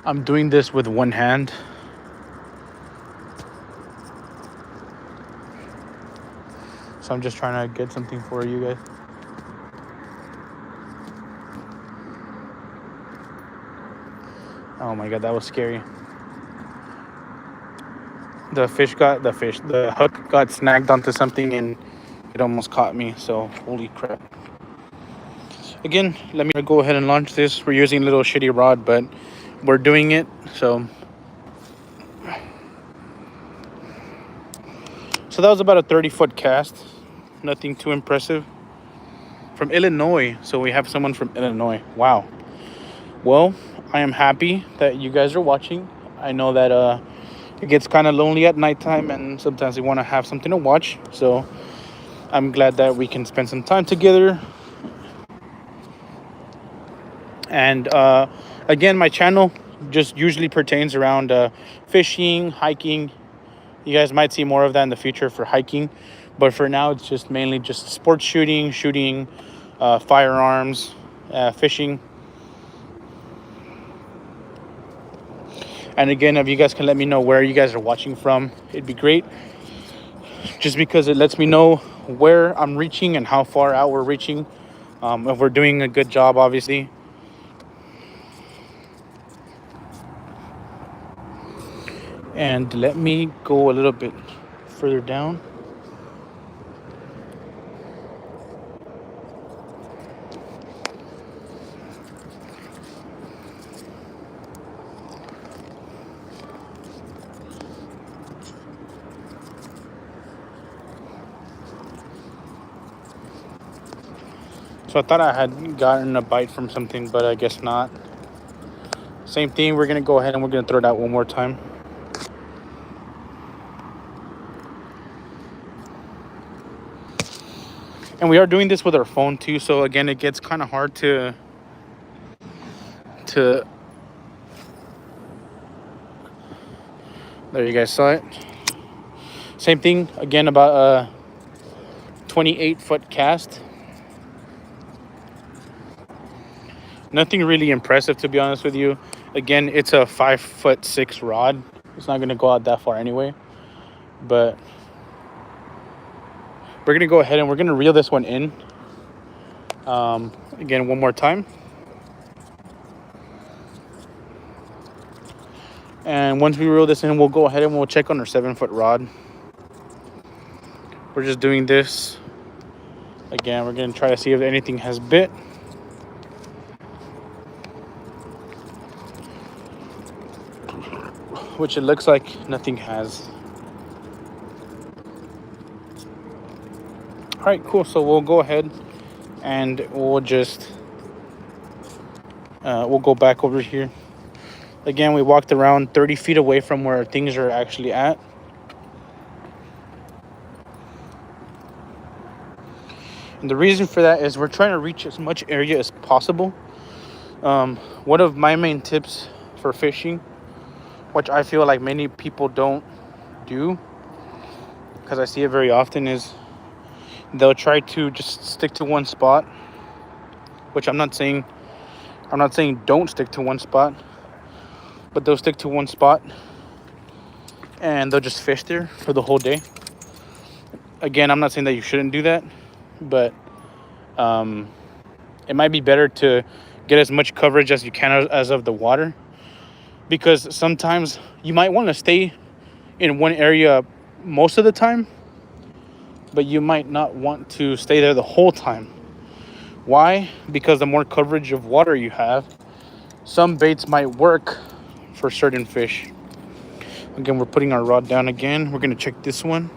I'm doing this with one hand. So I'm just trying to get something for you guys. Oh my god, that was scary. The hook got snagged onto something and it almost caught me. So holy crap. Again, let me go ahead and launch this. We're using a little shitty rod, but we're doing it. So that was about a 30-foot cast. Nothing too impressive. From Illinois. So we have someone from Illinois. Wow. Well, I am happy that you guys are watching. I know that it gets kind of lonely at nighttime and sometimes we want to have something to watch. So I'm glad that we can spend some time together. And again, my channel just usually pertains around fishing, hiking. You guys might see more of that in the future for hiking. But for now, it's just mainly just sports shooting, firearms, fishing. And again, if you guys can let me know where you guys are watching from, it'd be great. Just because it lets me know where I'm reaching and how far out we're reaching. If we're doing a good job, obviously. And let me go a little bit further down. So I thought I had gotten a bite from something, but I guess not. Same thing, we're gonna go ahead and we're gonna throw it out one more time. And we are doing this with our phone too, so again, it gets kind of hard to there, you guys saw it. Same thing, again, about a 28-foot cast. Nothing really impressive, to be honest with you. Again, it's a 5'6" rod. It's not gonna go out that far anyway. But we're gonna go ahead and we're gonna reel this one in. Again, one more time. And once we reel this in, we'll go ahead and we'll check on our 7-foot rod. We're just doing this. Again, we're gonna try to see if anything has bit. Which it looks like nothing has. All right, cool. So we'll go ahead and we'll just we'll go back over here. Again, we walked around 30 feet away from where things are actually at. And the reason for that is we're trying to reach as much area as possible. One of my main tips for fishing, which I feel like many people don't do, because I see it very often, is they'll try to just stick to one spot, which I'm not saying I'm not saying don't stick to one spot, but they'll stick to one spot and they'll just fish there for the whole day. Again, I'm not saying that you shouldn't do that, but um, it might be better to get as much coverage as you can as of the water, because sometimes you might want to stay in one area most of the time, but you might not want to stay there the whole time. Why? Because the more coverage of water you have, some baits might work for certain fish. Again, we're putting our rod down again. We're gonna check this one.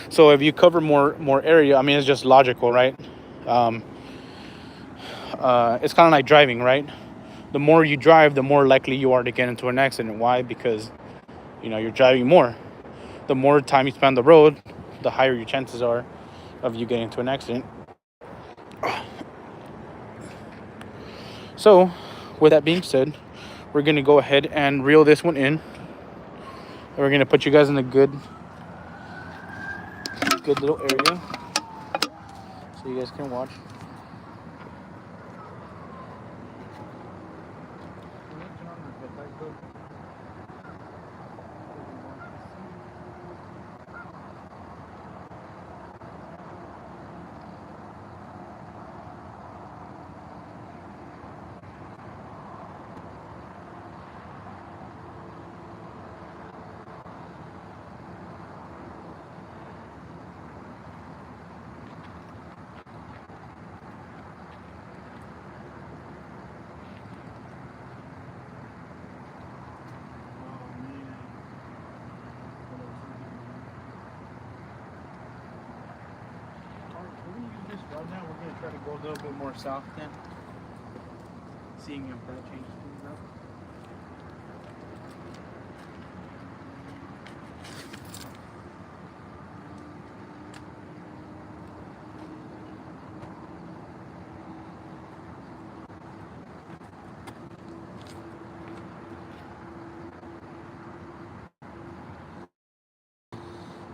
So if you cover more area, I mean, it's just logical, right? Um, it's kind of like driving, right? The more you drive, the more likely you are to get into an accident. Why? Because you're driving more. The more time you spend on the road, the higher your chances are of you getting into an accident. So, with that being said, we're gonna go ahead and reel this one in. We're gonna put you guys in a good little area so you guys can watch. Right now, we're gonna try to go a little bit more south then, seeing if that changes things up.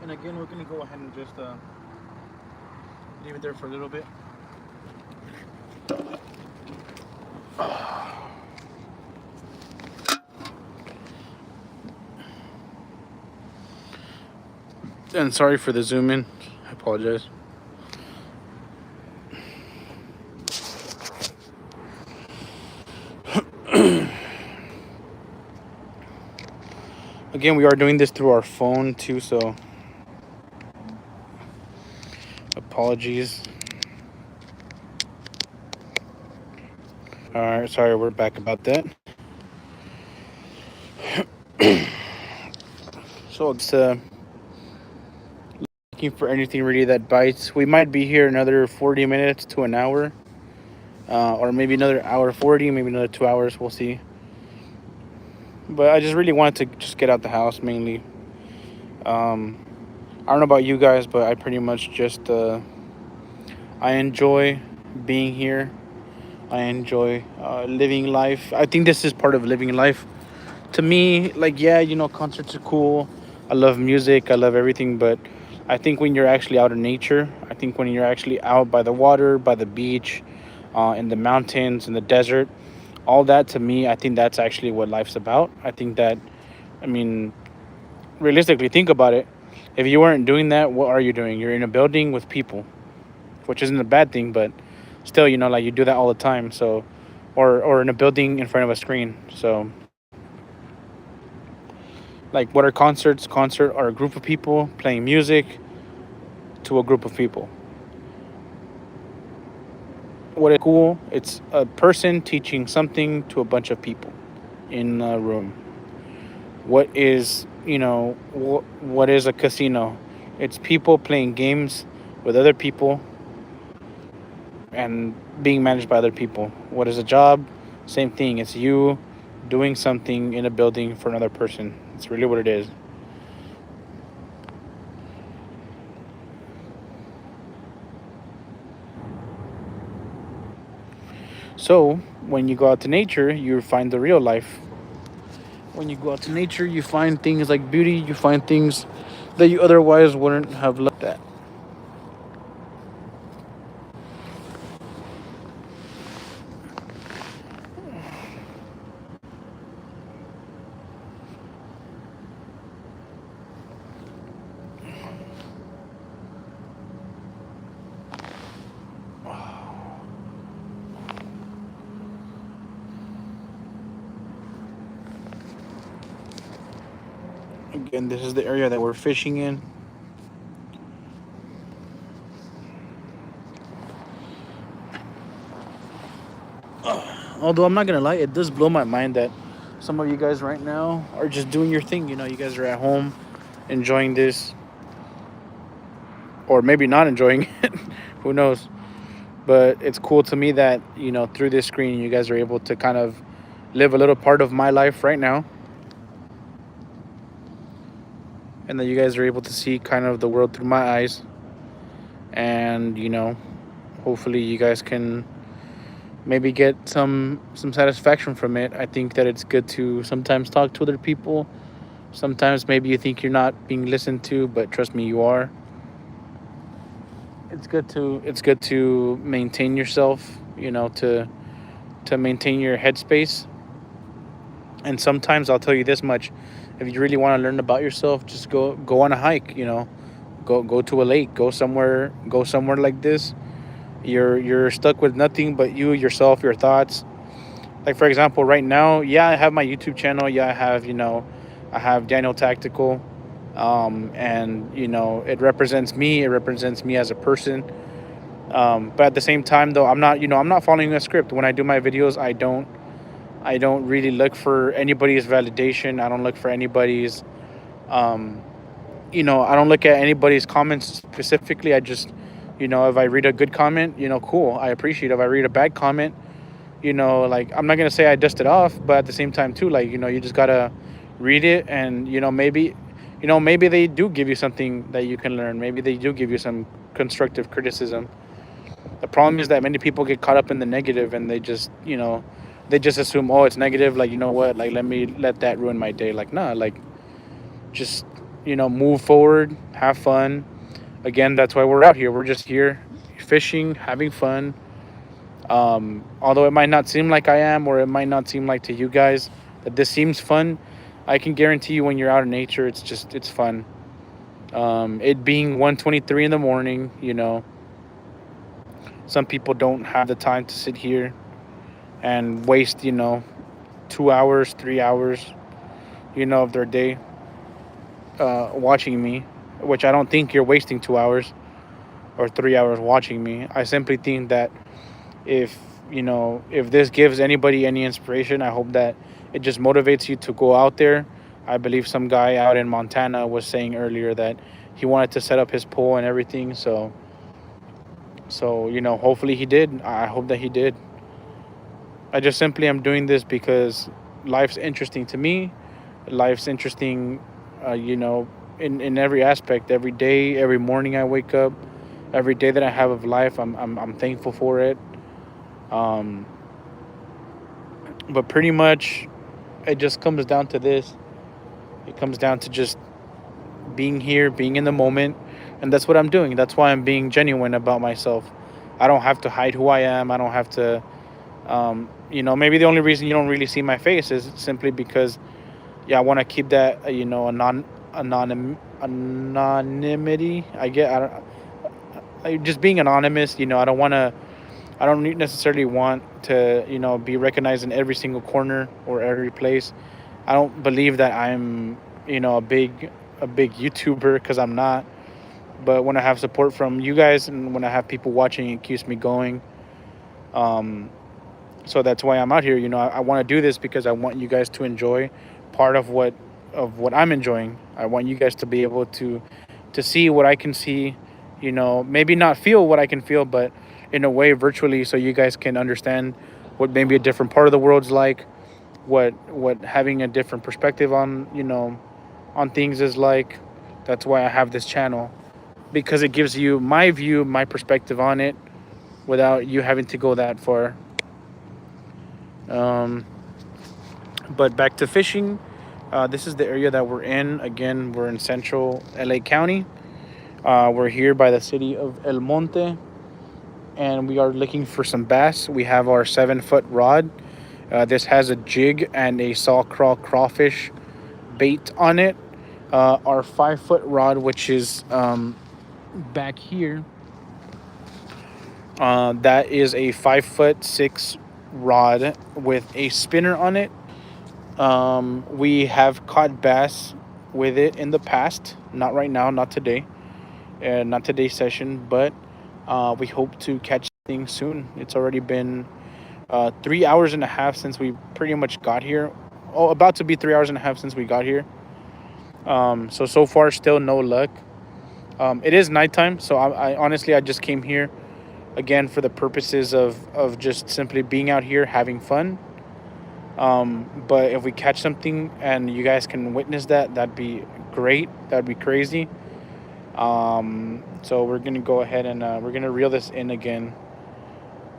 And again, we're gonna go ahead and just leave it there for a little bit. And sorry for the zoom in. I apologize. Again, we are doing this through our phone too, so apologies. Alright, sorry, we're back about that. So it's looking for anything really that bites. We might be here another 40 minutes to an hour, or maybe another hour 40, maybe another 2 hours. We'll see. But I just really wanted to just get out the house mainly. I don't know about you guys, but I pretty much just I enjoy being here. I enjoy living life. I think this is part of living life. To me, like, yeah, concerts are cool. I love music. I love everything. But I think when you're actually out in nature, I think when you're actually out by the water, by the beach, in the mountains, in the desert, all that, to me, I think that's actually what life's about. I think that, I mean, realistically, think about it. If you weren't doing that, what are you doing? You're in a building with people, which isn't a bad thing, but still, like, you do that all the time. So, or in a building in front of a screen. So, like, what are concerts? Concert are a group of people playing music to a group of people. What is cool? It's a person teaching something to a bunch of people in a room. What is, what is a casino? It's people playing games with other people and being managed by other people. What is a job? Same thing. It's you doing something in a building for another person. It's really what it is. So when you go out to nature, you find the real life. When you go out to nature, you find things like beauty. You find things that you otherwise wouldn't have looked at. Again, this is the area that we're fishing in. Although I'm not gonna lie, it does blow my mind that some of you guys right now are just doing your thing. You guys are at home enjoying this, or maybe not enjoying it. Who knows? But it's cool to me that through this screen, you guys are able to kind of live a little part of my life right now, and that you guys are able to see kind of the world through my eyes. And hopefully, you guys can maybe get some satisfaction from it. I think that it's good to sometimes talk to other people. Sometimes maybe you think you're not being listened to, but trust me, you are. It's good to maintain yourself, to maintain your headspace. And sometimes I'll tell you this much: if you really want to learn about yourself, just go on a hike. Go to a lake, go somewhere like this. You're stuck with nothing but you, yourself, your thoughts. Like, for example, right now, yeah, I have my YouTube channel. Yeah, I have Daniel Tactical, and it represents me. It represents me as a person. But at the same time, though, I'm not following a script. When I do my videos, I don't really look for anybody's validation. I don't look for anybody's, um, I don't look at anybody's comments specifically. I just, if I read a good comment, cool, I appreciate it. If I read a bad comment, like, I'm not gonna say I dust it off, but at the same time too, like, you just gotta read it, and maybe they do give you something that you can learn. Maybe they do give you some constructive criticism. The problem is that many people get caught up in the negative, and they just assume, oh, it's negative. Like, what? Like, let that ruin my day. Like, nah. Like, just move forward, have fun. Again, that's why we're out here. We're just here fishing, having fun. Although it might not seem like I am, or it might not seem like to you guys that this seems fun, I can guarantee you when you're out in nature, it's fun. It being 1:23 in the morning, some people don't have the time to sit here and waste 2 hours, 3 hours, of their day watching me, which I don't think you're wasting 2 hours or 3 hours watching me. I simply think that if if this gives anybody any inspiration, I hope that it just motivates you to go out there. I believe some guy out in Montana was saying earlier that he wanted to set up his pole and everything. So hopefully he did. I hope that he did. I just simply am doing this because life's interesting to me. Life's interesting, in every aspect. Every day, every morning I wake up, every day that I have of life, I'm thankful for it. Um, but pretty much, it just comes down to this. It comes down to just being here, being in the moment, and that's what I'm doing. That's why I'm being genuine about myself. I don't have to hide who I am. I don't have to. Maybe the only reason you don't really see my face is simply because, yeah, I want to keep that, anonymity. I don't, just being anonymous. I don't necessarily want to, be recognized in every single corner or every place. I don't believe that I'm, a big YouTuber, because I'm not. But when I have support from you guys and when I have people watching, it keeps me going. Um, so that's why I'm out here. I want to do this because I want you guys to enjoy part of what I'm enjoying. I want you guys to be able to see what I can see. Maybe not feel what I can feel, but in a way virtually, so you guys can understand what maybe a different part of the world's like, what having a different perspective on things is like. That's why I have this channel, because it gives you my view, my perspective on it, without you having to go that far. Um, but back to fishing. This is the area that we're in. Again, we're in central LA County. We're here by the city of El Monte, and we are looking for some bass. We have our 7-foot rod. This has a jig and a saw crawfish bait on it. Our 5-foot rod, which is back here, that is a 5'6" rod with a spinner on it. We have caught bass with it in the past. Not right now, not today, not today's session, but we hope to catch things soon. It's already been 3 hours and a half since we pretty much got here. Oh, about to be 3 hours and a half since we got here. So far, still no luck. It is nighttime, so I honestly I just came here again for the purposes of just simply being out here having fun. But if we catch something and you guys can witness that, that'd be great. That'd be crazy. So we're gonna go ahead and we're gonna reel this in again.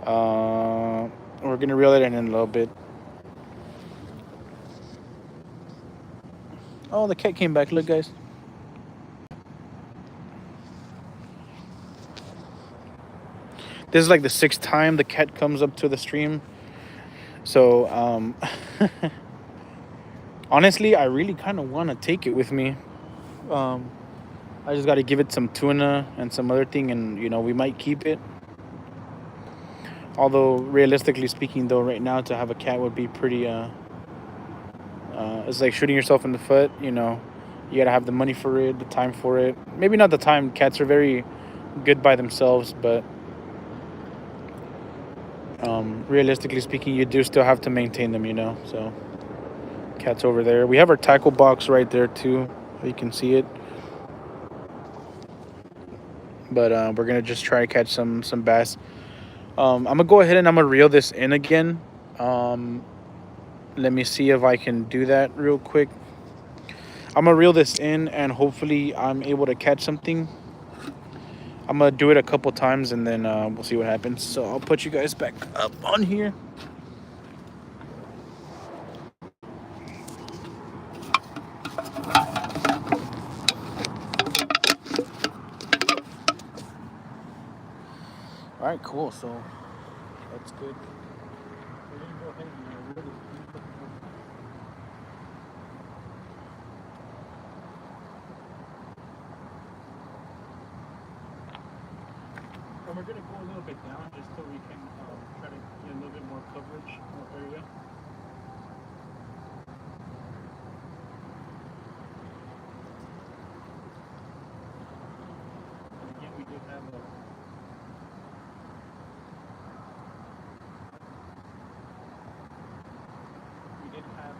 We're gonna reel it in a little bit. Oh, the cat came back. Look, guys. This is like the sixth time the cat comes up to the stream. So, honestly, I really kind of want to take it with me. I just got to give it some tuna and some other thing, and we might keep it. Although, realistically speaking, though, right now to have a cat would be pretty. It's like shooting yourself in the foot. You gotta have the money for it, the time for it. Maybe not the time. Cats are very good by themselves, but realistically speaking, you do still have to maintain them. So cat's over there. We have our tackle box right there too. You can see it. But we're gonna just try to catch some bass. I'm gonna go ahead and I'm gonna reel this in again. Let me see if I can do that real quick. I'm gonna reel this in and hopefully I'm able to catch something. I'm gonna do it a couple times and then we'll see what happens. So I'll put you guys back up on here. All right, cool. So that's good. We're gonna go ahead and reel this in. And we're going to go a little bit down just so we can try to get a little bit more coverage, more area. And again, we did have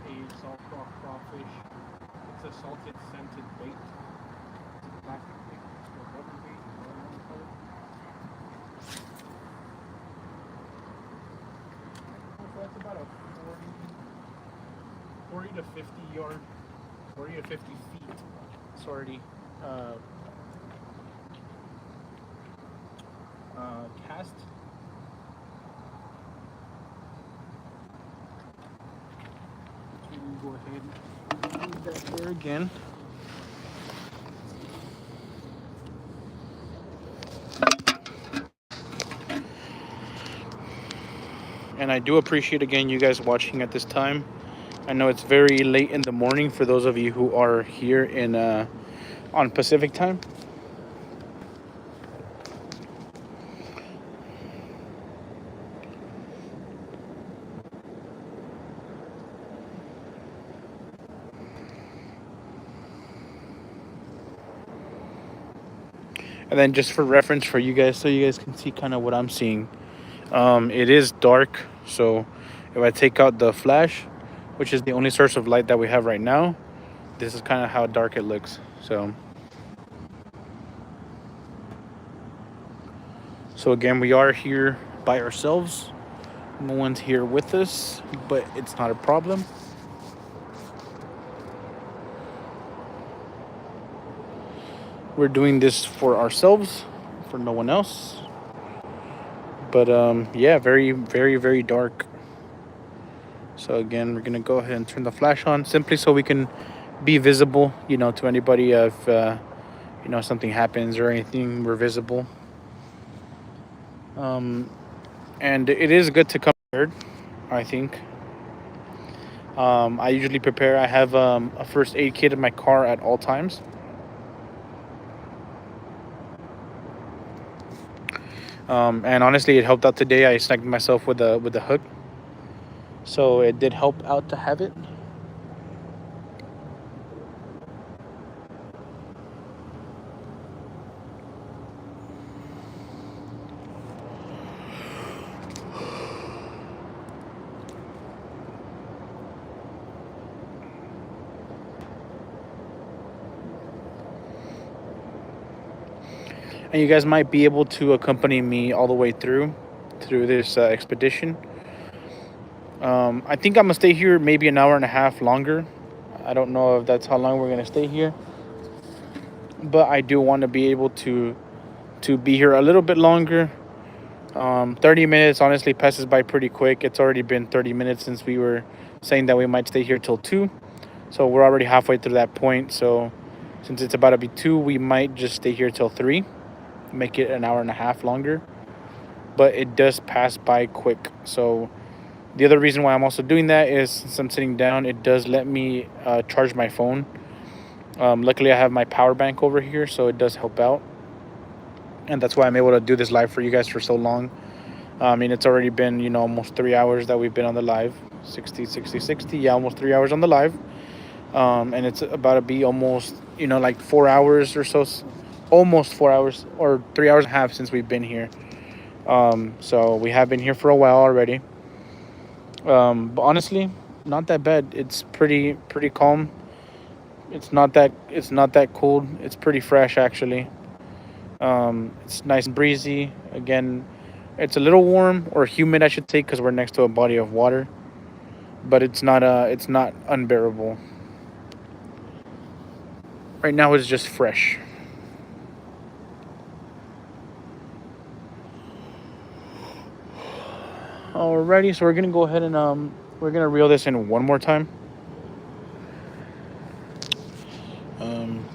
a salt rock crawfish. It's a salted scented bait. It's a plastic bait. It's a rubber bait. So that's about a 40 to 50 yard, 40 to 50 feet. Sorry. Cast. So we can go ahead and move that there again. And I do appreciate again you guys watching at this time. I know it's very late in the morning for those of you who are here in on Pacific time. And then just for reference for you guys, so you guys can see kind of what I'm seeing. It is dark, so if I take out the flash, which is the only source of light that we have right now, this is kind of how dark it looks. So again, we are here by ourselves. No one's here with us, but it's not a problem. We're doing this for ourselves, for no one else. But yeah, very, very, very dark. So again, we're gonna go ahead and turn the flash on simply so we can be visible, to anybody if something happens or anything, we're visible. And it is good to come prepared, I think. I usually prepare. I have a first aid kit in my car at all times. And honestly, it helped out today. I snagged myself with a hook, so it did help out to have it. and you guys might be able to accompany me all the way through this expedition. I think I'm gonna stay here maybe an hour and a half longer. I don't know if that's how long we're gonna stay here, but I do want to be able to be here a little bit longer. 30 minutes honestly passes by pretty quick. It's already been 30 minutes since we were saying that we might stay here till 2. So we're already halfway through that point. So since it's about to be 2, we might just stay here till 3, make it an hour and a half longer. But it does pass by quick. So the other reason why I'm also doing that is since I'm sitting down, it does let me charge my phone. Luckily, I have my power bank over here, so it does help out. And that's why I'm able to do this live for you guys for so long. I mean, it's already been, almost 3 hours that we've been on the live. 60, 60, 60. Yeah, almost 3 hours on the live. And it's about to be almost, like 4 hours or so. Almost 4 hours or 3 hours and a half since we've been here. So we have been here for a while already. But honestly, not that bad. It's pretty calm. It's not that cold. It's pretty fresh actually. It's nice and breezy. Again, it's a little warm or humid, I should say, because we're next to a body of water. But it's not unbearable. Right now, it's just fresh. Alrighty, so we're gonna go ahead and we're gonna reel this in one more time. Um,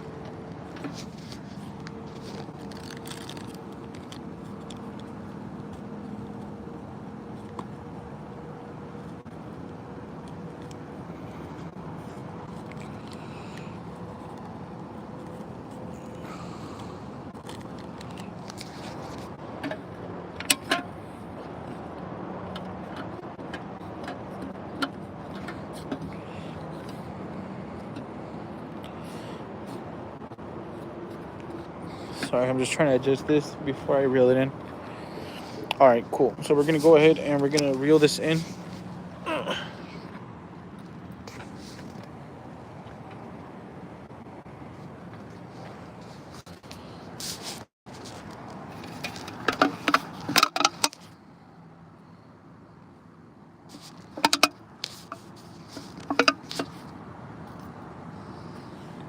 Sorry, I'm just trying to adjust this before I reel it in. All right, cool. So we're gonna go ahead and we're gonna reel this in.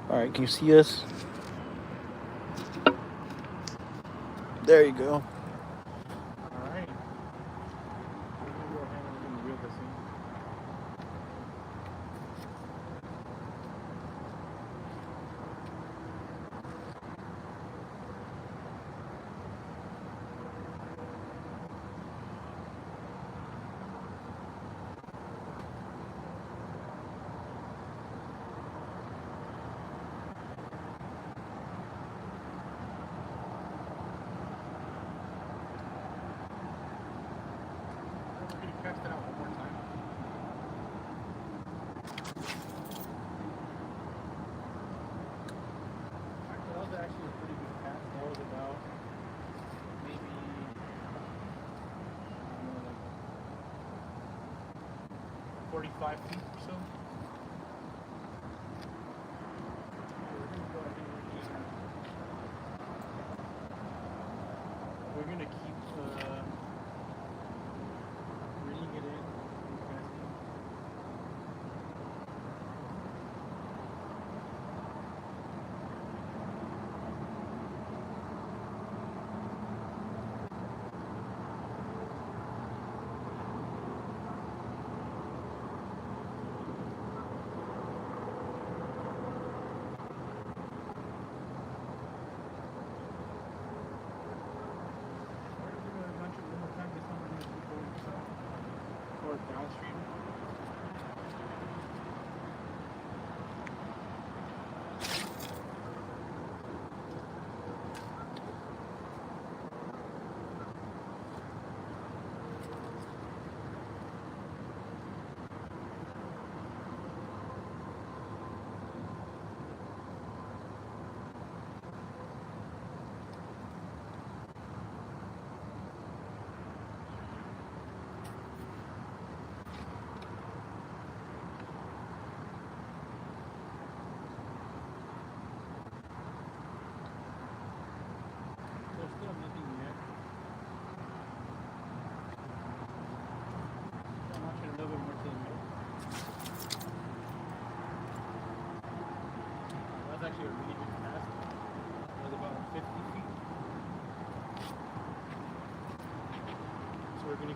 All right, can you see us? There you go. All right. We're gonna go ahead and we're gonna reel this in. We're gonna cast it out one more time. That was actually a pretty good cast. That was about maybe like 45 feet or so. We're gonna keep reeling it in.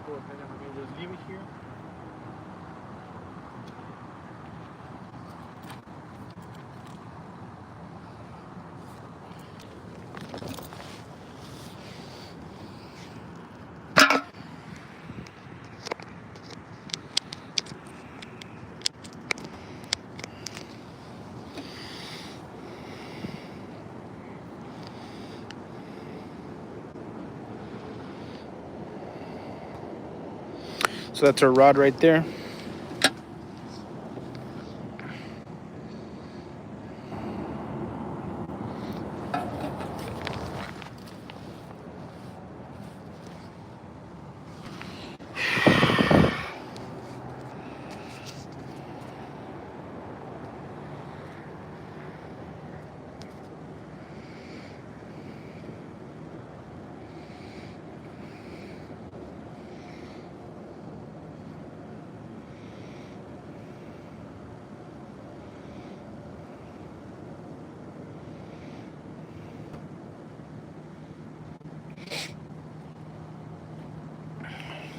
Oh, hang on, okay, just leave it here. So that's our rod right there.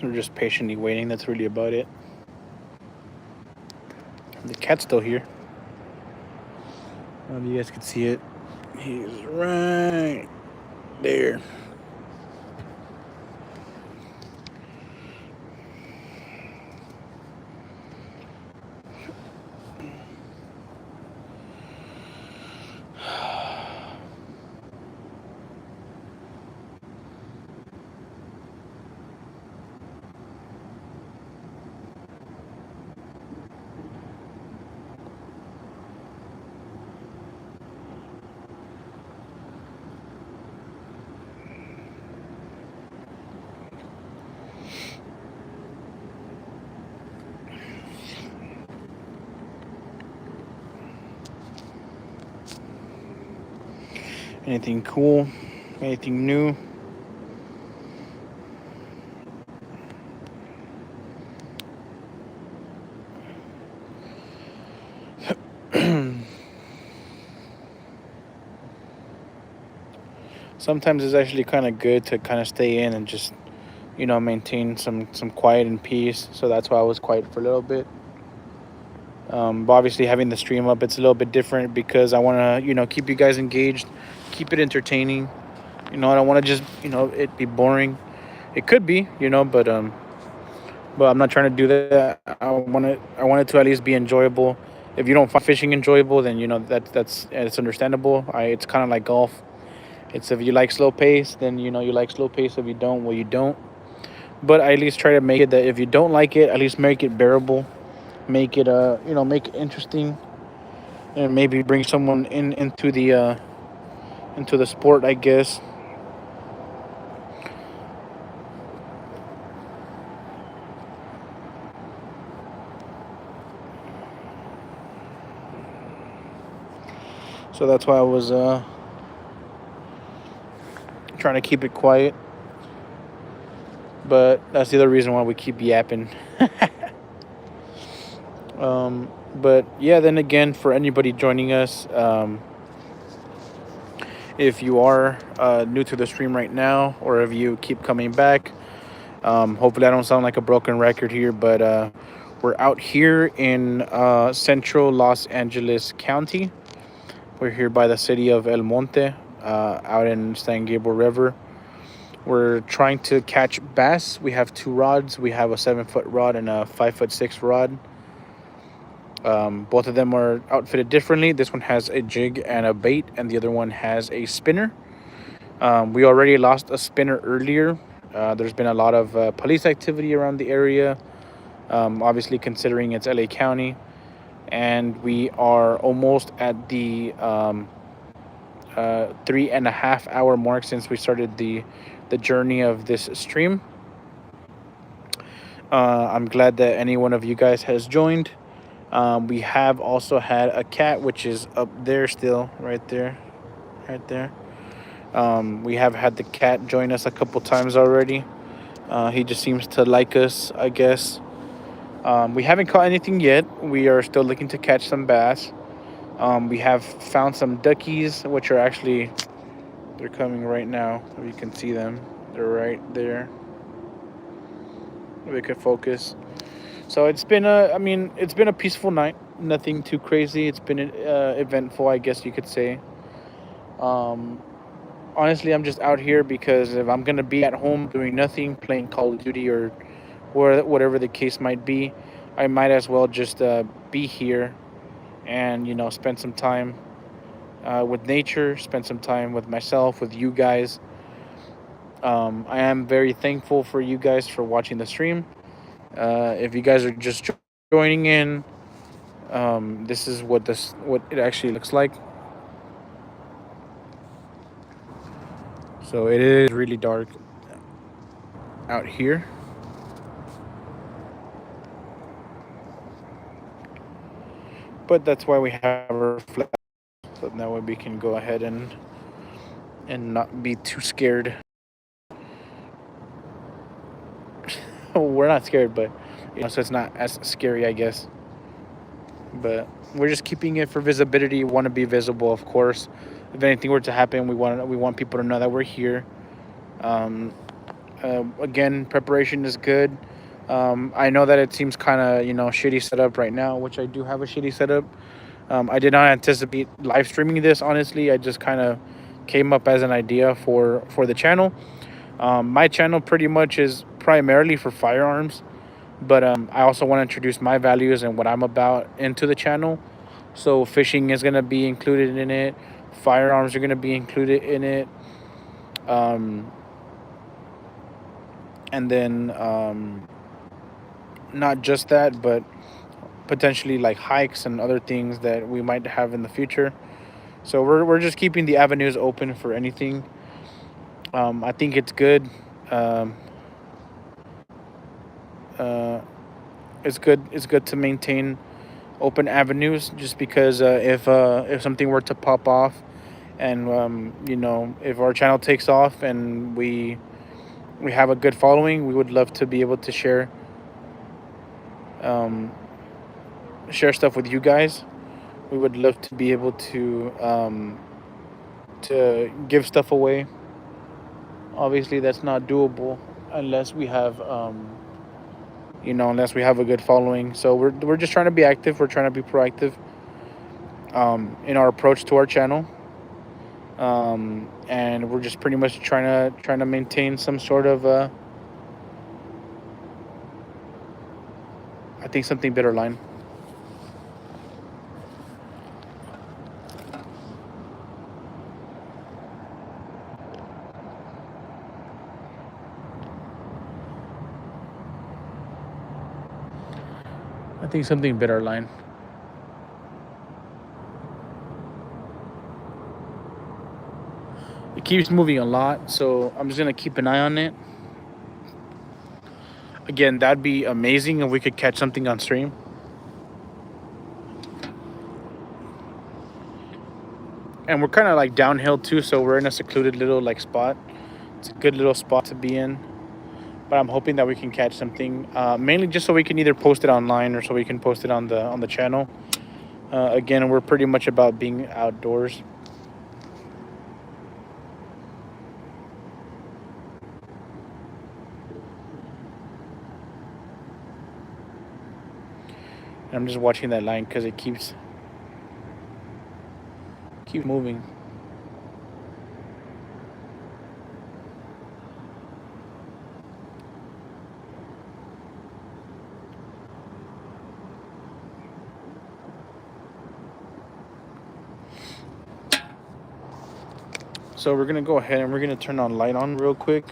We're just patiently waiting. That's really about it. The cat's still here. I don't know if you guys can see it. He's right there. Anything cool? Anything new? Sometimes it's actually kind of good to kind of stay in and just, maintain some quiet and peace. So that's why I was quiet for a little bit. But obviously, having the stream up, it's a little bit different because I want to, keep you guys engaged, keep it entertaining. I don't want to just, it be boring. It could be, but I'm not trying to do that. I want it to at least be enjoyable. If you don't find fishing enjoyable, then that's it's understandable. It's kind of like golf. It's if you like slow pace, then you like slow pace. If you don't, well, you don't. But I at least try to make it that if you don't like it, at least make it bearable. Make it make it interesting, and maybe bring someone into the sport, I guess. So that's why I was trying to keep it quiet. But that's the other reason why we keep yapping. But yeah, then again, for anybody joining us, if you are new to the stream right now, or if you keep coming back, hopefully I don't sound like a broken record here, but we're out here in central Los Angeles County. We're here by the city of El Monte, out in San Gabriel River. We're trying to catch bass. We have two rods. We have a 7-foot rod and a 5'6" rod. Both of them are outfitted differently. This one has a jig and a bait, and the other one has a spinner. We already lost a spinner earlier. There's been a lot of police activity around the area, obviously considering it's LA County. And we are almost at the 3.5 hour mark since we started the journey of this stream. I'm glad that any one of you guys has joined. We have also had a cat, which is up there still, right there. We have had the cat join us a couple times already. He just seems to like us, I guess. We haven't caught anything yet. We are still looking to catch some bass. We have found some duckies, which are actually, they're coming right now. If you can see them, they're right there. we could focus. So it's been a peaceful night. Nothing too crazy. It's been eventful, I guess you could say. Um, Honestly, I'm just out here because if I'm gonna be at home doing nothing, playing Call of Duty or whatever the case might be, I might as well just be here and spend some time with nature, spend some time with myself, with you guys. I am very thankful for you guys for watching the stream. If you guys are just joining in, this is what it actually looks like. So it is really dark out here, but that's why we have our flash, so that way we can go ahead and not be too scared. We're not scared, but so it's not as scary, I guess. But we're just keeping it for visibility. We want to be visible, of course. If anything were to happen, we want people to know that we're here. Um, Again, preparation is good. I know that it seems kind of shitty setup right now, which I do have a shitty setup. I did not anticipate live streaming this. Honestly, I just kind of came up as an idea for the channel. My channel pretty much is primarily for firearms, but I also want to introduce my values and what I'm about into the channel. So fishing is gonna be included in it. Firearms are gonna be included in it. Um, and then not just that, but potentially like hikes and other things that we might have in the future. So we're just keeping the avenues open for anything. I think it's good. Um, uh, it's good. It's good to maintain open avenues, just because if something were to pop off, and if our channel takes off and we have a good following, we would love to be able to um, share stuff with you guys. We would love to be able to give stuff away. Obviously, that's not doable unless we have unless we have a good following. So we're just trying to be active. We're trying to be proactive in our approach to our channel, and we're just pretty much trying to maintain some sort of I think something better line. I think something better line. It keeps moving a lot, so I'm just gonna keep an eye on it. Again, that'd be amazing if we could catch something on stream. And we're kind of like downhill too, so we're in a secluded little like spot. It's a good little spot to be in. But I'm hoping that we can catch something, mainly just so we can either post it online or so we can post it on the channel. Again, we're pretty much about being outdoors. And I'm just watching that line because it keeps moving. So we're gonna go ahead and we're gonna turn on light on real quick.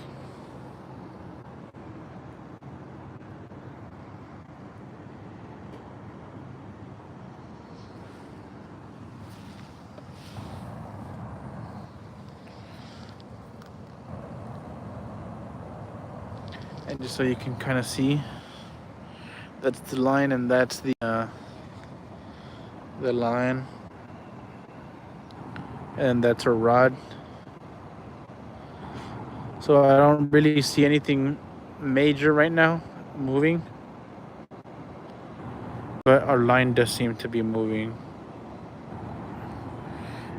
And just so you can kind of see, that's the line and that's the line, and that's a rod. So I don't really see anything major right now moving, but our line does seem to be moving.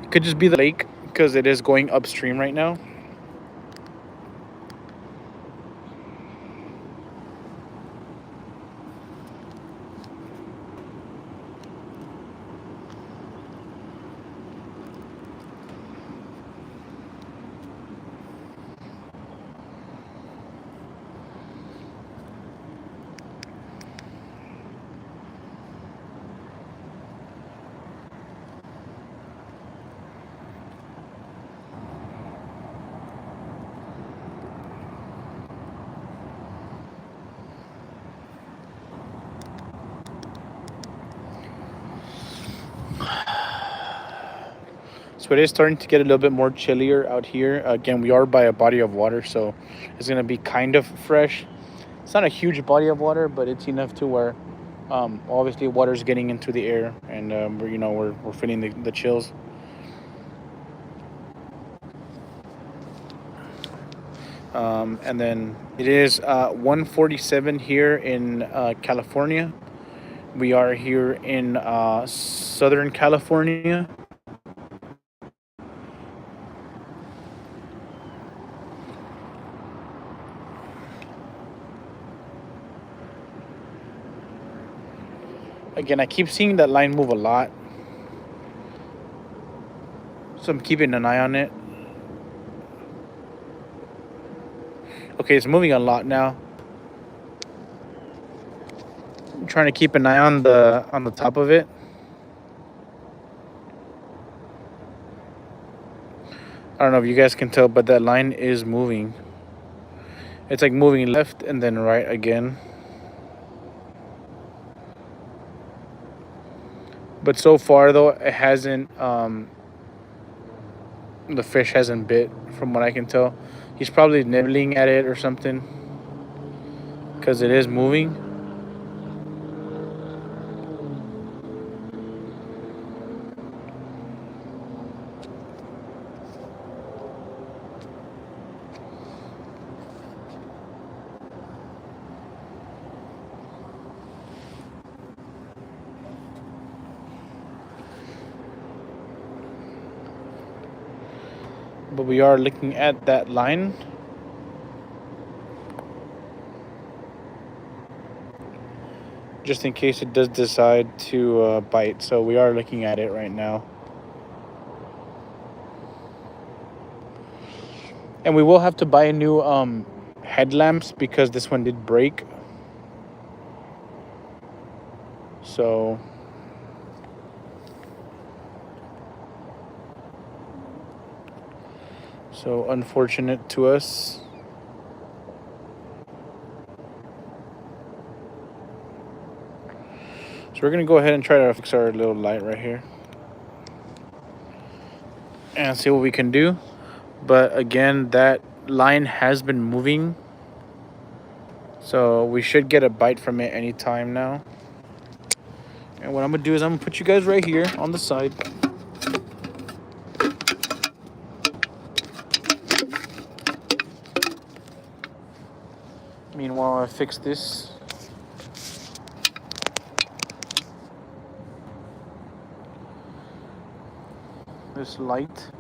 It could just be the lake because it is going upstream right now. So it is starting to get a little bit more chillier out here. Again, we are by a body of water, so it's gonna be kind of fresh. It's not a huge body of water, but it's enough to where obviously water's getting into the air, and we're feeling the chills. And then it is 1:47 here in California. We are here in Southern California. Again, I keep seeing that line move a lot, so I'm keeping an eye on it. Okay, it's moving a lot now. I'm trying to keep an eye on the top of it. I don't know if you guys can tell, but that line is moving. It's like moving left and then right again. But so far, though, it hasn't. The fish hasn't bit, from what I can tell. He's probably nibbling at it or something, because it is moving. But we are looking at that line. Just in case it does decide to bite. So we are looking at it right now. And we will have to buy new headlamps because this one did break. So unfortunate to us. So we're gonna go ahead and try to fix our little light right here and see what we can do. But again, that line has been moving, so we should get a bite from it anytime now. And what I'm gonna do is I'm gonna put you guys right here on the side. Meanwhile, I fix this. This light.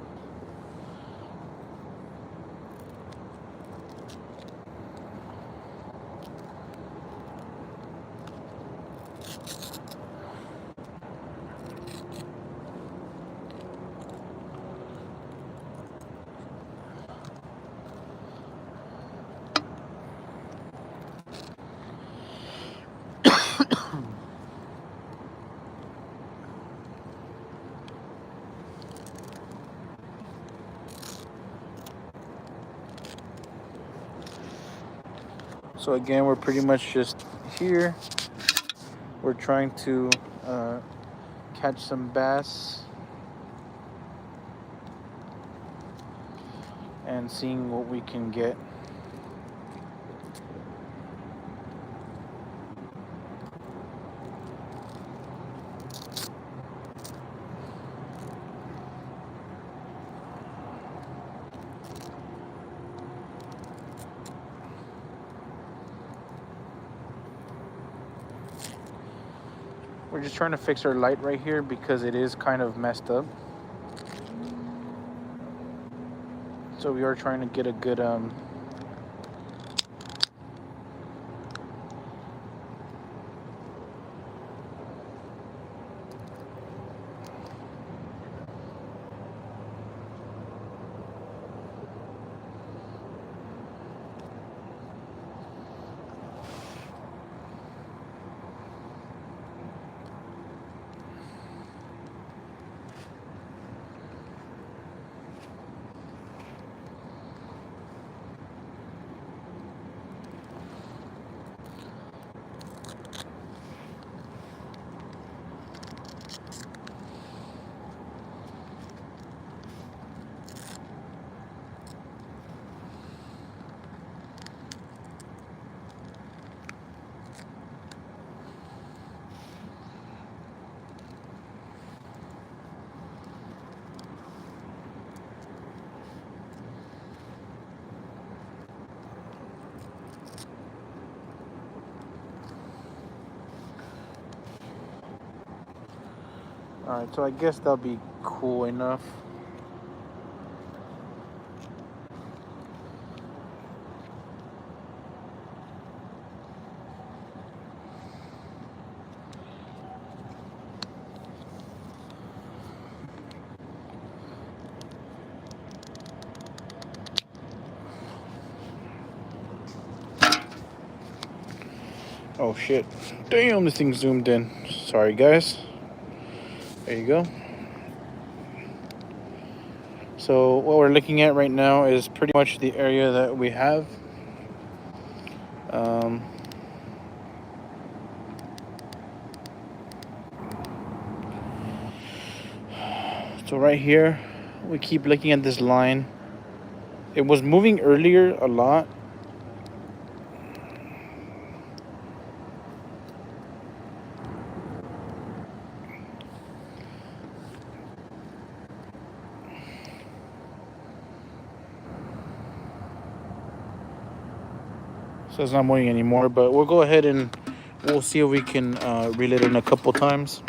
So again, we're pretty much just here. We're trying to catch some bass and seeing what we can get. We're just trying to fix our light right here because it is kind of messed up. So we are trying to get a good Alright, so I guess that'll be cool enough. Oh shit. Damn, this thing zoomed in. Sorry, guys. There you go. So, what we're looking at right now is pretty much the area that we have. Um, so, right here, we keep looking at this line. It was moving earlier a lot. So it's not moving anymore, but we'll go ahead and we'll see if we can reel it in a couple times.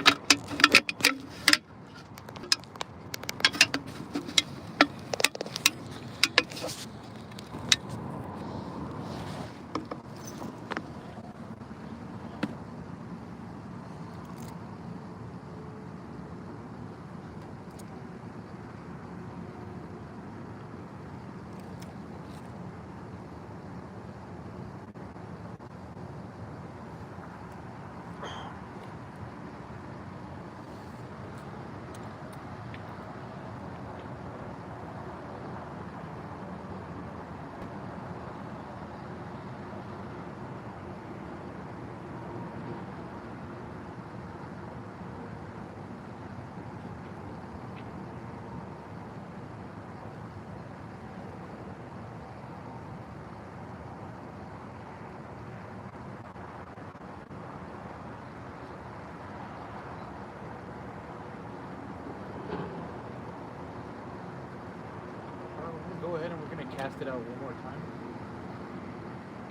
Go ahead and we're gonna cast it out one more time.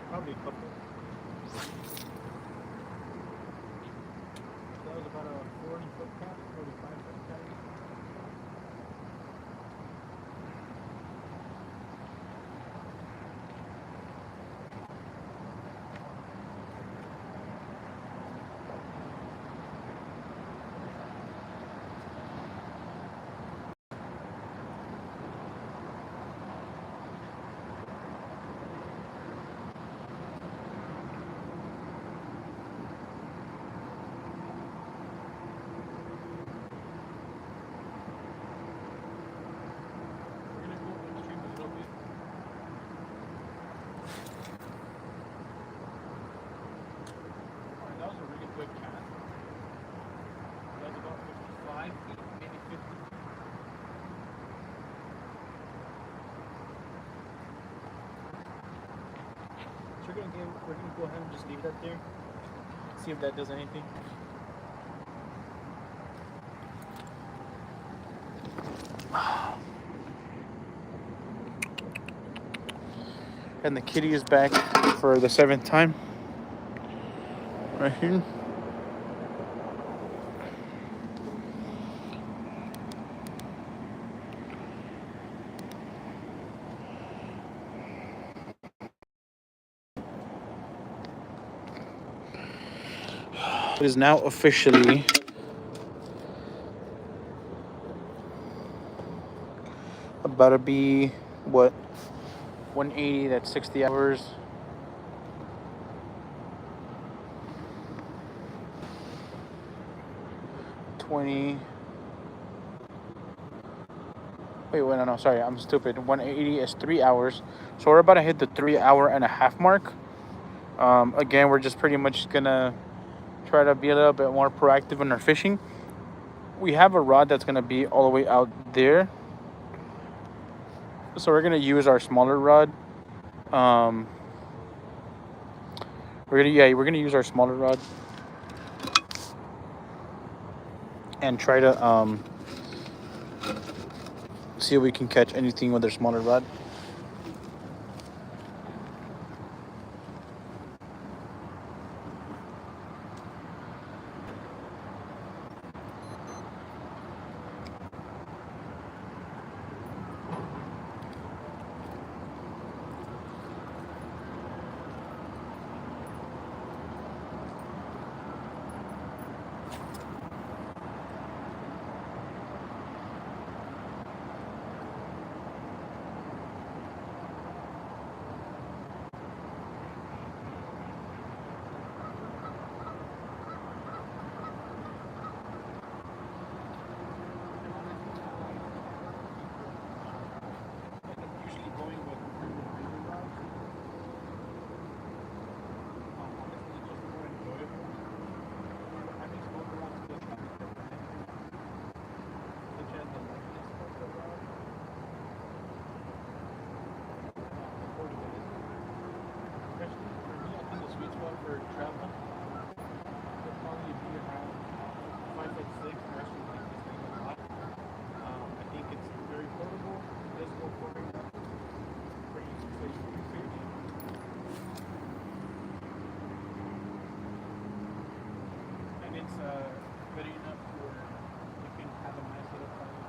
Probably a couple. That was about a 40-foot cast, 45-foot cast. That was a really good cast. That was about 55 feet, maybe 50. So we're gonna go ahead and just leave that there. See if that does anything. And the kitty is back for the 7th time. Right here. It is now officially about to be what, 180, that's 60 hours. Wait, no, sorry, I'm stupid. 180 is 3 hours. So we're about to hit the 3-hour-and-a-half mark. Again, we're just pretty much gonna try to be a little bit more proactive in our fishing. We have a rod that's gonna be all the way out there. So we're gonna use our smaller rod. We're gonna use our smaller rod and try to see if we can catch anything with our smaller rod. for traveling. It'll probably be around 5'6". I actually like this thing a lot. I think it's very portable. It does go for easy safety. And it's good enough where you can have a nice little party.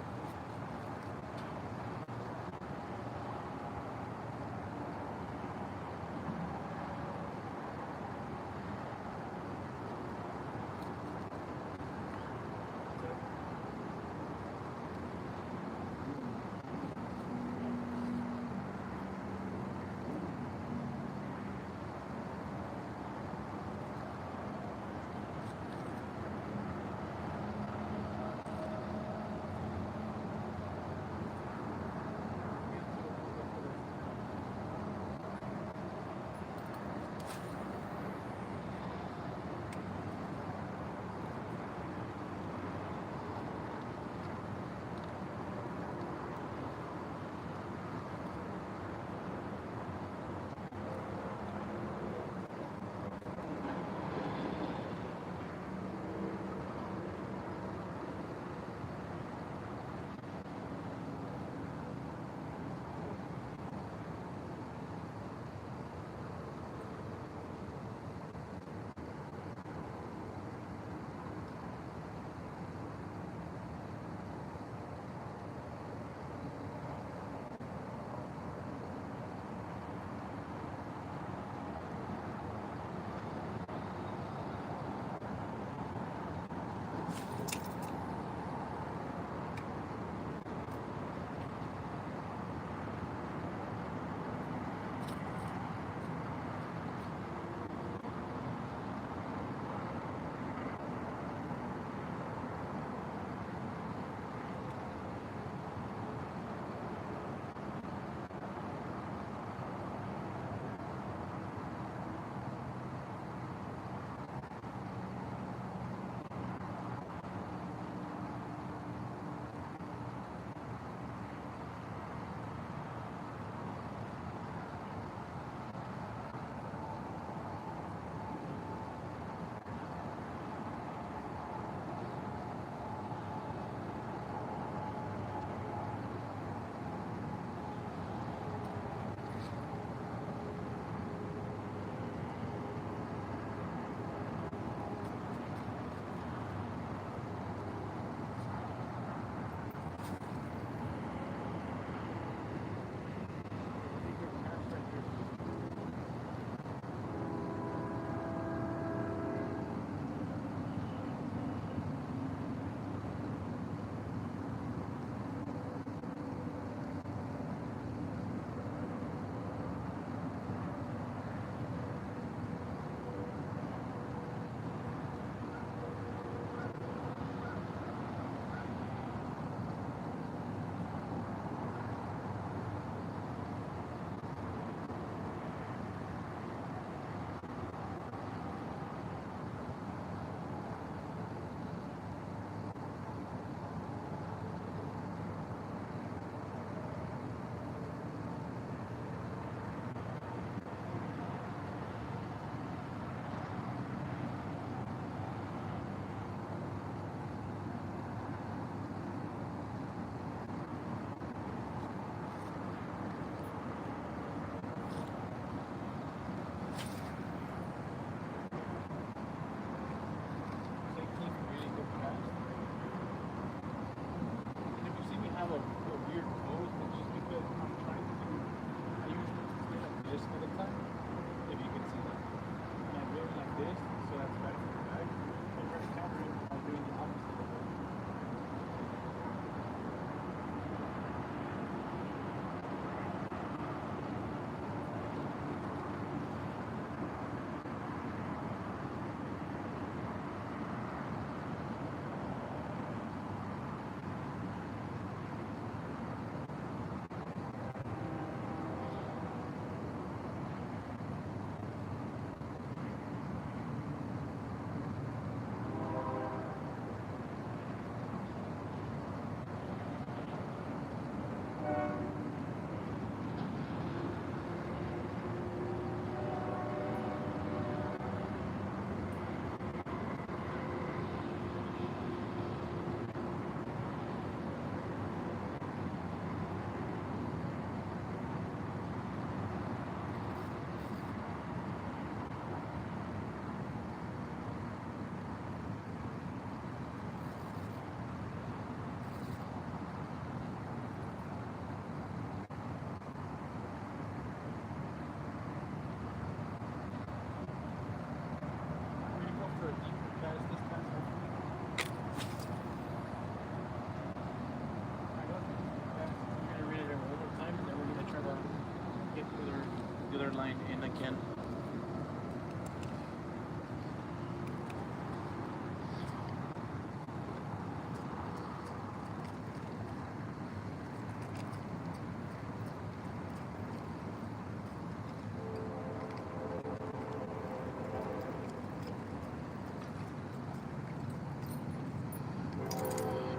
line in again.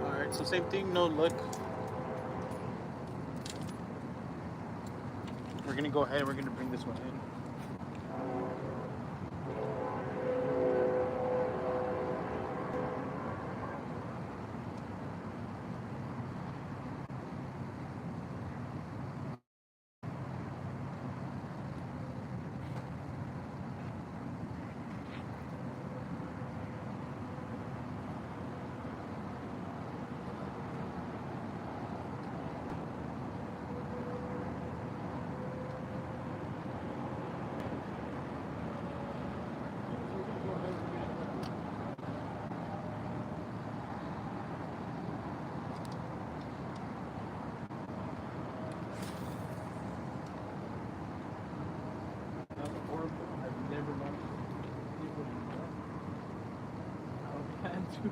Alright, so same thing, no look. We're gonna go ahead and we're gonna bring this one in. I've never watched anybody do that. How can you?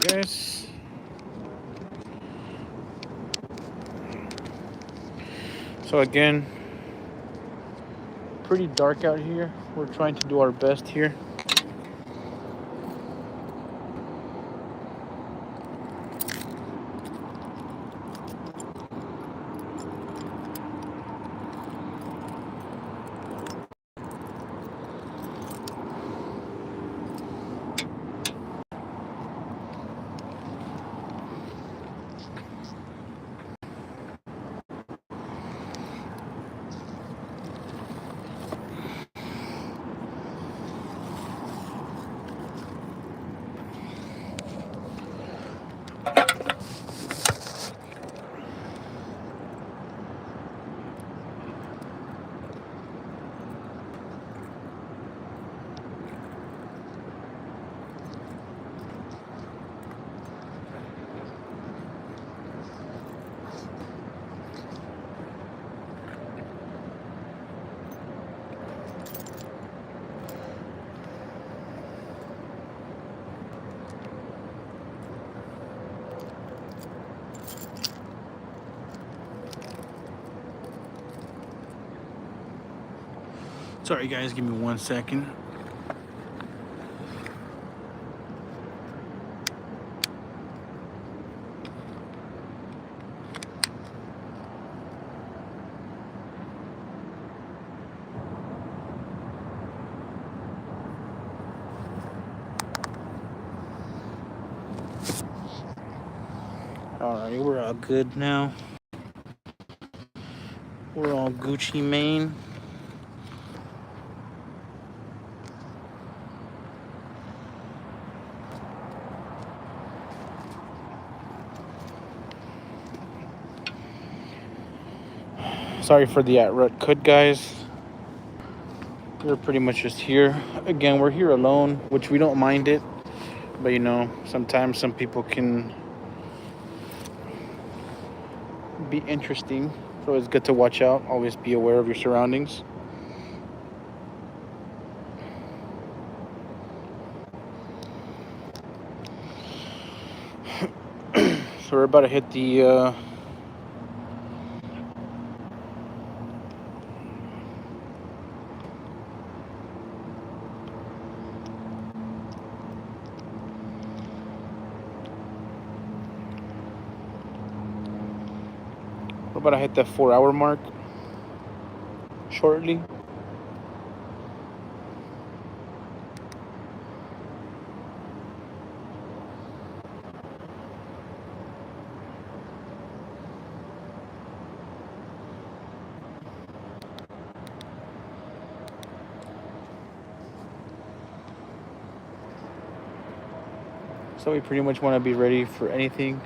Guys, so again, pretty dark out here. We're trying to do our best here. Sorry guys, give me 1 second. Alright, we're all good now. We're all Gucci Mane. Sorry for the at-rut cut, guys. We're pretty much just here. Again, we're here alone, which we don't mind it. But you know, sometimes some people can be interesting. So it's good to watch out. Always be aware of your surroundings. So we're about to hit the We're about to hit the 4-hour mark shortly. So we pretty much want to be ready for anything.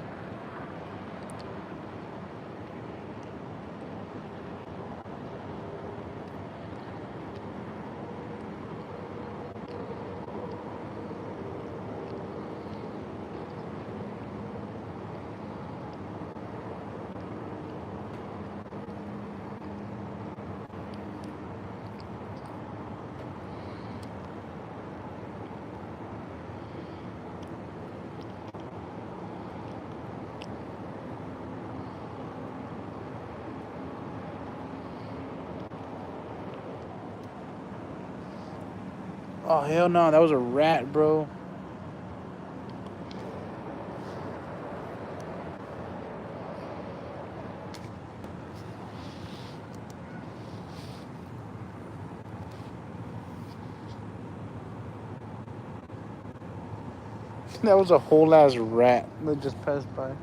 Oh, hell no. That was a rat, bro. That was a whole ass rat that just passed by.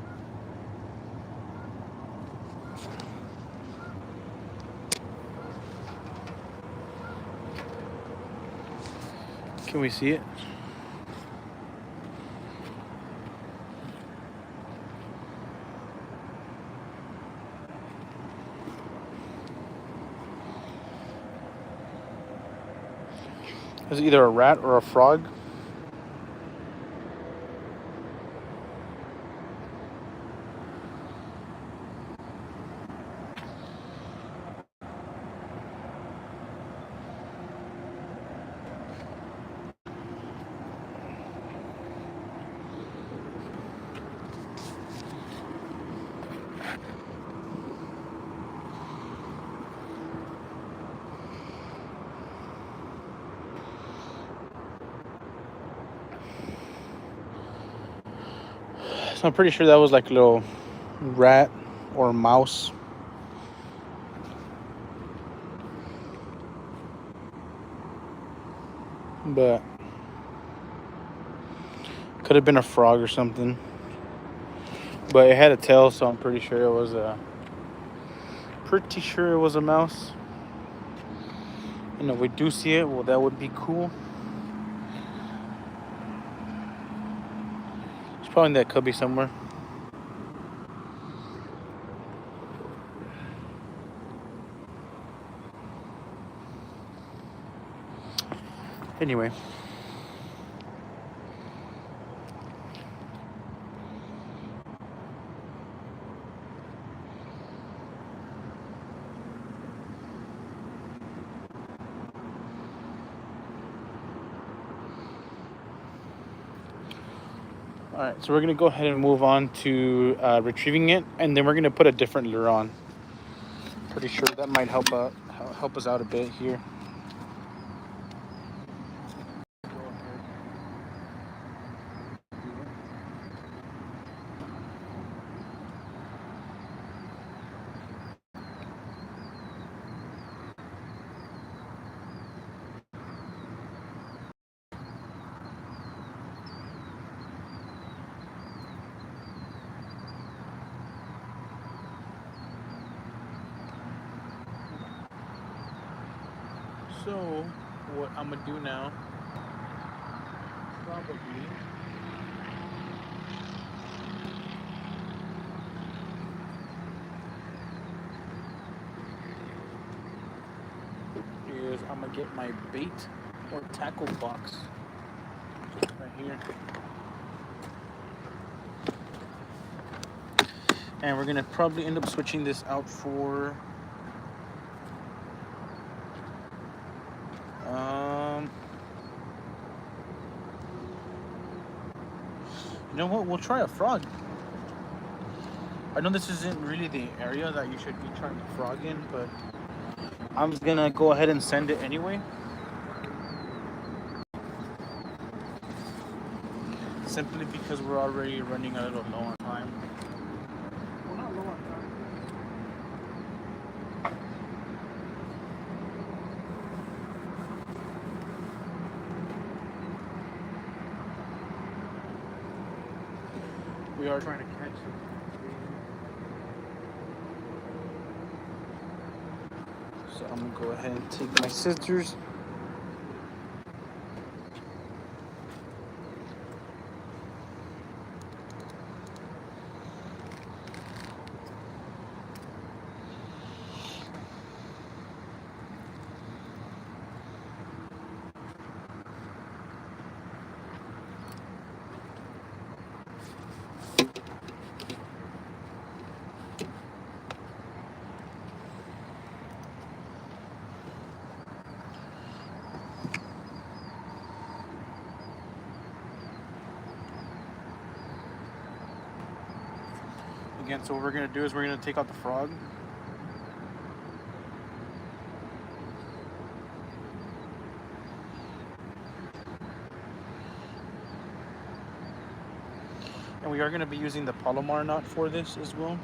Can we see it? It's either a rat or a frog. So I'm pretty sure that was like a little rat or mouse. But could have been a frog or something. But it had a tail, so I'm pretty sure it was a mouse. And if we do see it, well, that would be cool. It's probably in that cubby somewhere. Anyway. Alright, so we're going to go ahead and move on to retrieving it, and then we're going to put a different lure on. Pretty sure that might help us out a bit here. So, what I'm going to do now, probably, is I'm going to get my bait or tackle box right here. And we're going to probably end up switching this out for you know what? We'll try a frog. I know this isn't really the area that you should be trying to frog in, but I'm just gonna go ahead and send it anyway. Simply because we're already running a little low on time. Well, not low on time. we are trying to catch them. So I'm gonna go ahead and take my scissors. Again, so what we're gonna do is we're gonna take out the frog. And we are gonna be using the Palomar knot for this as well.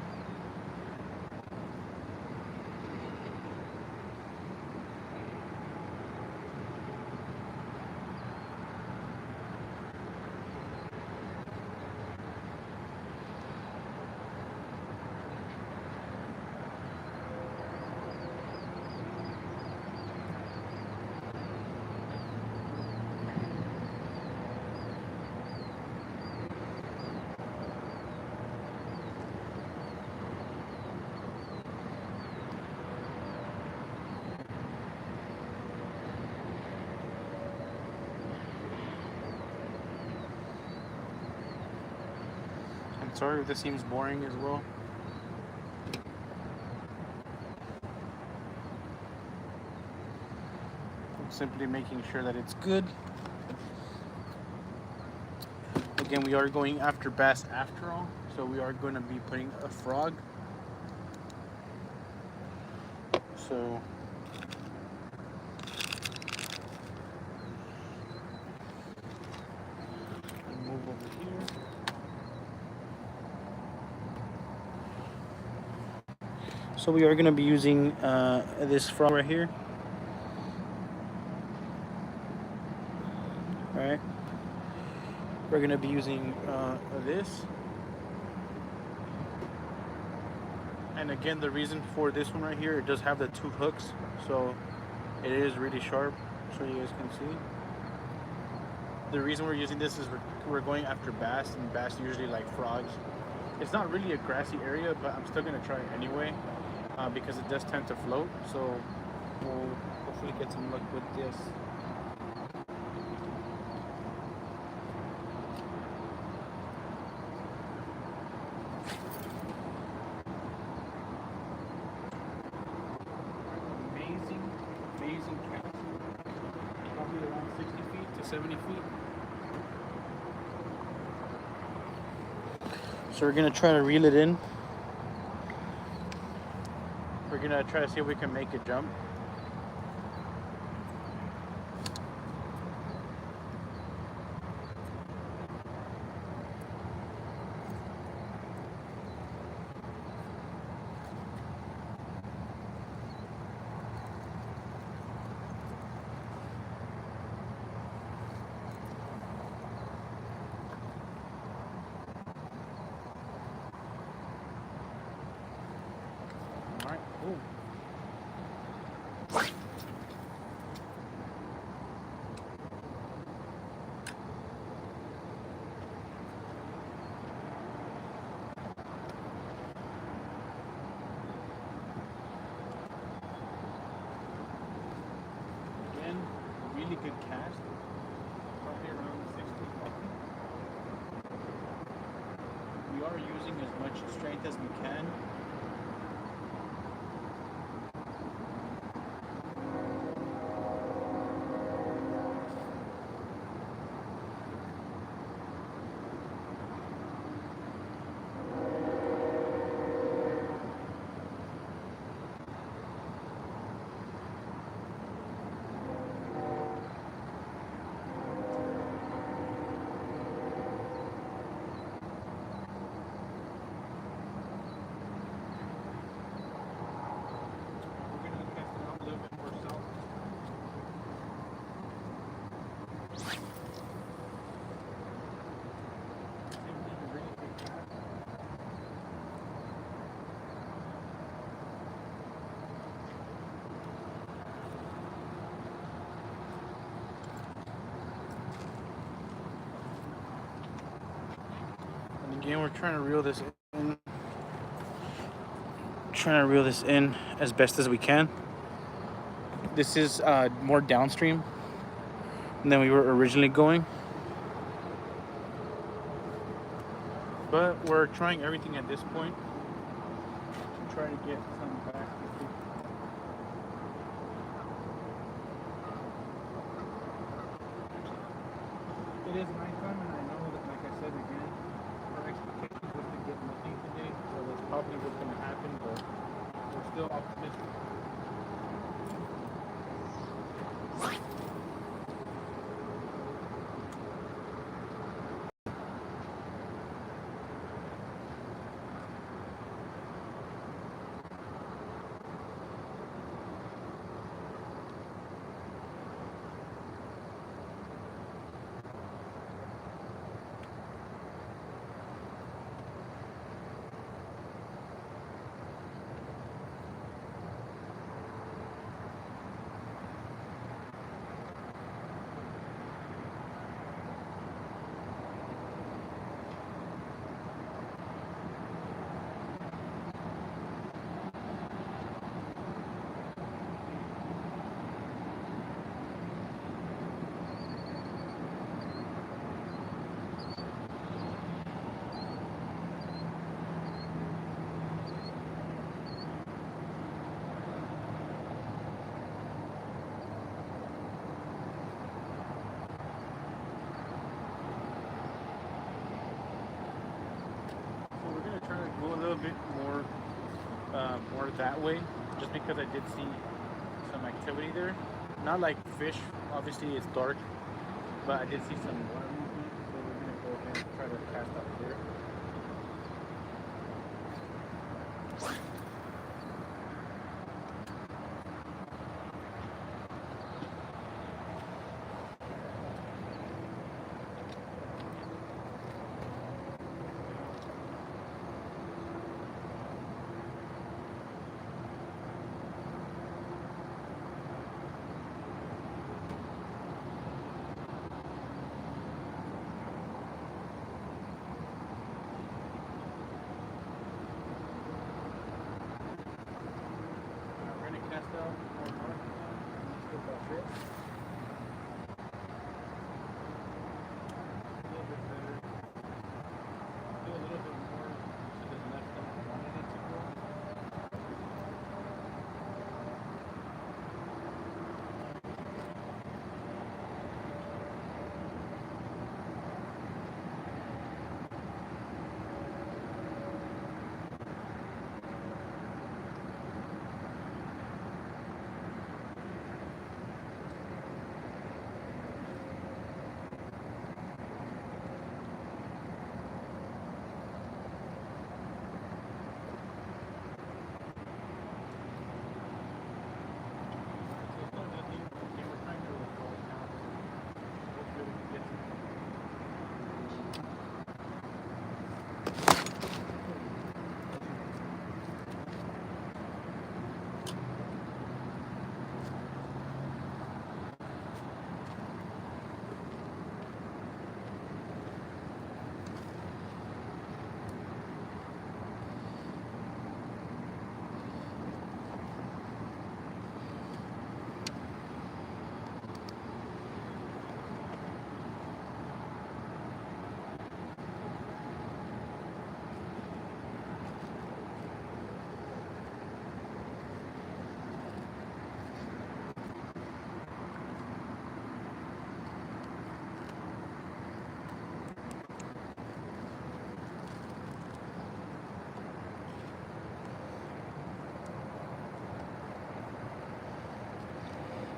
I'm sorry if this seems boring as well. I'm simply making sure that it's good. Again, we are going after bass after all, so we are going to be putting a frog. So move over here. So we are going to be using this frog right here. All right. We're going to be using this. And again, the reason for this one right here, it does have the 2 hooks, so it is really sharp, so you guys can see. The reason we're using this is we're going after bass, and bass usually like frogs. It's not really a grassy area, but I'm still going to try it anyway because it does tend to float, so we'll hopefully get some luck with this. Amazing cast. Probably around 60 feet to 70 feet. So we're gonna try to reel it in. We're gonna try to see if we can make it jump. Alright, cool. Again, really good cast. Probably around 60. We are using as much strength as we can. Again, we're trying to reel this in. Trying to reel this in as best as we can. This is more downstream than we were originally going. But we're trying everything at this point to try to get some back. It is nighttime, and I know that, like I said again, our expectation was to get nothing today, so that's probably what's going to happen, but we're still optimistic. Trying to go a little bit more that way, just because I did see some activity there. Not like fish, obviously it's dark, but I did see some water movement, so we're gonna go ahead and try to cast out there.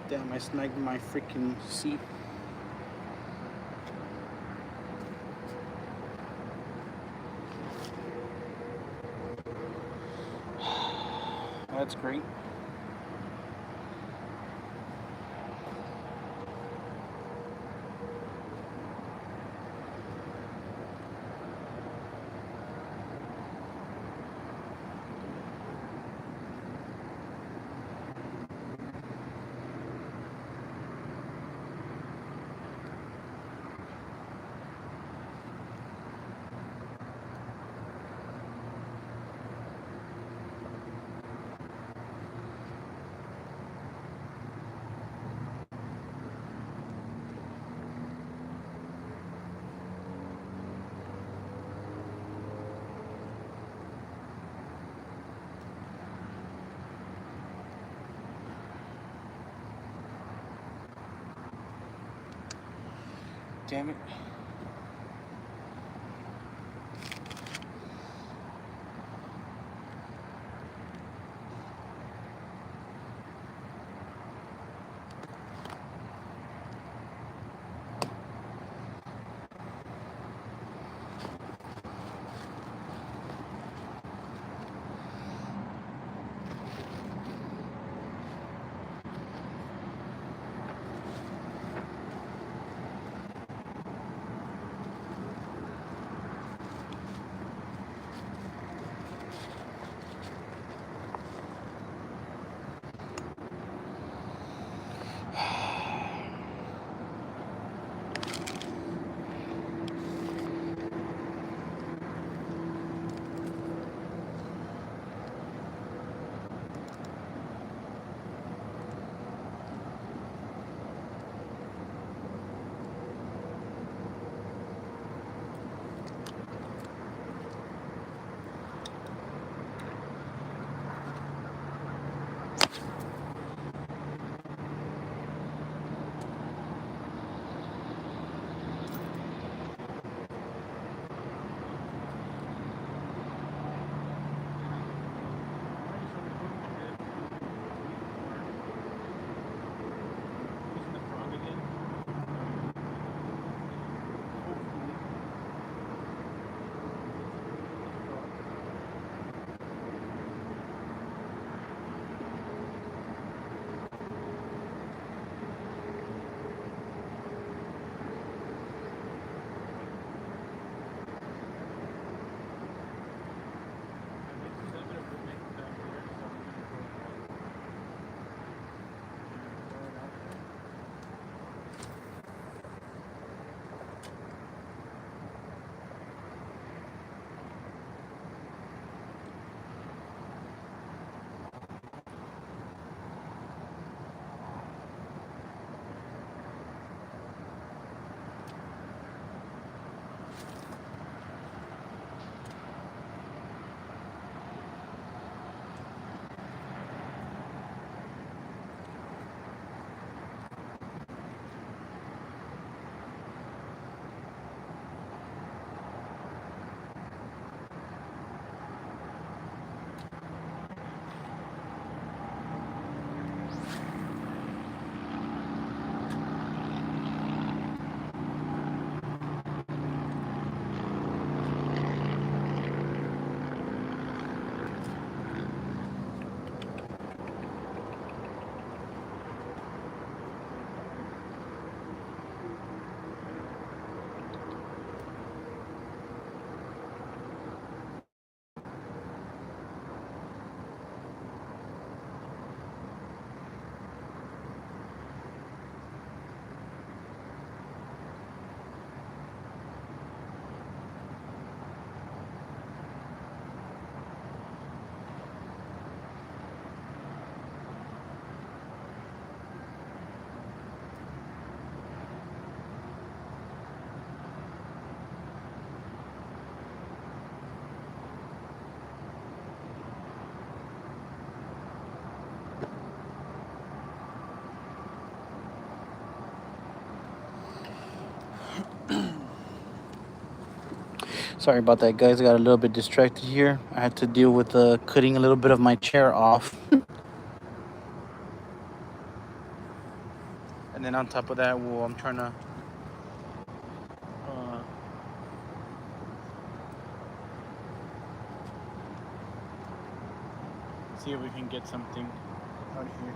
Damn, I snagged my freaking seat. That's great. Damn it. Using the frog again. Hopefully. Sorry about that, guys. I got a little bit distracted here. I had to deal with cutting a little bit of my chair off. And then on top of that, well, I'm trying to uh, see if we can get something out here.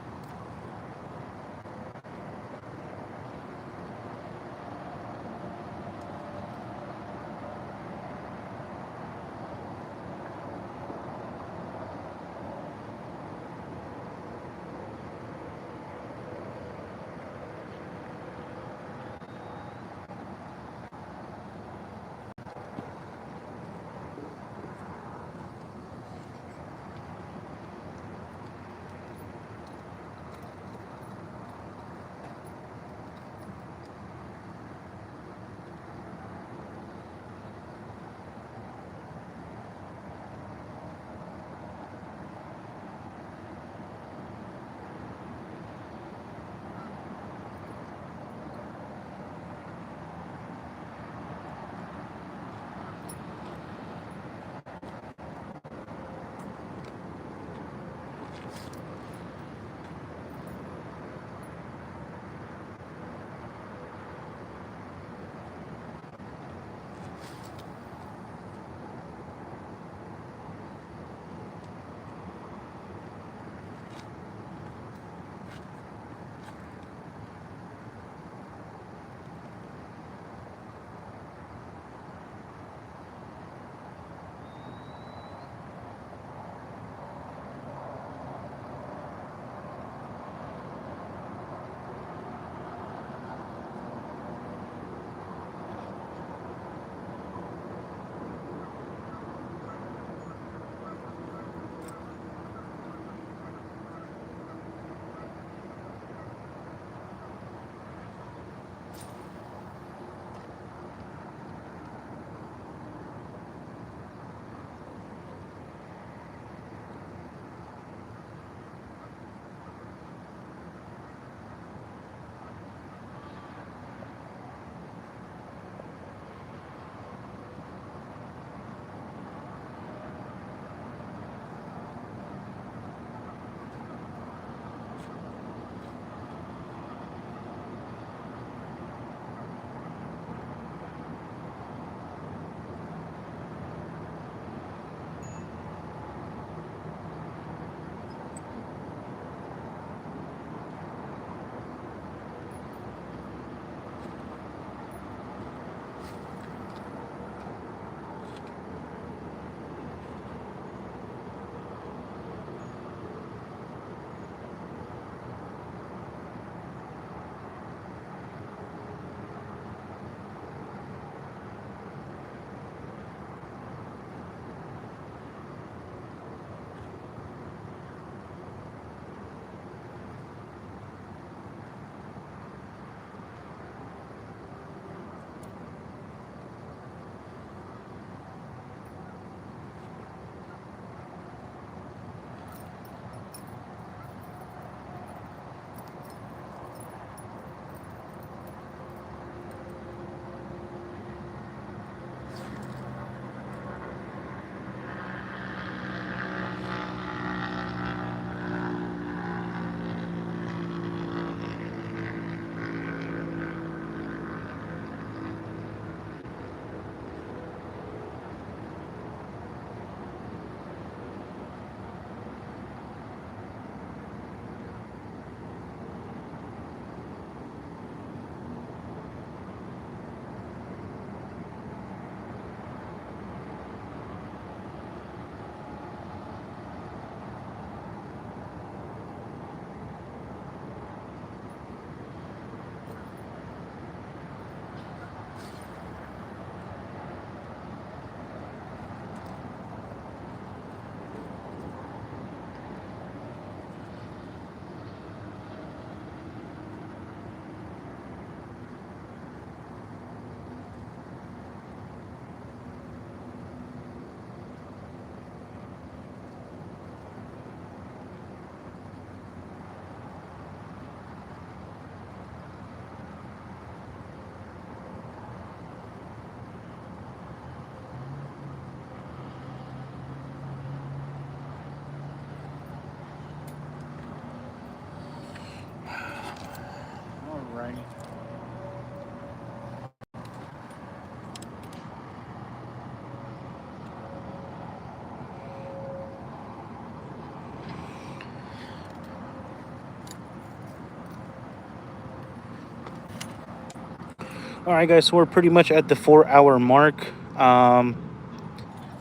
All right, guys, so we're pretty much at the 4 hour mark. I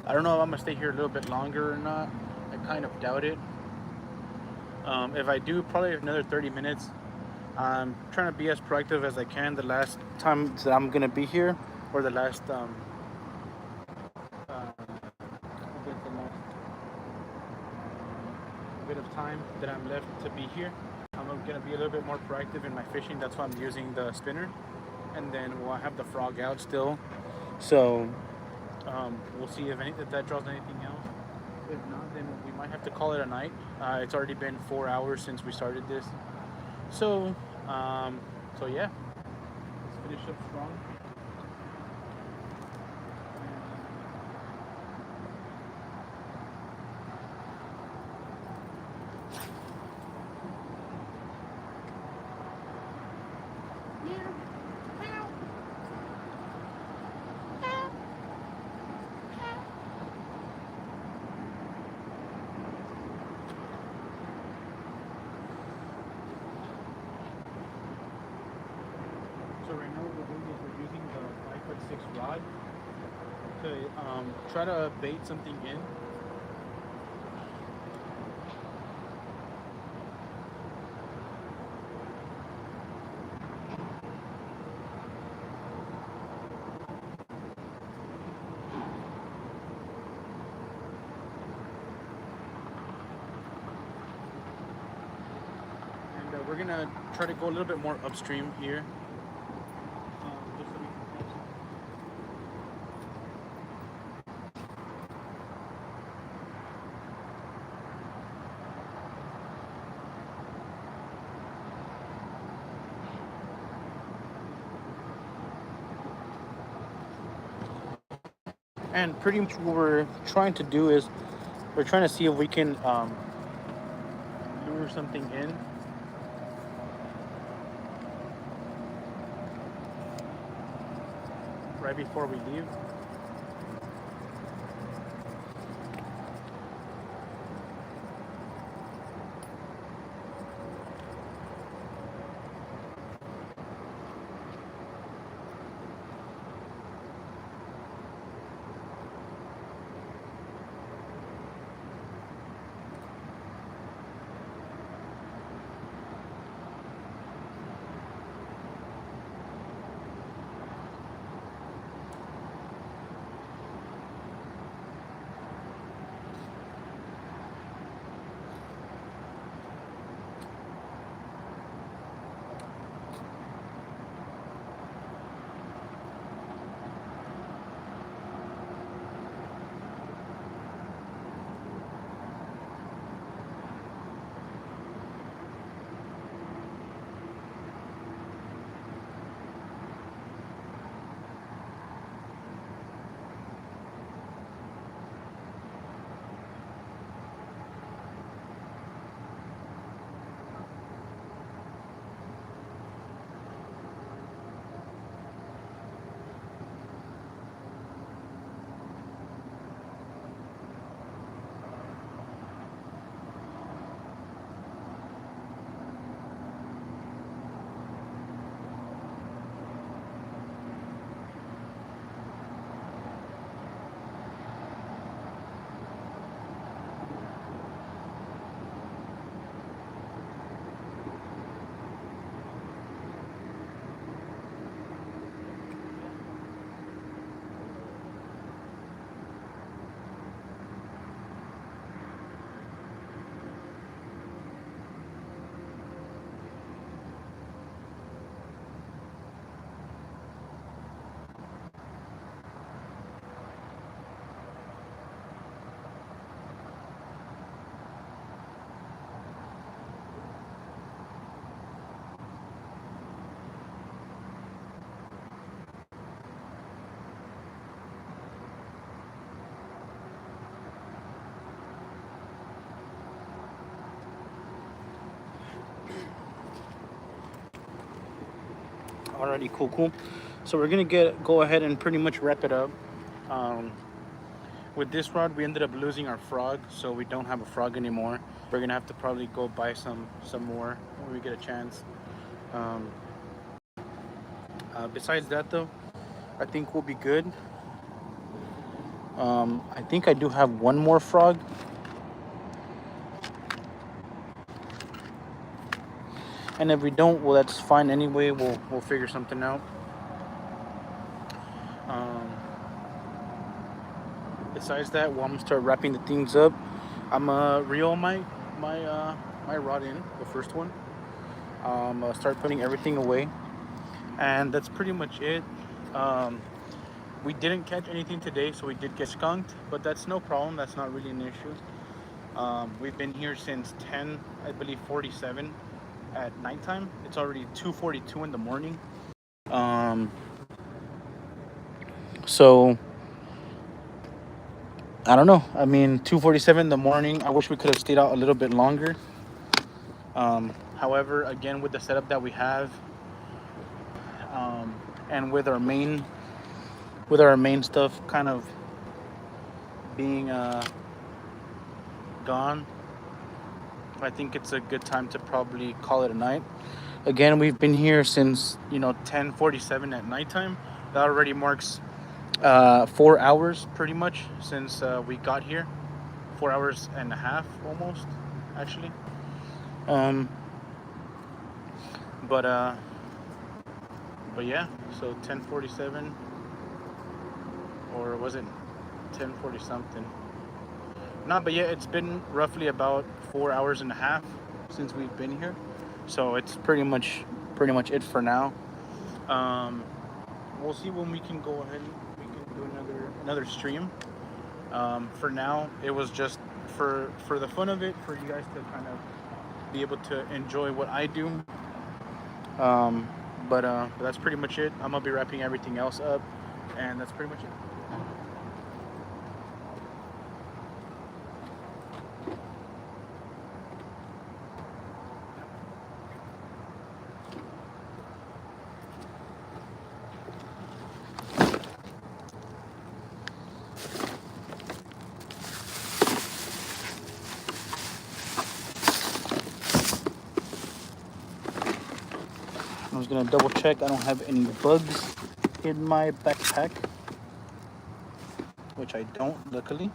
don't know if I'm gonna stay here a little bit longer or not. I kind of doubt it. If I do, probably another 30 minutes. I'm trying to be as proactive as I can the last time that I'm gonna be here, or the last the last bit of time that I'm left to be here. I'm gonna be a little bit more proactive in my fishing. That's why I'm using the spinner, and then we'll have the frog out still. So we'll see if that draws anything else. If not, then we might have to call it a night. It's already been 4 hours since we started this. So, so yeah, let's finish up strong. So right now what we're doing is we're using the 5'6" rod to try to bait something in. And we're gonna try to go a little bit more upstream here. Just so we can catch some. And pretty much what we're trying to do is we're trying to see if we can lure something in right before we leave. Alrighty, cool. So we're gonna go ahead and pretty much wrap it up. Um, with this rod, we ended up losing our frog, so we don't have a frog anymore. We're gonna have to probably go buy some more when we get a chance. Um, Besides that, though, I think we'll be good. I think I do have one more frog. And if we don't, well, that's fine anyway. We'll figure something out. Um, Besides that, well, I'm gonna start wrapping the things up. I'm gonna reel my rod in, the first one. Start putting everything away, and that's pretty much it. Um, we didn't catch anything today, so we did get skunked, but that's no problem. That's not really an issue. We've been here since 10, I believe, 47 at nighttime. It's already 2:42 in the morning. Um, so I don't know. I mean, 2:47 in the morning. I wish we could have stayed out a little bit longer. However, again, with the setup that we have, and with our main stuff kind of being gone, I think it's a good time to probably call it a night. Again, we've been here since 10:47 at nighttime. That already marks 4 hours pretty much since we got here. 4 hours and a half almost, actually. Um, but uh, but yeah. So 10:47, or was it 10:40 something? No, but yeah, it's been roughly about 4 hours and a half since we've been here. So it's pretty much it for now. Um, we'll see when we can go ahead. We can do another stream. For now, it was just for the fun of it, for you guys to kind of be able to enjoy what I do. But that's pretty much it. I'm gonna be wrapping everything else up, and that's pretty much it. I was gonna double check I don't have any bugs in my backpack, which I don't, luckily.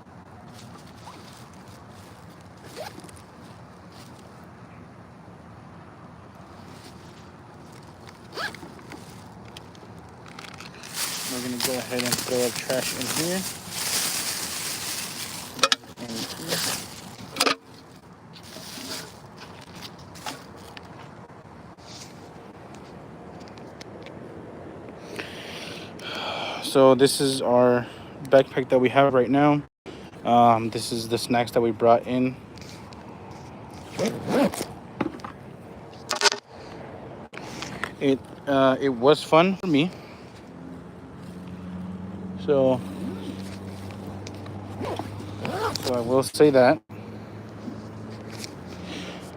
We're gonna go ahead and throw our trash in here. And here. So this is our backpack that we have right now. This is the snacks that we brought in. It was fun for me. So I will say that.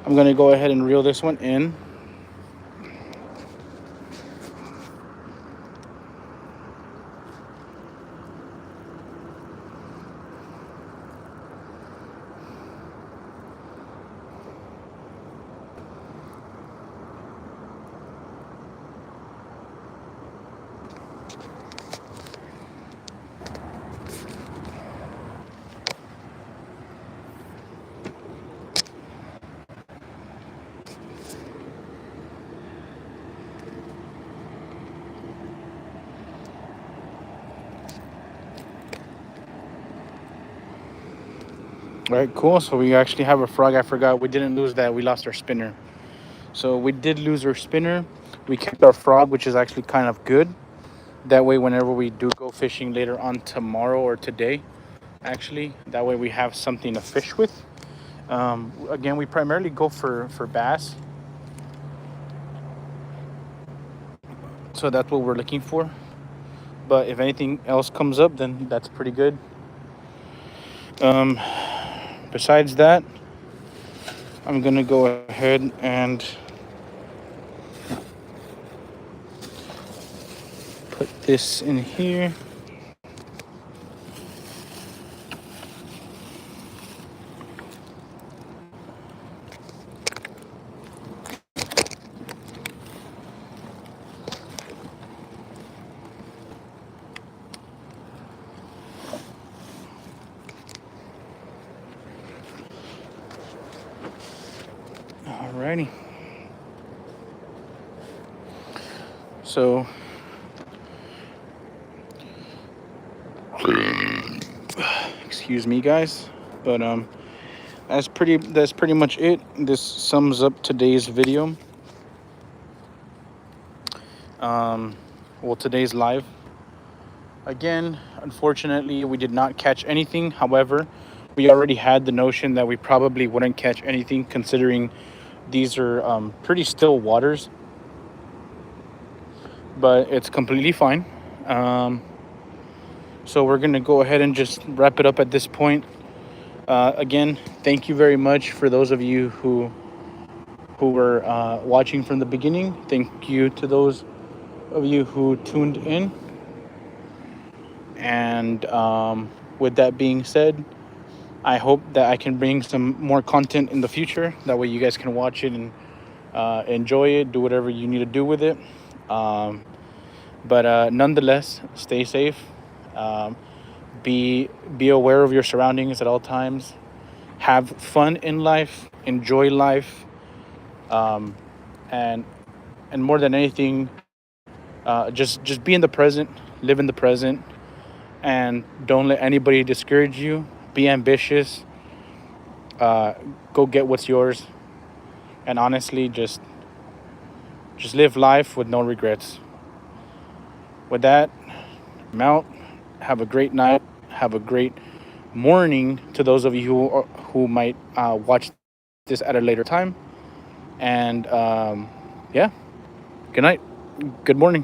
I'm gonna go ahead and reel this one in. All right, cool. So we actually have a frog. I forgot we didn't lose that. We lost our spinner. So we did lose our spinner. We kept our frog, which is actually kind of good. That way, whenever we do go fishing later on tomorrow or today, actually, that way we have something to fish with. Again, we primarily go for bass. So that's what we're looking for. But if anything else comes up, then that's pretty good. Besides that, I'm gonna go ahead and put this in here. Alrighty. So excuse me, guys, but that's pretty much it. This sums up today's video. Well, today's live. Again, unfortunately, we did not catch anything. However, we already had the notion that we probably wouldn't catch anything, considering these are pretty still waters. But it's completely fine. So we're gonna go ahead and just wrap it up at this point. Again, thank you very much for those of you who were watching from the beginning. Thank you to those of you who tuned in. And with that being said, I hope that I can bring some more content in the future. That way you guys can watch it and enjoy it, do whatever you need to do with it. But nonetheless, stay safe. Be aware of your surroundings at all times. Have fun in life. Enjoy life. And more than anything, just be in the present. Live in the present. And don't let anybody discourage you. Be ambitious. Go get what's yours. And honestly, just live life with no regrets. With that, I'm out. Have a great night. Have a great morning to those of you who might watch this at a later time. And yeah, good night. Good morning.